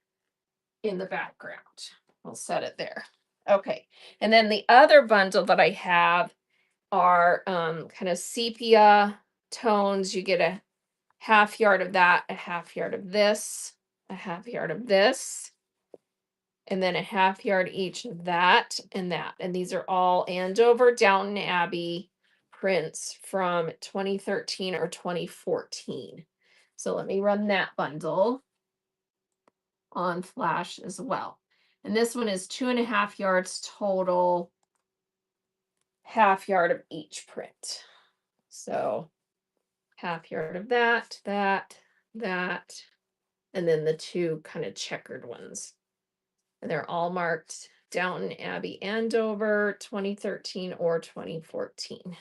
in the background. We'll set it there. Okay, and then the other bundle that I have are kind of sepia tones. You get a 1/2 yard of that, a 1/2 yard of this, a 1/2 yard of this, and then a 1/2 yard each of that and that. And these are all Andover Downton Abbey prints from 2013 or 2014. So let me run that bundle on Flash as well. And this one is 2.5 yards total, 1/2 yard of each print. So 1/2 yard of that, that, and then the 2 kind of checkered ones. And they're all marked Downton Abbey Andover 2013 or 2014.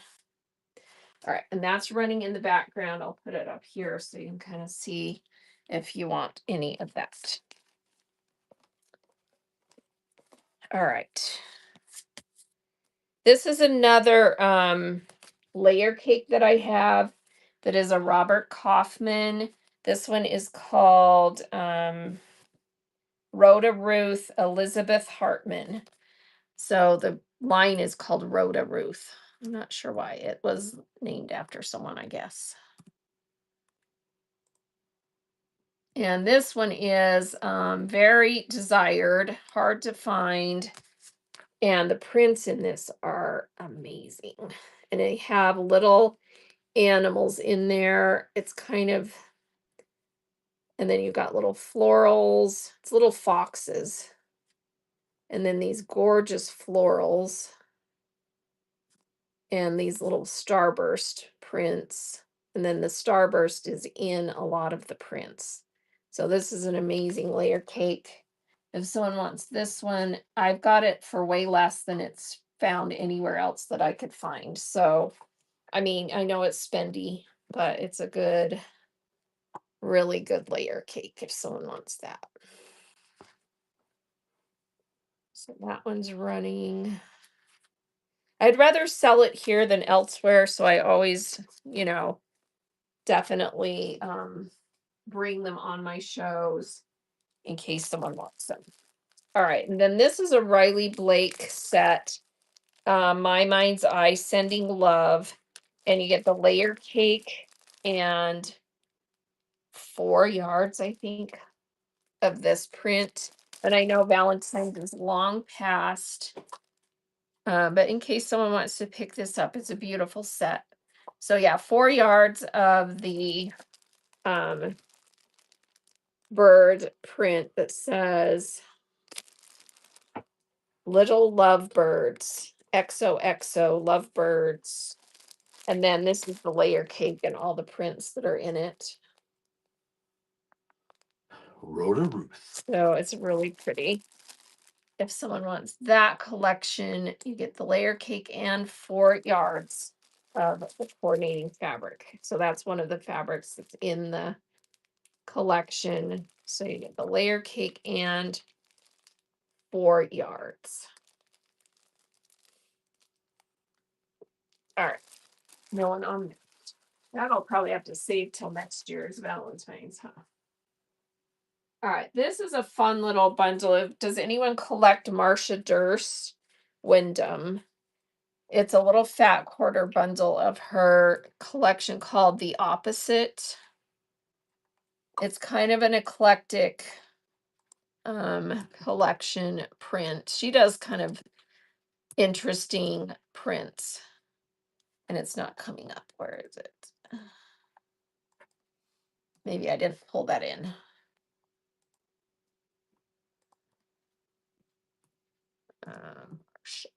All right, and that's running in the background. I'll put it up here so you can kind of see if you want any of that. All right. This is another layer cake that I have that is a Robert Kaufman. This one is called Rhoda Ruth Elizabeth Hartman. So the line is called Rhoda Ruth. I'm not sure why. It was named after someone, I guess. And this one is very desired, hard to find. And the prints in this are amazing. And they have little animals in there. It's kind of, and then you've got little florals, it's little foxes. And then these gorgeous florals and these little starburst prints. And then the starburst is in a lot of the prints. So this is an amazing layer cake. If someone wants this one, I've got it for way less than it's found anywhere else that I could find. So, I mean, I know it's spendy, but it's a good, really good layer cake if someone wants that. So that one's running. I'd rather sell it here than elsewhere, so I always, definitely bring them on my shows in case someone wants them. All right, and then this is a Riley Blake set, My Mind's Eye Sending Love, and you get the layer cake and 4 yards, I think, of this print. And I know Valentine's is long past, but in case someone wants to pick this up, it's a beautiful set. So yeah, 4 yards of the um, bird print that says Little Lovebirds, XOXO Lovebirds. And then this is the layer cake and all the prints that are in it. Rhoda Ruth. So it's really pretty. If someone wants that collection, you get the layer cake and 4 yards of the coordinating fabric. So that's one of the fabrics that's in the collection. So you get the layer cake and 4 yards. All right. No one on that. That'll probably have to save till next year's Valentine's, huh? All right. This is a fun little bundle of, does anyone collect Marcia Durst Wyndham? It's a little fat quarter bundle of her collection called The Opposite. It's kind of an eclectic collection print. She does kind of interesting prints. And it's not coming up. Where is it? Maybe I didn't pull that in. Marcia.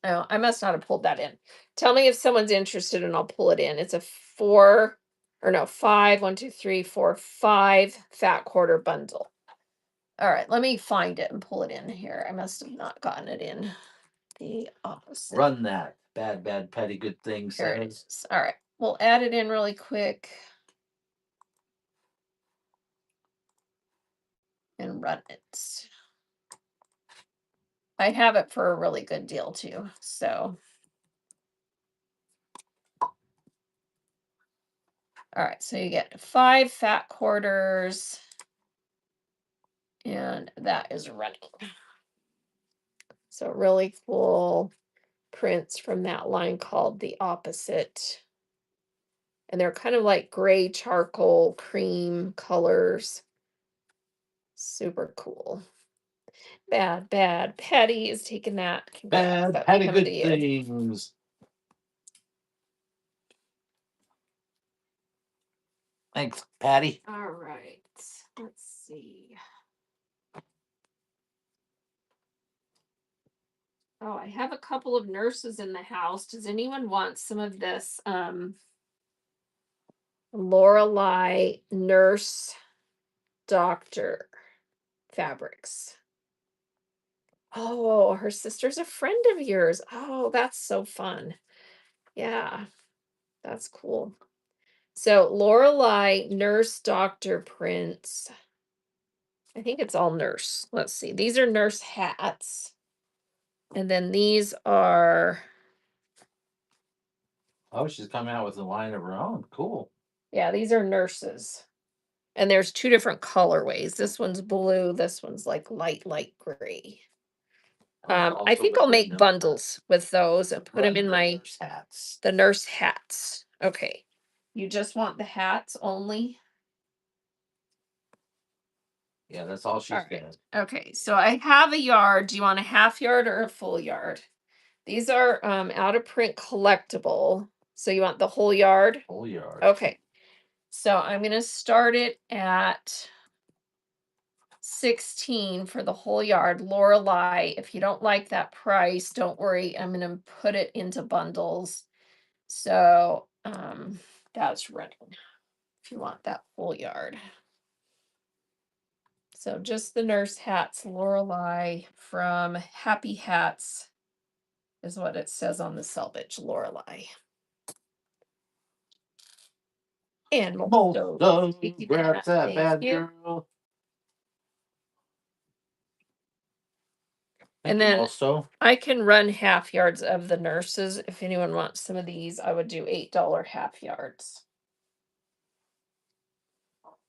Oh, I must not have pulled that in. Tell me if someone's interested and I'll pull it in. It's a 5, 1, 2, 3, 4, 5 fat quarter bundle. All right, let me find it and pull it in here. I must have not gotten it in. The Opposite. Run that. Bad, bad, petty, good thing Here it says. is. All right, we'll add it in really quick and run it. I have it for a really good deal too. So, all right, so you get 5 fat quarters, and that is running. So really cool prints from that line called The Opposite. And they're kind of like gray charcoal cream colors. Super cool. Bad, bad. Patty is taking that. Congrats. Bad, That's petty, coming good to you. things. Thanks, Patty. All right. Let's see. Oh, I have a couple of nurses in the house. Does anyone want some of this Lorelei Nurse Doctor fabrics? Oh, her sister's a friend of yours. Oh, that's so fun. Yeah, that's cool. So Lorelei Nurse Doctor prints. I think it's all nurse. Let's see. These are nurse hats. And then these are, Oh, she's coming out with a line of her own. Cool. yeah, these are nurses. And there's 2 different colorways. This one's blue, this one's like light gray. I Also think with I'll the make nurse- bundles with those and put them run in the my nurse hats. the nurse hats. Okay. You just want the hats only? Yeah, that's all she's All right. got. Okay, so I have a yard. Do you want a half yard or a full yard? These are out of print collectible. So you want the whole yard? Whole yard. Okay. So I'm going to start it at 16 for the whole yard. Lorelei, if you don't like that price, don't worry. I'm going to put it into bundles. So that's running if you want that full yard. So just the nurse hats, Lorelei from Happy Hats is what it says on the selvage, Lorelei. And Molto, Thank you, grab that Thank bad you. girl. And Thank you, then Molto. I can run half yards of the nurses. If anyone wants some of these, I would do $8 half yards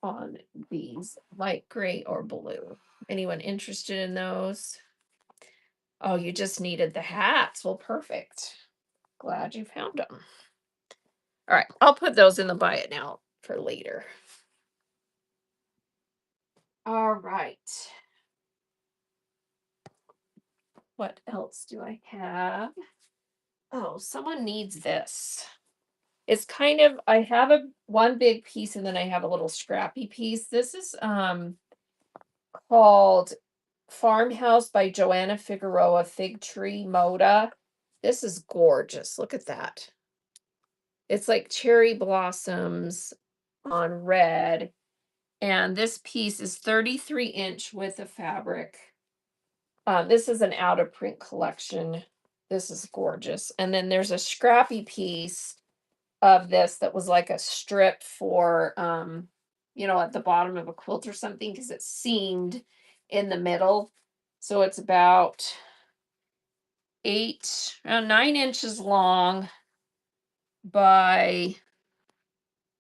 on these, light gray or blue. Anyone interested in those? Oh, you just needed the hats. Well, perfect. Glad you found them. All right, I'll put those in the buy it now for later. All right. What else do I have? Oh, someone needs this. It's kind of, I have one big piece and then I have a little scrappy piece. This is called Farmhouse by Joanna Figueroa Fig Tree Moda. This is gorgeous. Look at that. It's like cherry blossoms on red. And this piece is 33-inch width of fabric. This is an out of print collection. This is gorgeous. And then there's a scrappy piece of this that was like a strip for at the bottom of a quilt or something because it's seamed in the middle. So it's about 9 inches long by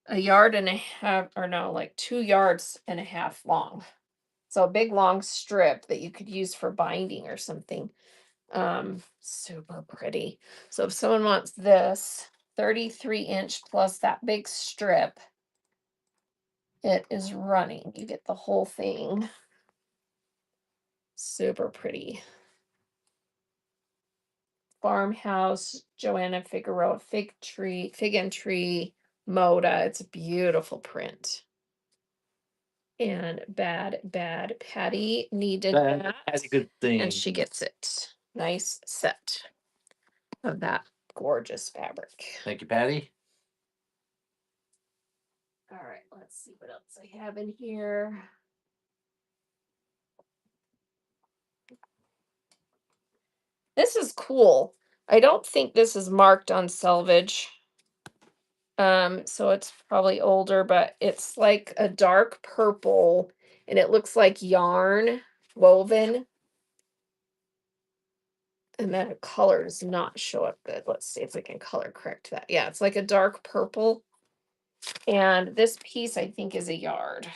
a yard and a half, or no, like 2.5 yards long. So a big long strip that you could use for binding or something. Super pretty. So if someone wants this 33-inch plus that big strip, it is running. You get the whole thing. Super pretty. Farmhouse, Joanna Figueroa Fig and Tree Moda. It's a beautiful print. And bad Patty needed that. That's a good thing. And she gets it. Nice set of that gorgeous fabric. Thank you, Patty. All right, let's see what else I have in here. This is cool. I don't think this is marked on selvage. So it's probably older, but it's like a dark purple and it looks like yarn woven. And that color does not show up good. Let's see if we can color correct that. Yeah, it's like a dark purple. And this piece, I think, is a yard.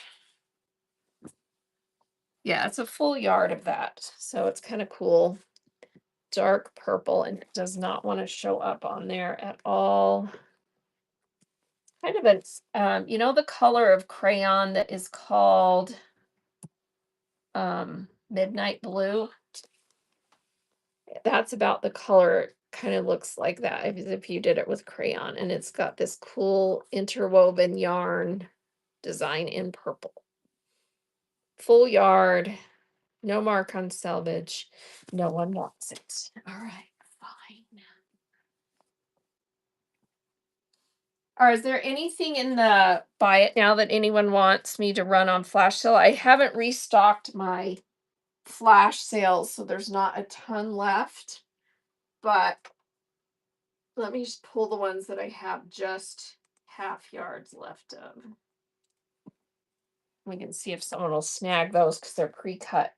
Yeah, it's a full yard of that. So it's kind of cool. Dark purple and it does not want to show up on there at all. Kind of the color of crayon that is called midnight blue. That's about the color. It kind of looks like that if you did it with crayon, and it's got this cool interwoven yarn design in purple. Full yard, no mark on selvage. No one wants it. All right, fine. Or is there anything in the buy it now that anyone wants me to run on flash sale? I haven't restocked my flash sales, so there's not a ton left. But let me just pull the ones that I have just half yards left of. We can see if someone will snag those because they're pre-cut.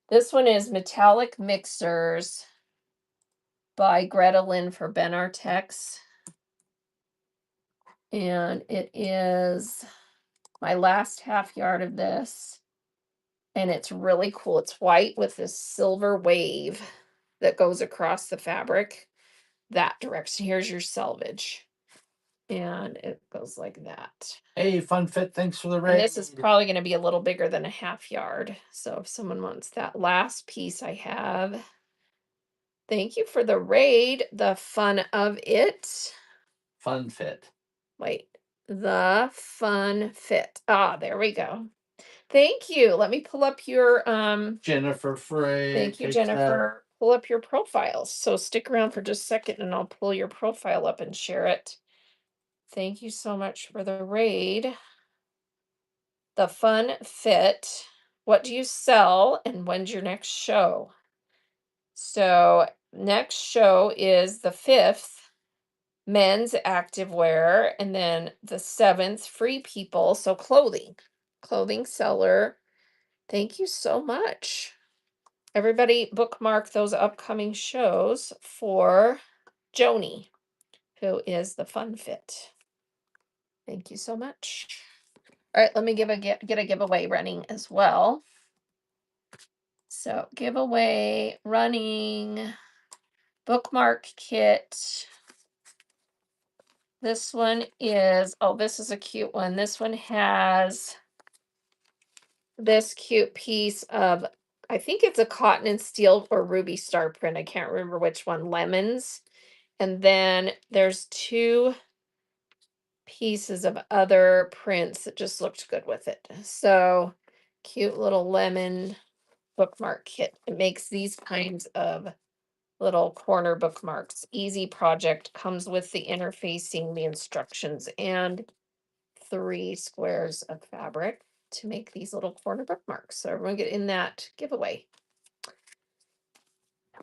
This one is Metallic Mixers by Greta Lynn for Ben Artex. And it is my last half yard of this. And it's really cool. It's white with this silver wave that goes across the fabric that direction. Here's your selvage. And it goes like that. Hey, Fun Fit, thanks for the raid. And this is probably going to be a little bigger than a half yard. So if someone wants that last piece I have, thank you for the raid. The fun of it. Fun Fit. Wait, the fun fit. Ah, there we go. Thank you. Let me pull up your Jennifer Frey. thank you, Jennifer. pull up your profiles. So stick around for just a second and I'll pull your profile up and share it. Thank you so much for the raid. The Fun Fit. What do you sell and when's your next show? So, next show is the 5th, men's activewear, and then the 7th, free people. So, clothing seller. Thank you so much. Everybody bookmark those upcoming shows for Joni, who is the Fun Fit. Thank you so much. All right, let me get a giveaway running as well. So, giveaway running, bookmark kit. This one is, oh, this is a cute one. This one has this cute piece of, I think it's a cotton and steel or ruby star print. I can't remember which one, lemons. And then there's 2 pieces of other prints that just looked good with it. So cute little lemon bookmark kit. It makes these kinds of little corner bookmarks. Easy project, comes with the interfacing, the instructions, and 3 squares of fabric to make these little corner bookmarks. So everyone get in that giveaway.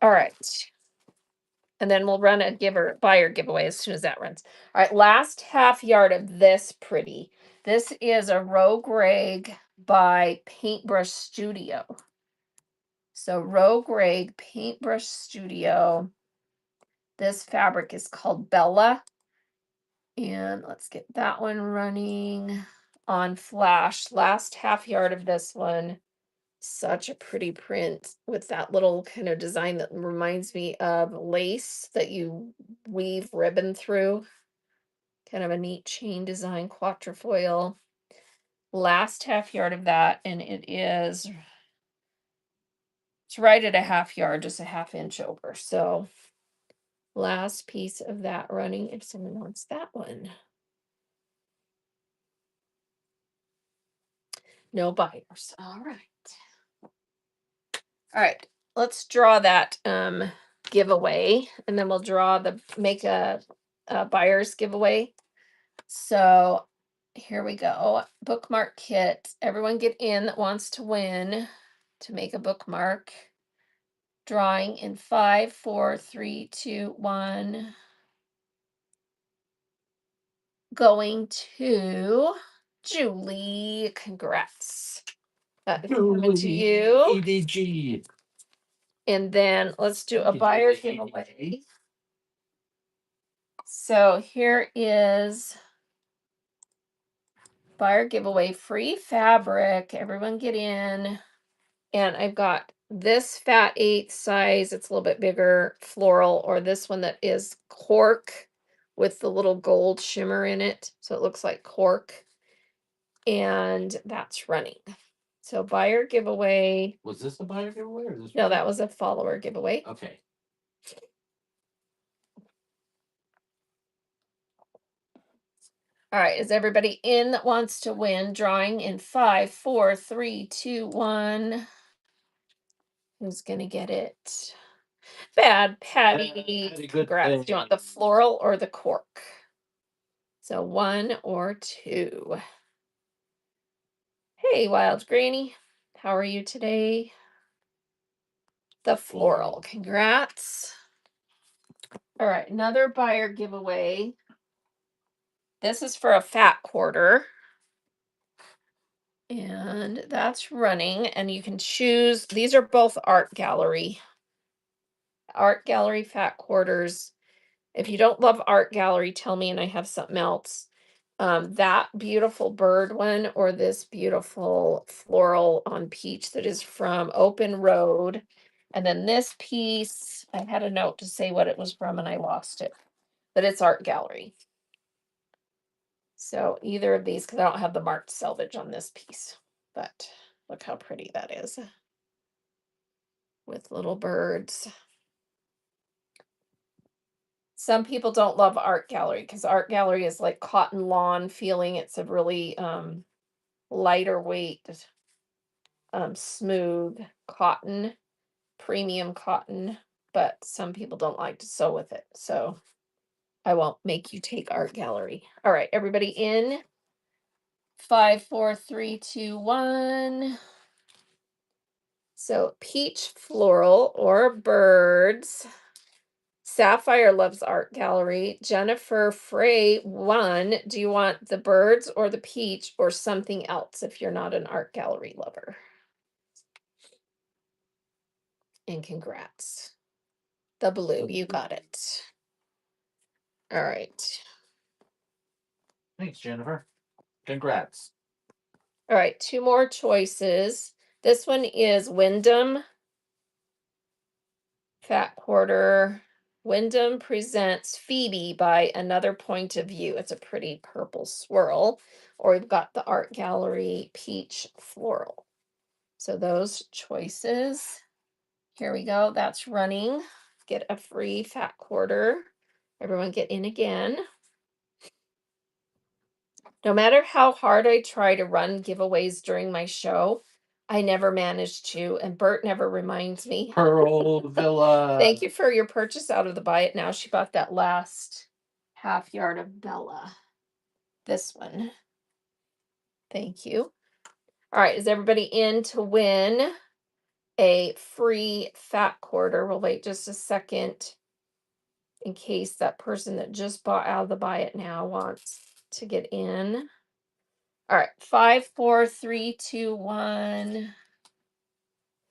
All right. And then we'll run a buyer giveaway as soon as that runs. All right, last half yard of this pretty. This is a Rogue Rag by Paintbrush Studio. So Rogue Rag Paintbrush Studio. This fabric is called Bella. And let's get that one running on flash. Last half yard of this one. Such a pretty print with that little kind of design that reminds me of lace that you weave ribbon through. Kind of a neat chain design, quatrefoil. Last half yard of that, and it's right at a half yard, just a half inch over. So last piece of that running, if someone wants that one. No buyers. All right. All right. Let's draw that giveaway, and then we'll make a buyer's giveaway. So here we go. Bookmark kit. Everyone get in that wants to win to make a bookmark. Drawing in 5, 4, 3, 2, 1. Going to Julie. Congrats. That is coming to you. EDG. And then let's do a buyer giveaway. So here is buyer giveaway, free fabric. Everyone get in. And I've got this fat 8 size. It's a little bit bigger floral, or this one that is cork with the little gold shimmer in it. So it looks like cork. And that's running. So buyer giveaway. Was this a buyer giveaway or this? No, that was a follower giveaway. Okay. All right, is everybody in that wants to win? Drawing in 5, 4, 3, 2, 1. Who's gonna get it? Bad Patty. Patty, good Congrats. Do you want the floral or the cork? So 1 or 2. Hey, Wild Granny. How are you today? The floral. Congrats. All right, another buyer giveaway. This is for a fat quarter. And that's running. And you can choose, these are both art gallery. Art gallery fat quarters. If you don't love art gallery, tell me and I have something else. That beautiful bird one or this beautiful floral on peach that is from Open Road. And then this piece, I had a note to say what it was from and I lost it, but it's art gallery. So either of these, because I don't have the marked selvage on this piece, but look how pretty that is with little birds. Some people don't love art gallery because art gallery is like cotton lawn feeling. It's a really lighter weight, smooth cotton, premium cotton. but some people don't like to sew with it. So I won't make you take art gallery. All right, everybody in 5, 4, 3, 2, 1. So peach floral or birds. Sapphire loves art gallery. Jennifer Frey 1. Do you want the birds or the peach or something else if you're not an art gallery lover? And congrats. The blue, you got it. All right. Thanks, Jennifer. Congrats. All right, 2 more choices. This one is Wyndham Fat Quarter. Wyndham presents Phoebe by Another Point of View. It's a pretty purple swirl. Or we've got the Art Gallery Peach Floral. So those choices. Here we go. That's running. Get a free fat quarter. Everyone get in again. No matter how hard I try to run giveaways during my show, I never manage to, and Bert never reminds me. Pearl Villa. Thank you for your purchase out of the buy it now. She bought that last half yard of Bella. This one. Thank you. All right, is everybody in to win a free fat quarter? We'll wait just a second in case that person that just bought out of the buy it now wants to get in. All right, 5, 4, 3, 2, 1.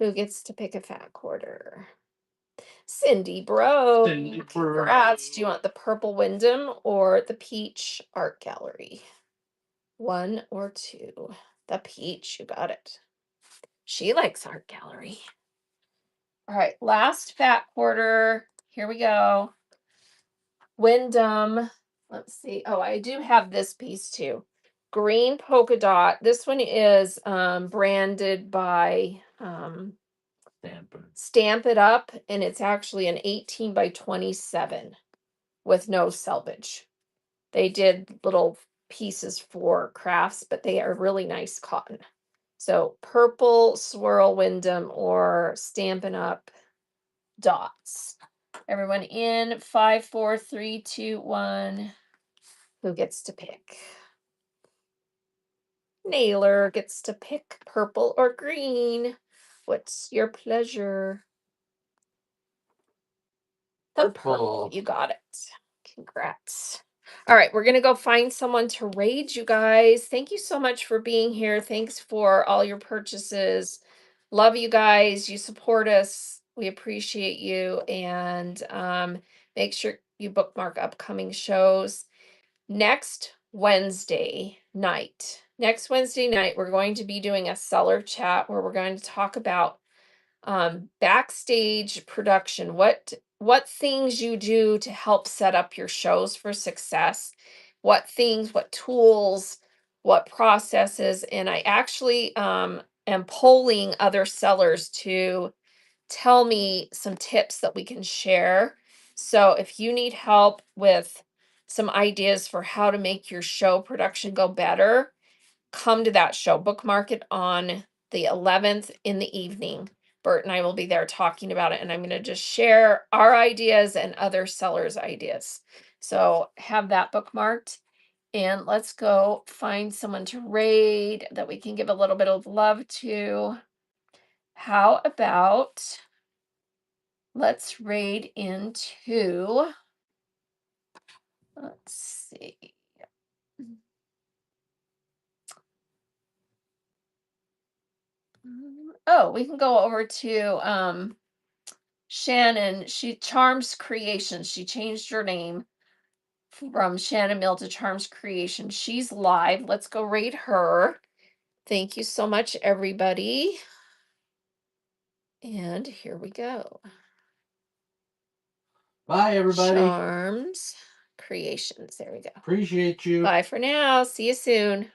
Who gets to pick a fat quarter? Cindy Bro. Cindy Bro. Congrats. Do you want the purple Wyndham or the peach art gallery? 1 or 2. The peach, you got it. She likes art gallery. All right, last fat quarter. Here we go. Wyndham. Let's see. Oh, I do have this piece too. Green polka dot. This one is branded by Stamp It Up, and it's actually an 18 by 27 with no selvage. They did little pieces for crafts, but they are really nice cotton. So purple swirl Wyndham or Stampin' Up dots. Everyone in 5, 4, 3, 2, 1. Who gets to pick? Naylor gets to pick purple or green. What's your pleasure? The purple. You got it. Congrats. All right, we're going to go find someone to raid, you guys. Thank you so much for being here. Thanks for all your purchases. Love you guys. You support us. We appreciate you. And make sure you bookmark upcoming shows. Next Wednesday night, we're going to be doing a seller chat where we're going to talk about backstage production, what things you do to help set up your shows for success, what tools, what processes. And I actually am polling other sellers to tell me some tips that we can share. So if you need help with some ideas for how to make your show production go better, come to that show. Bookmark it on the 11th in the evening. Bert and I will be there talking about it, and I'm going to just share our ideas and other sellers' ideas. So have that bookmarked, and let's go find someone to raid that we can give a little bit of love to. How about let's raid into, let's see. Oh, we can go over to Shannon. She Charms Creations. She changed her name from Shannon Mill to Charms Creation. She's live. Let's go raid her. Thank you so much, everybody. And here we go. Bye, everybody. Charms Creations. There we go. Appreciate you. Bye for now. See you soon.